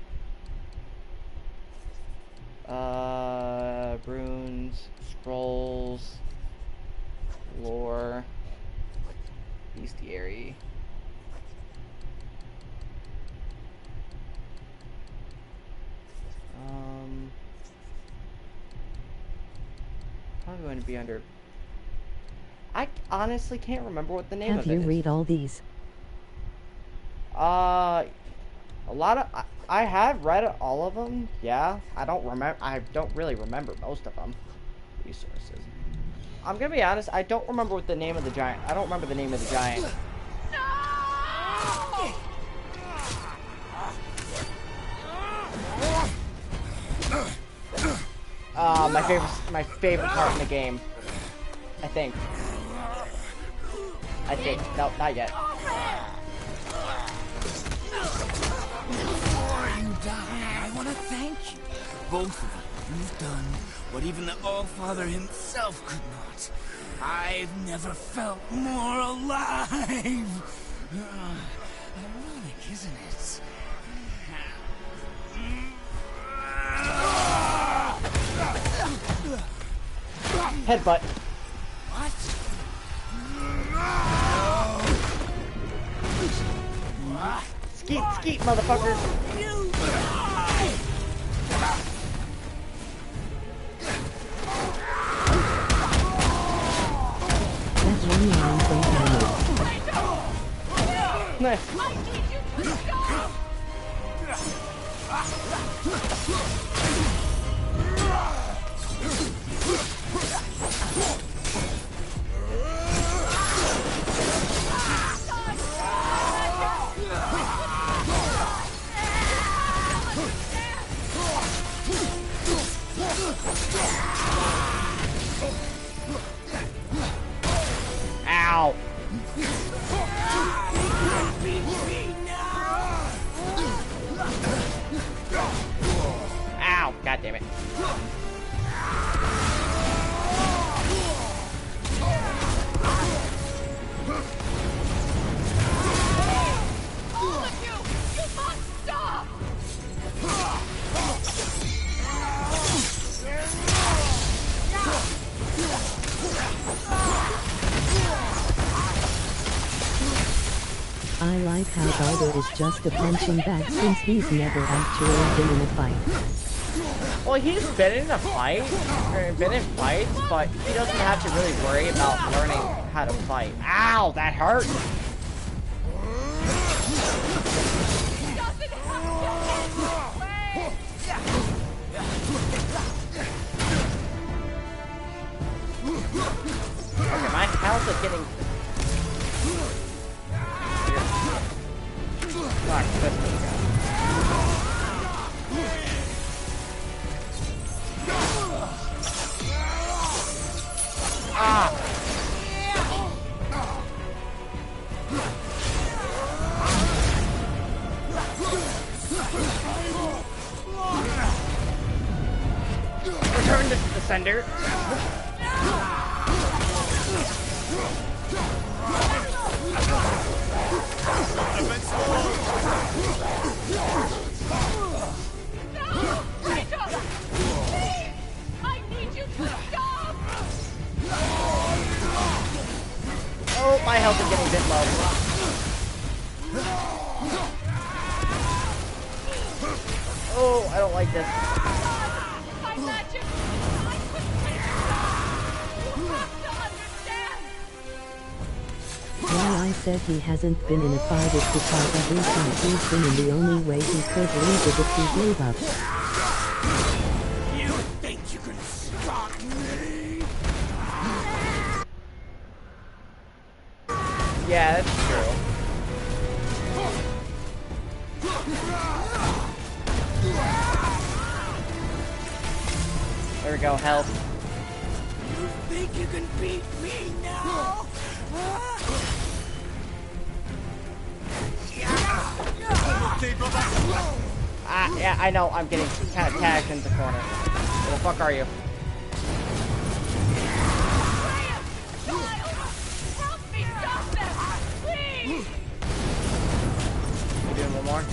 Runes, scrolls, lore, Bestiary. Probably going to be under. I honestly can't remember what the name Have of it you is. read all these? A lot of. I have read all of them. Yeah, I don't remember. I don't really remember most of them. Resources. I'm gonna be honest. I don't remember what the name of the giant. I don't remember the name of the giant. My favorite part in the game. I think. No, not yet. Before you die, I want to thank you. Both of you. You've done what even the All-Father himself could not. I've never felt more alive. Ironic, isn't it? Headbutt. What? Skeet, skeet, motherfucker. I need you to stop! Ow! Ow! God damn it! All of you! You must stop! I like how Baldur is just a punching bag since he's never actually been in a fight. Well, he's been in a fight, or been in fights, but he doesn't have to really worry about learning how to fight. Ow! That hurt! Doesn't have to end this way! Okay, my health is getting... Fuck, this thing go. Ah! Return this to the sender. I need you to stop! Oh, my health is getting a bit low. Oh, I don't like this. My magic! I couldn't make it stop! You have to understand! Why I said he hasn't been in a fight is because every fight he's been in, the only way he could leave is if he gave up. You think you can stop me? Yeah, that's true. There we go, health. You think you can beat me now? Ah, yeah, I know, I'm getting kind of tagged in the corner. Where the fuck are you? Help me stop them! Please! You doing one more?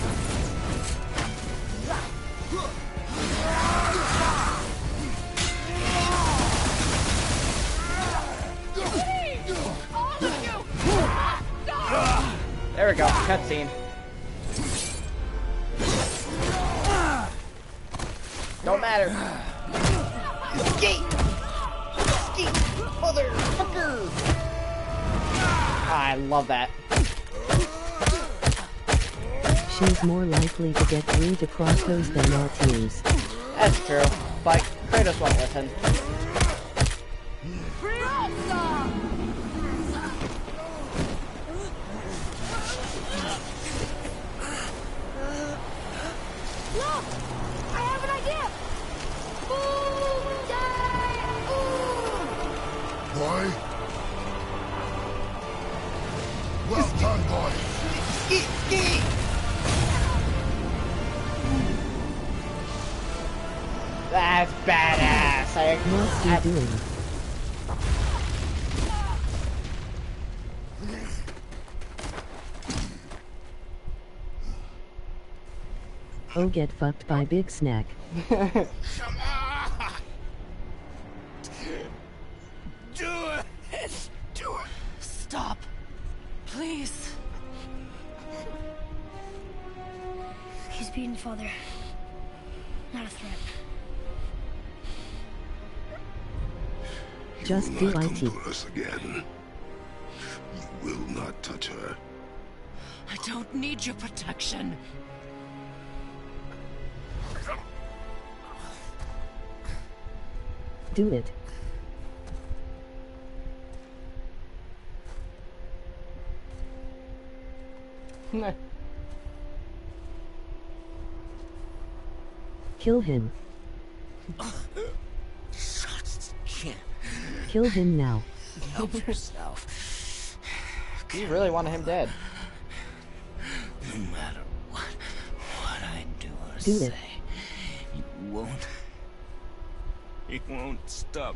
Please! All of you! You must stop! There we go, cutscene. Don't matter. Skate! Skate! Motherfucker! I love that. She's more likely to get through to cross those than Artemis. That's true, but Kratos won't listen. Look! I have an idea! Boy? Well done, boy. That's badass. What's he doing? Oh, get fucked by Big Snack. Come on! Do it! Do it! Stop. Please. He's beaten, Father. Not a threat. Just You do will not IT. come to us again. You will not touch her. I don't need your protection. Do it. Kill him. Kill him now. Help yourself. You really wanted him dead. No matter what I do or Do say, it. he won't stop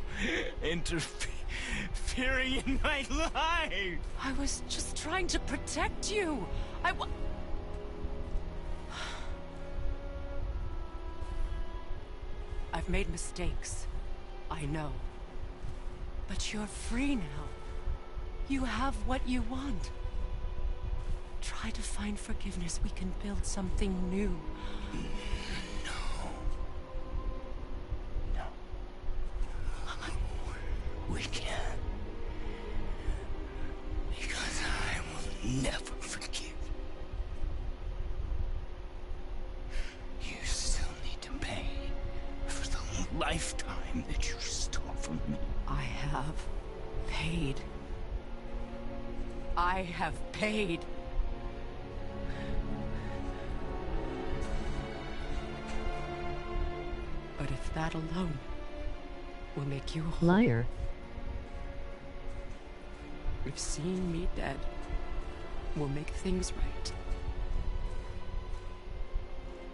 interfering in my life. I was just trying to protect you. I've made mistakes. I know. But you're free now. You have what you want. Try to find forgiveness. We can build something new. No. We can't. Because I will never forgive. You still need to pay for the lifetime that you stole from me. I have paid. I have paid. But if that alone will make you whole, Liar. if seeing me dead will make things right,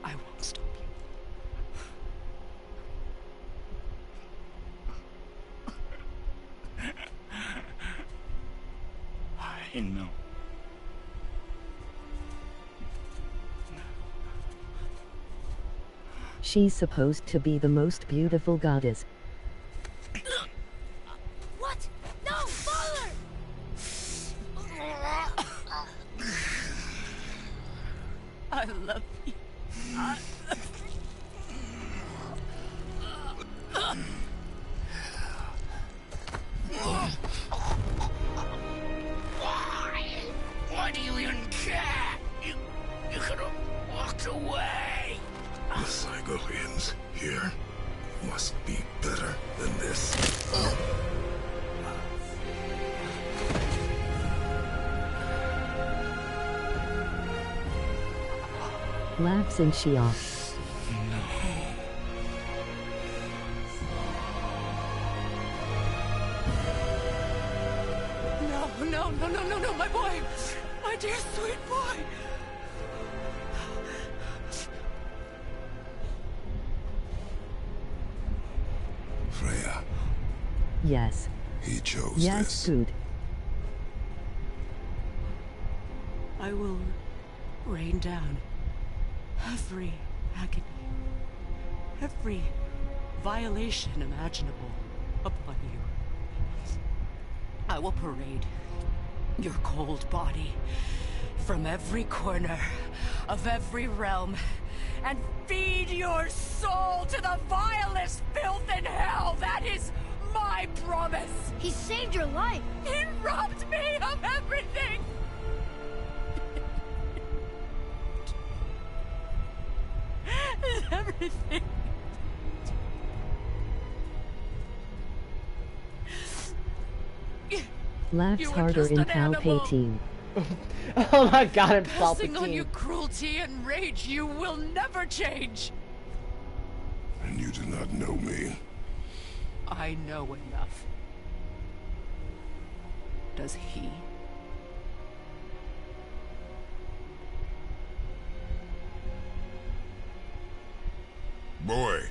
I won't stop you. I know. She's supposed to be the most beautiful goddess. What? No, Father! I love you. Why do you even care? You could have walked away. The Sigolians here must be better than this. Laughs and she off. No, my boy! My dear sweet boy! Freya, Yes. he chose Yes, this. good. I will rain down every agony, every violation imaginable upon you. I will parade your cold body from every corner of every realm and feed your soul to the vilest filth in hell. That is my promise. He saved your life. He robbed me of everything. Everything. Laughs You were harder just in an animal. Palpatine. Oh my god, I'm Passing on your Palpatine. cruelty and rage, you will never change. And you do not know me. I know enough. Does he? Boy,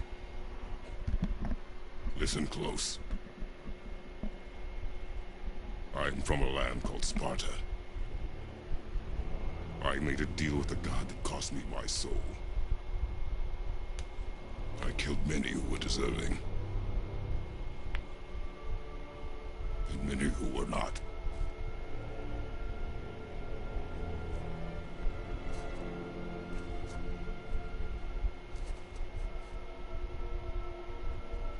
listen close. I'm from a land called Sparta. I made a deal with a god that cost me my soul. I killed many who were deserving. And many who were not.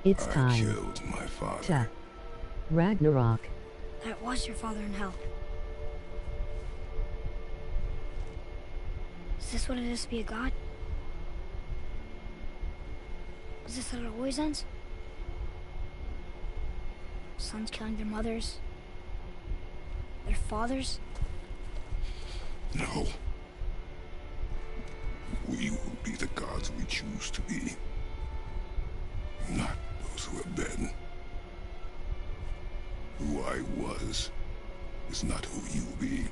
It's I time. killed my father. Ta. Ragnarok. That was your father in hell. Is this what it is to be a god? Is this how it always ends? Sons killing their mothers? Their fathers? No. We will be the gods we choose to be. Not those who have been. Who I was is not who you will be.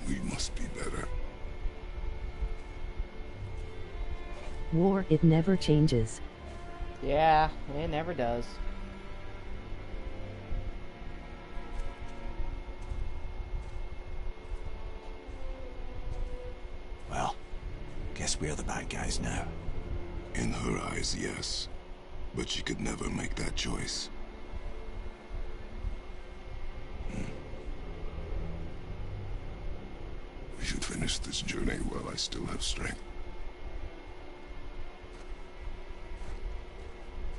We must be better. War, it never changes. Yeah, it never does. Well, guess we're the bad guys now. In her eyes, yes. But she could never make that choice. We should finish this journey while I still have strength.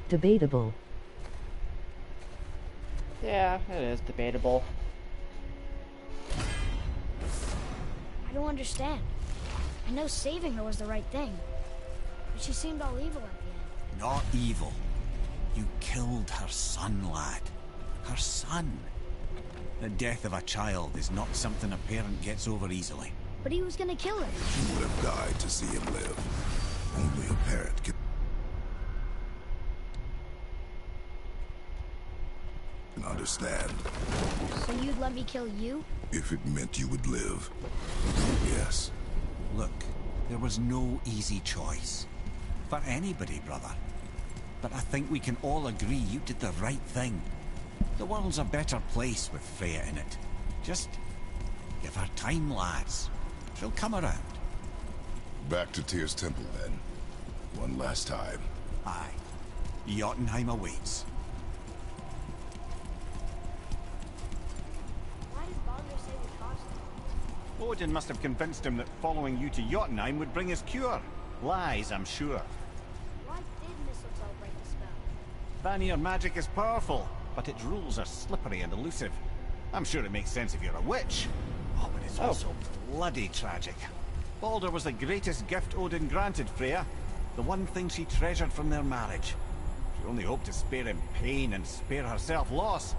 Debatable. Yeah, it is debatable. I don't understand. I know saving her was the right thing. But she seemed all evil at the end. Not evil. You killed her son, lad. Her son. The death of a child is not something a parent gets over easily. But he was gonna kill her. She would have died to see him live. Only a parent can understand. So you'd let me kill you? If it meant you would live. Yes. Look, there was no easy choice. For anybody, brother. But I think we can all agree you did the right thing. The world's a better place with Freya in it. Just give her time, lads. She'll come around. Back to Tyr's temple, then. One last time. Aye. Jotunheim awaits. Why did Baldur say we caused it? Odin must have convinced him that following you to Jotunheim would bring his cure. Lies, I'm sure. Why did Mistletoe break the spell? Vanir magic is powerful, but its rules are slippery and elusive. I'm sure it makes sense if you're a witch. Oh, but it's also bloody tragic. Baldur was the greatest gift Odin granted Freya. The one thing she treasured from their marriage. She only hoped to spare him pain and spare herself loss.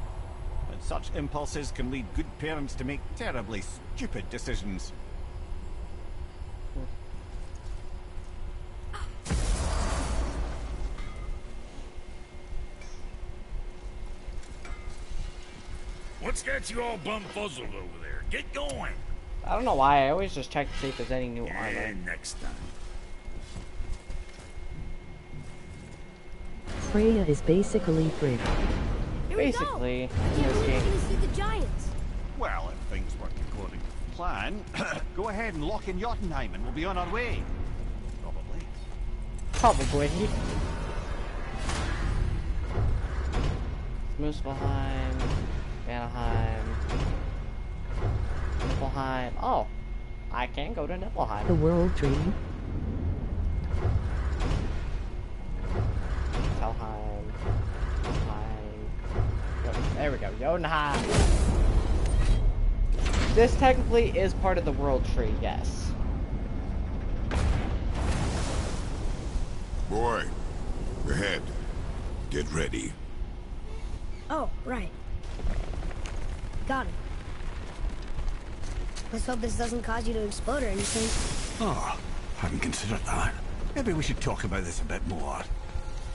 And such impulses can lead good parents to make terribly stupid decisions. What's got you all bumfuzzled over there? Get going. I don't know why. I always just check to see if there's any new armor. And next time. Freya is basically free. Here we go. Basically, in Yeah, this we're game. gonna see the giants. Well, if things work according to plan, go ahead and lock in Jotunheim and we'll be on our way. Probably. Probably. Muspelheim, Vanaheim, Niflheim. Oh, I can go to Niflheim. The World Tree. Helheim. There we go. Jotunheim. This technically is part of the World Tree, yes. Boy, ahead. Get ready. Oh, right. Got it. Let's hope this doesn't cause you to explode or anything. Oh, hadn't considered that. Maybe we should talk about this a bit more.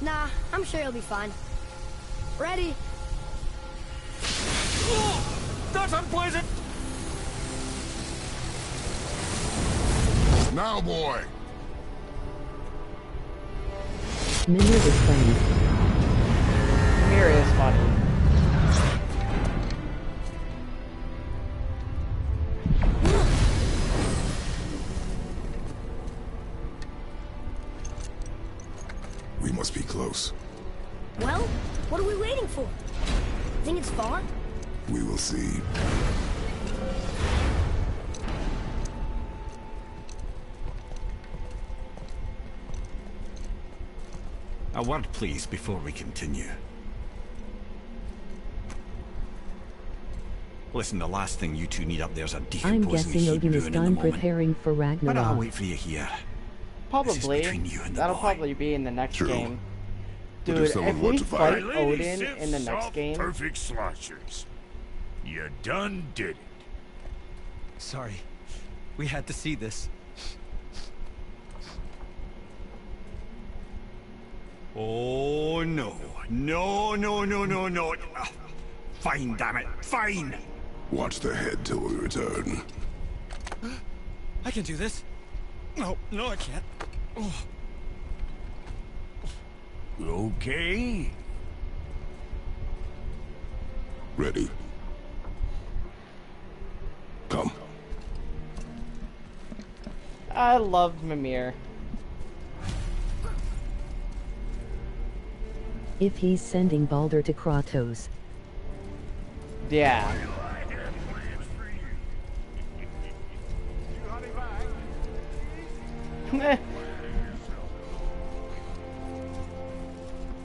Nah, I'm sure you'll be fine. Ready? That's unpleasant! Now, boy! Mimir is funny. Mimir is funny. We must be close. Well, what are we waiting for? Think it's far? We will see. A word, please, before we continue. Listen, the last thing you two need up there's a I'm decomposing guessing heat Odin is ruin in the done moment. preparing for But I'll Ragnarok. wait for you here. Probably. between you and the That'll boy. probably be in the next True. game. But Dude, if someone if were we to fight fight- Odin in the next game, Perfect sloshers. You done did it. Sorry. We had to see this. Oh no. No, no, no, no, no. Fine, damn it. Fine. Watch the head till we return. I can do this. No, no, I can't. Oh. Okay. Ready. Come. I love Mimir. If he's sending Baldur to Kratos. Yeah.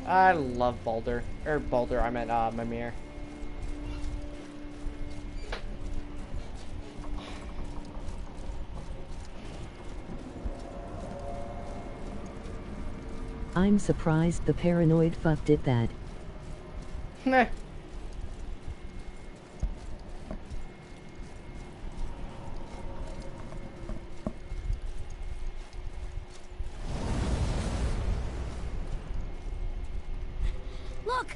I love Baldur. Or Baldur, I meant Mimir. I'm surprised the paranoid fuck did that. Meh. Look!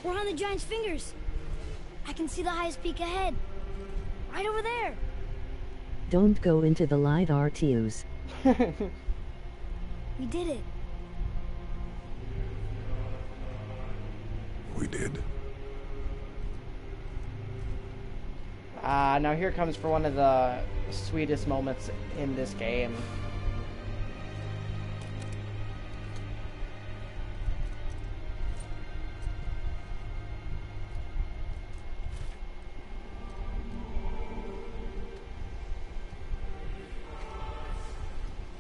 We're on the giant's fingers. I can see the highest peak ahead. Right over there. Don't go into the light RTUs. We did it. We did. Now here comes for one of the sweetest moments in this game.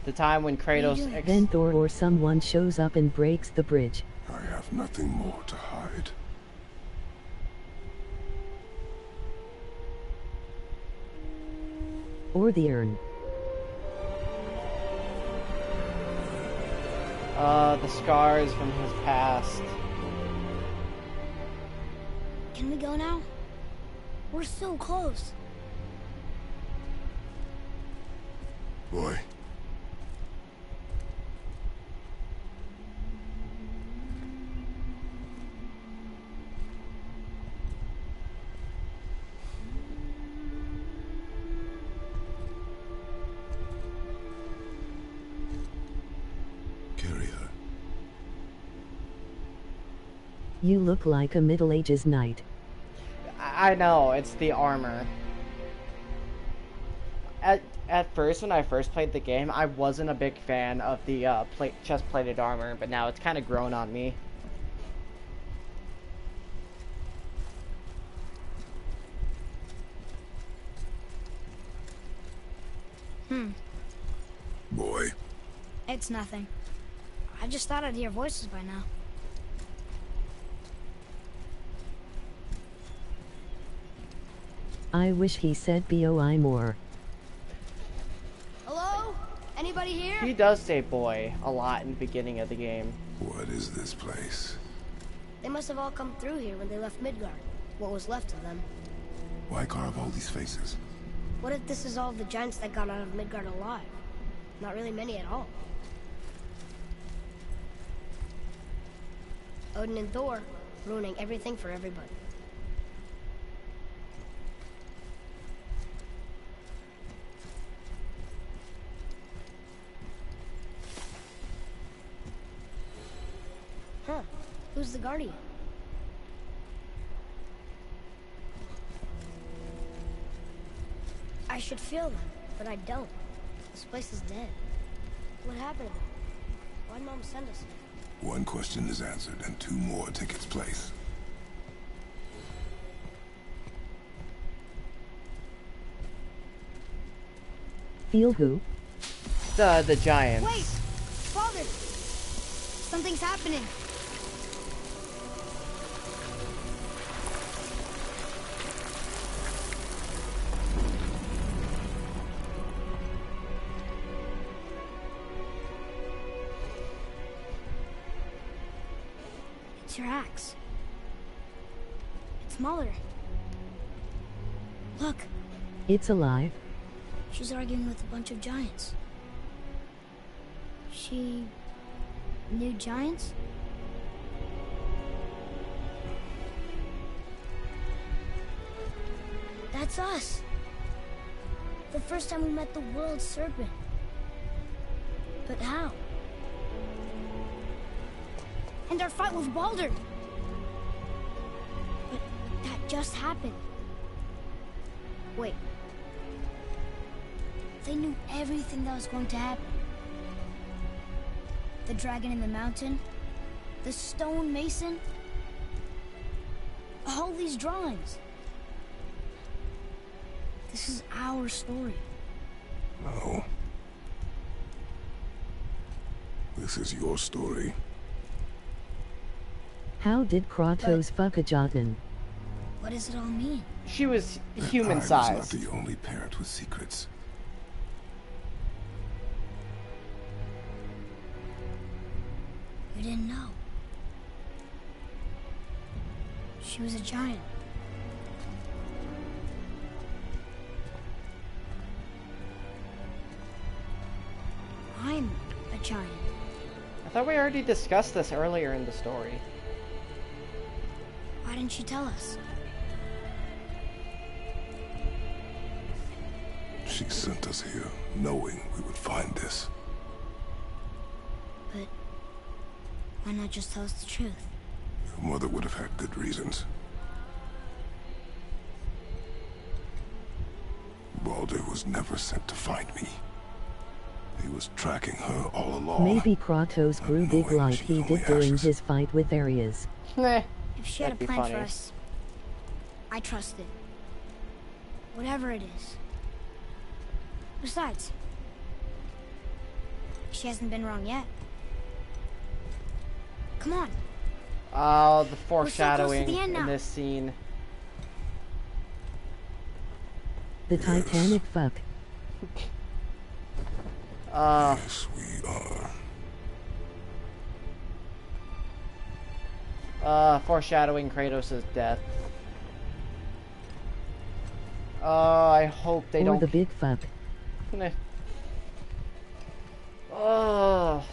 The time when Kratos Then Thor or someone shows up and breaks the bridge. I have nothing more to hide. Or the urn. the scars from his past. Can we go now? We're so close. Boy. Carry her. You look like a Middle Ages knight. I know, it's the armor. At first, when I first played the game, I wasn't a big fan of the chest-plated armor, but now it's kind of grown on me. Boy. It's nothing. I just thought I'd hear voices by now. I wish he said BOI more. Hello? Anybody here? He does say boy a lot in the beginning of the game. What is this place? They must have all come through here when they left Midgard. What was left of them. Why carve all these faces? What if this is all of the giants that got out of Midgard alive? Not really many at all. Odin and Thor, ruining everything for everybody. Huh. Who's the Guardian? I should feel them, but I don't. This place is dead. What happened to them? Why'd Mom send us here? One question is answered, and two more take its place. Feel who? The giants. Wait! Father! Something's happening. It's your axe. It's smaller. Look, It's alive. she's arguing with a bunch of giants. She knew giants? That's us. The first time we met the world serpent. But how? And our fight with Baldur. But that just happened. Wait. They knew everything that was going to happen. The dragon in the mountain, the stone mason, all these drawings. This is our story. No. This is your story. How did Kratos fuck a Jotun? What does it all mean? She was I human was not sized. the only parent with secrets. You didn't know. She was a giant. I'm a giant. I thought we already discussed this earlier in the story. Why didn't she tell us? She sent us here knowing we would find this. But why not just tell us the truth? Your mother would have had good reasons. Baldur was never sent to find me. He was tracking her all along. Maybe Kratos grew big knowing like she's he only did during ashes. his fight with Ares. Meh. If she had a That'd be plan for funny. us, I trust it. Whatever it is. Besides, she hasn't been wrong yet. Come on. Oh, the so close to foreshadowing the end in now. this scene. The Titanic fuck. Yes, we are. Foreshadowing Kratos' death. I hope they Or don't. the big fuck. Meh. Oh.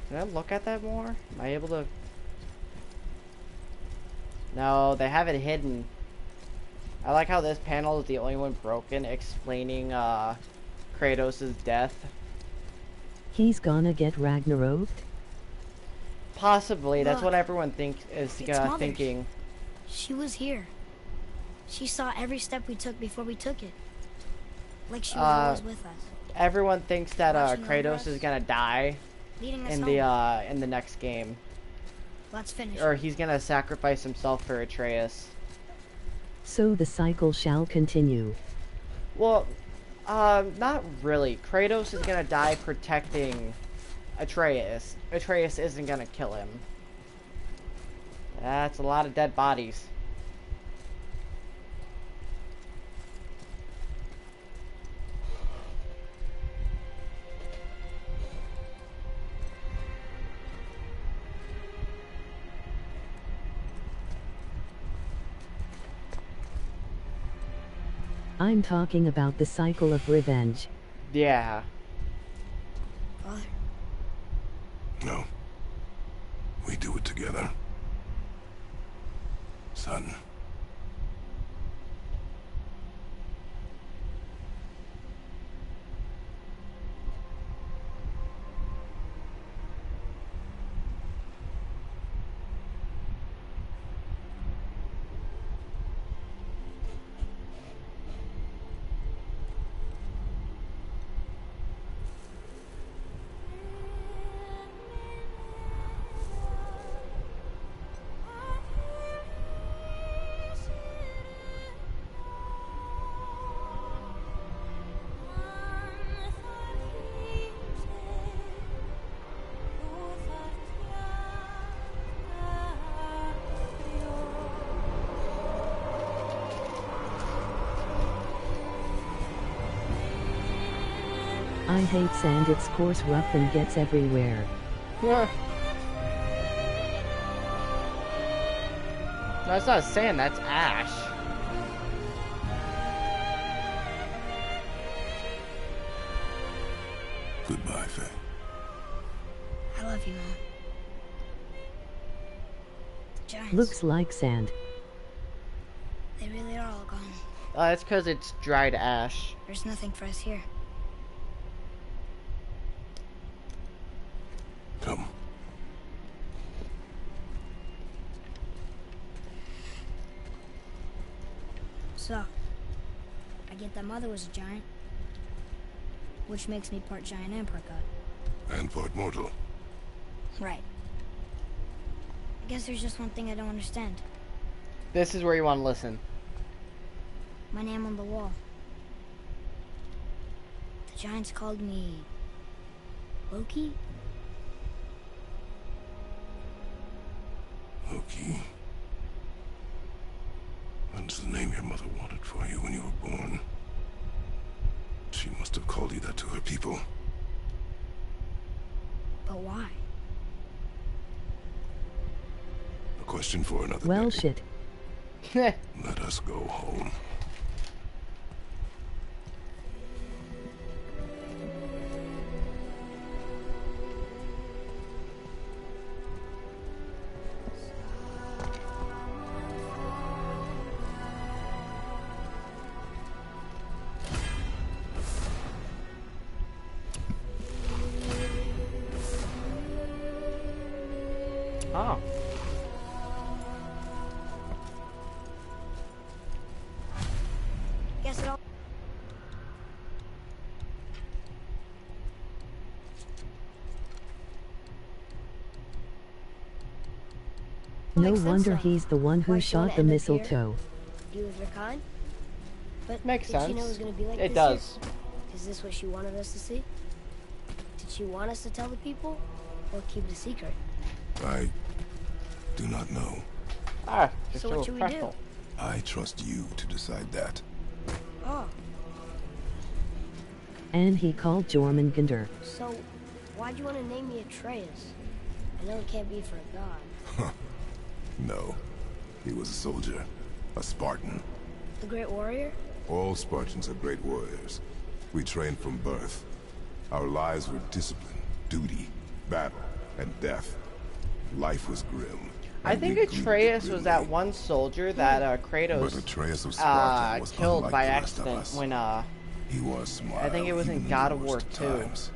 Can I look at that more? Am I able to? No, they have it hidden. I like how this panel is the only one broken, explaining Kratos' death. He's gonna get Ragnaroked? Possibly, that's what Look, everyone is it's Mother's. thinking. She was here. She saw every step we took before we took it. Like she was always with us, Everyone thinks that Watching over Kratos us. is gonna die leading us in home. the next game, Let's finish. or he's gonna sacrifice himself for Atreus. So the cycle shall continue. Well, not really. Kratos is gonna die protecting Atreus. Atreus isn't gonna kill him. That's a lot of dead bodies. I'm talking about the cycle of revenge. Yeah. Father, No. We do it together. Son. I hate sand, it's coarse, rough, and gets everywhere. No, it's not sand, that's ash. Goodbye, Faye. I love you, Mom. The giants. Looks like sand. They really are all gone. That's because it's dried ash. There's nothing for us here. Come. So, I get that Mother was a giant, which makes me part giant and part god. And part mortal. Right. I guess there's just one thing I don't understand. This is where you want to listen. My name on the wall. The giants called me Loki? Loki. That's the name your mother wanted for you when you were born. She must have called you that to her people. But why? A question for another Well, day. shit. Let us go home. Oh. Guess it all. No Makes sense, wonder though. he's the one who Why shot Shona the ended up here? mistletoe. You with your kind? But Makes did she sense. know it was going to be like It this does. Year? Is this what she wanted us to see? Did she want us to tell the people, or keep it a secret? I do not know. Ah, just So a what should we do? pretzel. I trust you to decide that. Oh, And he called Jormungandr. so why'd you want to name me Atreus? I know it can't be for a god. No. He was a soldier. A Spartan. The Great Warrior? All Spartans are great warriors. We trained from birth. Our lives were discipline, duty, battle, and death. Life was grim. I and think we greeted it Atreus was that grimly. one soldier that But Kratos Atreus of Sparta was killed unlike by the rest of accident us. when He was smart. I think it was in God of War 2. Times.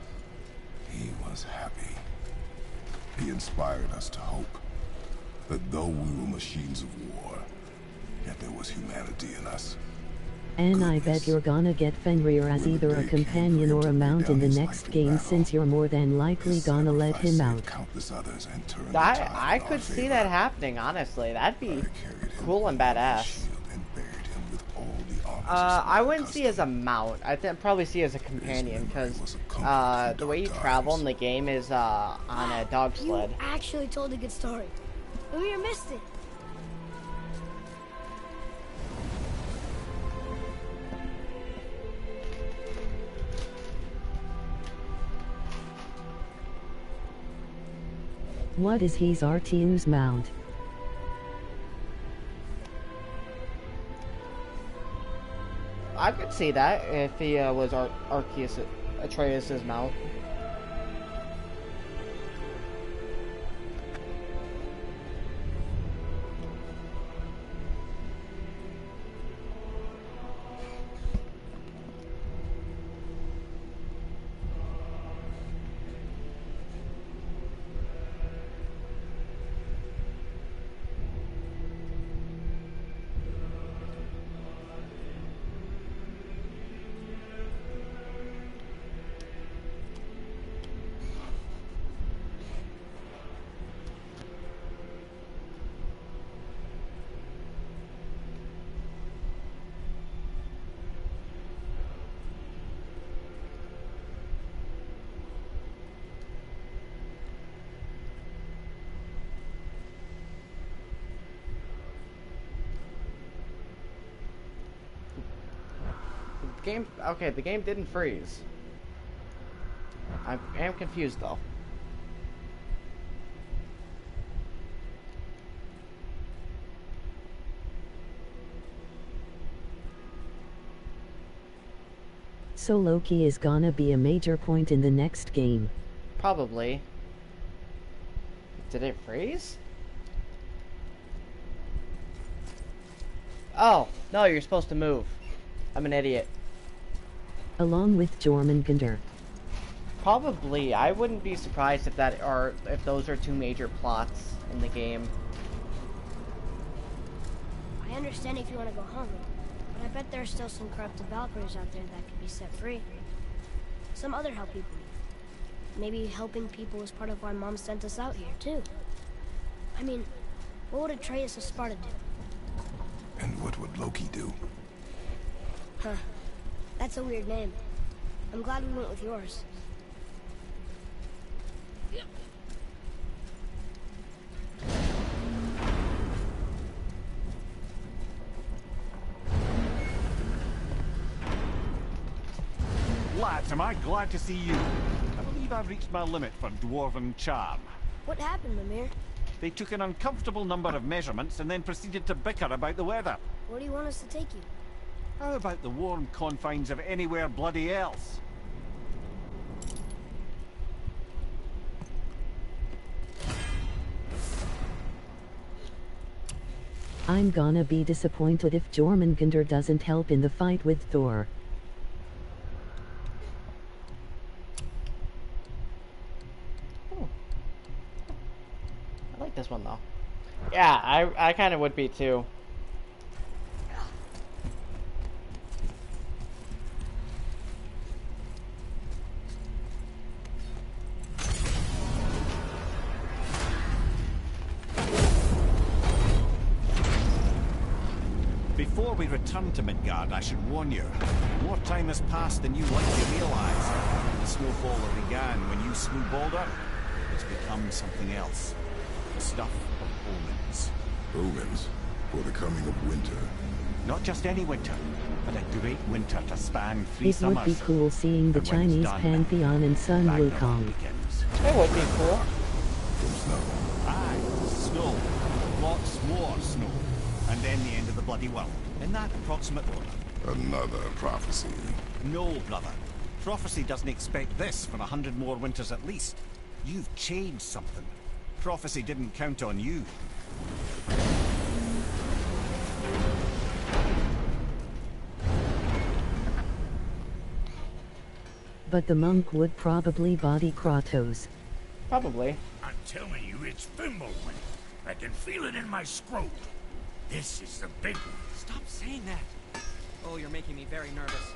He was happy. He inspired us to hope that though we were machines of war, yet there was humanity in us. And I bet you're gonna get Fenrir as either a companion or a mount in the next game, since you're more than likely gonna let him out. Countless others and turned the I tide in our could see favor. that happening, honestly. That'd be I carried him cool and on my badass. shield and buried him with all the honors I of wouldn't see as a mount. I think probably see as a companion because the way you travel in the game is on a dog sled. You actually told a good story. Lumir missed it. What is he's Artiu's mount? I could see that if he was Atreus' mount. The game, okay, the game didn't freeze. I am confused though. So Loki is gonna be a major point in the next game. Probably. Did it freeze? Oh, no, you're supposed to move. I'm an idiot. Along with Jormungandr. Probably. I wouldn't be surprised if if those are two major plots in the game. I understand if you want to go home, but I bet there are still some corrupted Valkyries out there that could be set free. Some other help people. Maybe helping people is part of why Mom sent us out here, too. I mean, what would Atreus of Sparta do? And what would Loki do? Huh. That's a weird name. I'm glad we went with yours. Lads, am I glad to see you. I believe I've reached my limit for dwarven charm. What happened, Mimir? They took an uncomfortable number of measurements and then proceeded to bicker about the weather. Where do you want us to take you? How about the warm confines of anywhere bloody else? I'm gonna be disappointed if Jormungandr doesn't help in the fight with Thor. I like this one though. Yeah, I kind of would be too. Before we return to Midgard, I should warn you. More time has passed than you likely realize. The snowfall that began when you slew Baldur has become something else. The stuff of omens. Omens? For the coming of winter. Not just any winter, but a great winter to span 3 It summers. would be cool seeing the And when it's Chinese done, pantheon and Sun Ragnarok Wukong. begins. It would be cool. From snow. Aye, snow. Lots more snow. And then the end of the bloody world. In that approximate order. Another prophecy. No, brother. Prophecy doesn't expect this for 100 more winters at least. You've changed something. Prophecy didn't count on you. But the monk would probably body Kratos. Probably. I'm telling you, it's Fimbulwinter. I can feel it in my scrot. This is the big one. Stop saying that. Oh, you're making me very nervous.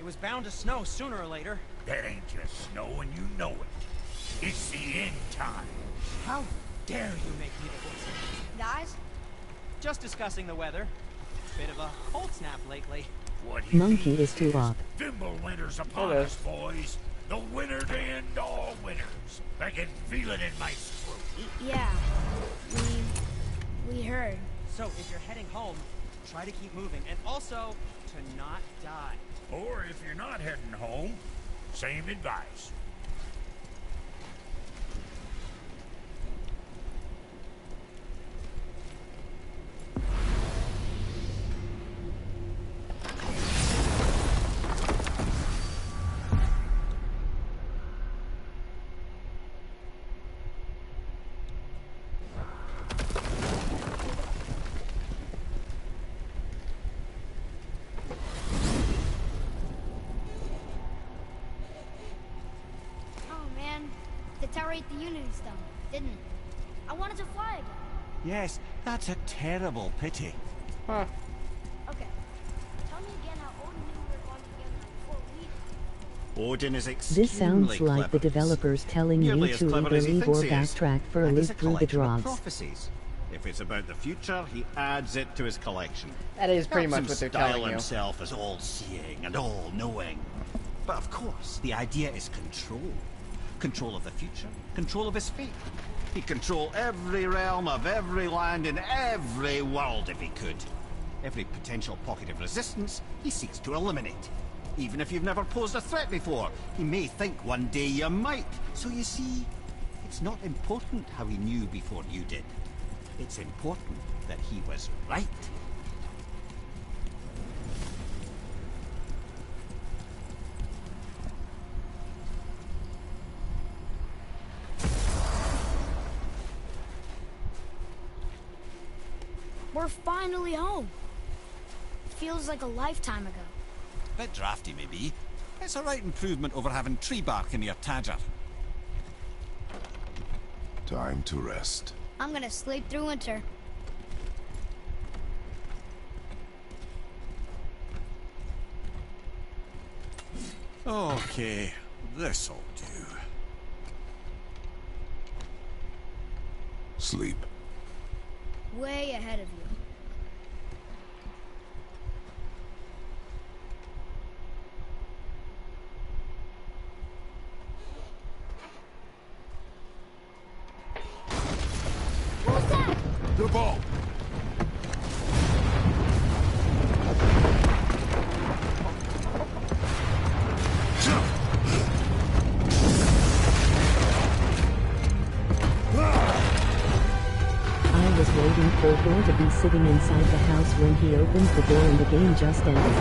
It was bound to snow sooner or later. That ain't just snow and you know it. It's the end time. How dare you make me the voice? Guys? Just discussing the weather. Bit of a cold snap lately. What he Monkey means is too up. Fimbulwinter's upon Okay. us, boys. The winter to end all winters. I can feel it in my scrot. Yeah. We heard. So, if you're heading home, try to keep moving, and also to not die. Or if you're not heading home, same advice. Oh man, the tower ate the Unity Stone, didn't it? I wanted to fly again. Yes, that's a terrible pity. Huh. Okay. Tell me again how Odin knew we were going together before we did. Odin is extremely This sounds like the clever. developers telling you Nearly as to clever either as he leave or thinks he is. backtrack for a And loop he's a through the collection of drogs. prophecies. If it's about the future, he adds it to his collection. That is pretty Helps much him what they're style telling you. himself as all-seeing and all-knowing. But of course, the idea is control. Control of the future, control of his fate. He'd control every realm of every land in every world if he could. Every potential pocket of resistance, he seeks to eliminate. Even if you've never posed a threat before, he may think one day you might. So you see, it's not important how he knew before you did. It's important that he was right. We're finally home. Feels like a lifetime ago. Bit drafty, maybe. It's a right improvement over having tree bark in your Tadger. Time to rest. I'm gonna sleep through winter. Okay, this'll do. Sleep. Way ahead of you. What was that? The ball. I was waiting for Thor to be sitting inside the house when he opens the door and the game just ended.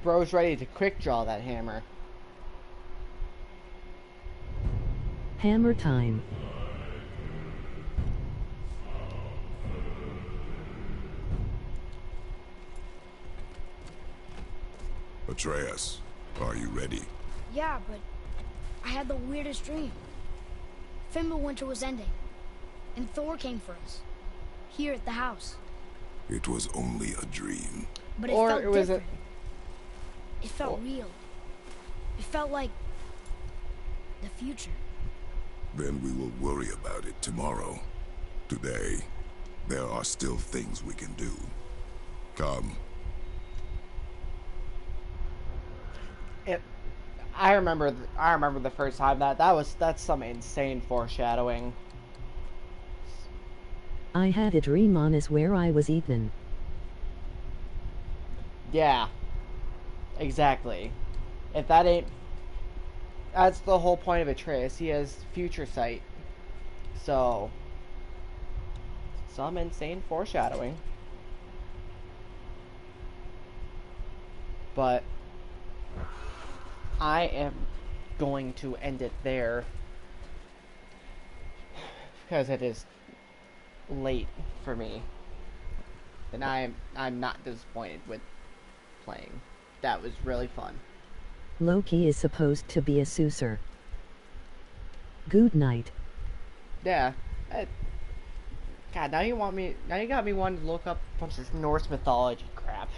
Bro's ready to quick draw that hammer. Hammer time. Atreus, are you ready? Yeah, but I had the weirdest dream. Fimbulwinter was ending, and Thor came for us. Here at the house. It was only a dream. But it Or felt it was different. It felt real. It felt like the future. Then we will worry about it tomorrow. Today, there are still things we can do. Come. I remember the first time that's some insane foreshadowing. I had a dream on is where I was eaten. Yeah. Exactly. If that ain't... That's the whole point of Atreus. He has future sight. So... some insane foreshadowing. But... I am going to end it there. Because it is late for me. And I'm not disappointed with playing. That was really fun. Loki is supposed to be a Suser. Good night. Yeah. God, now you got me wanting to look up a bunch of Norse mythology crap.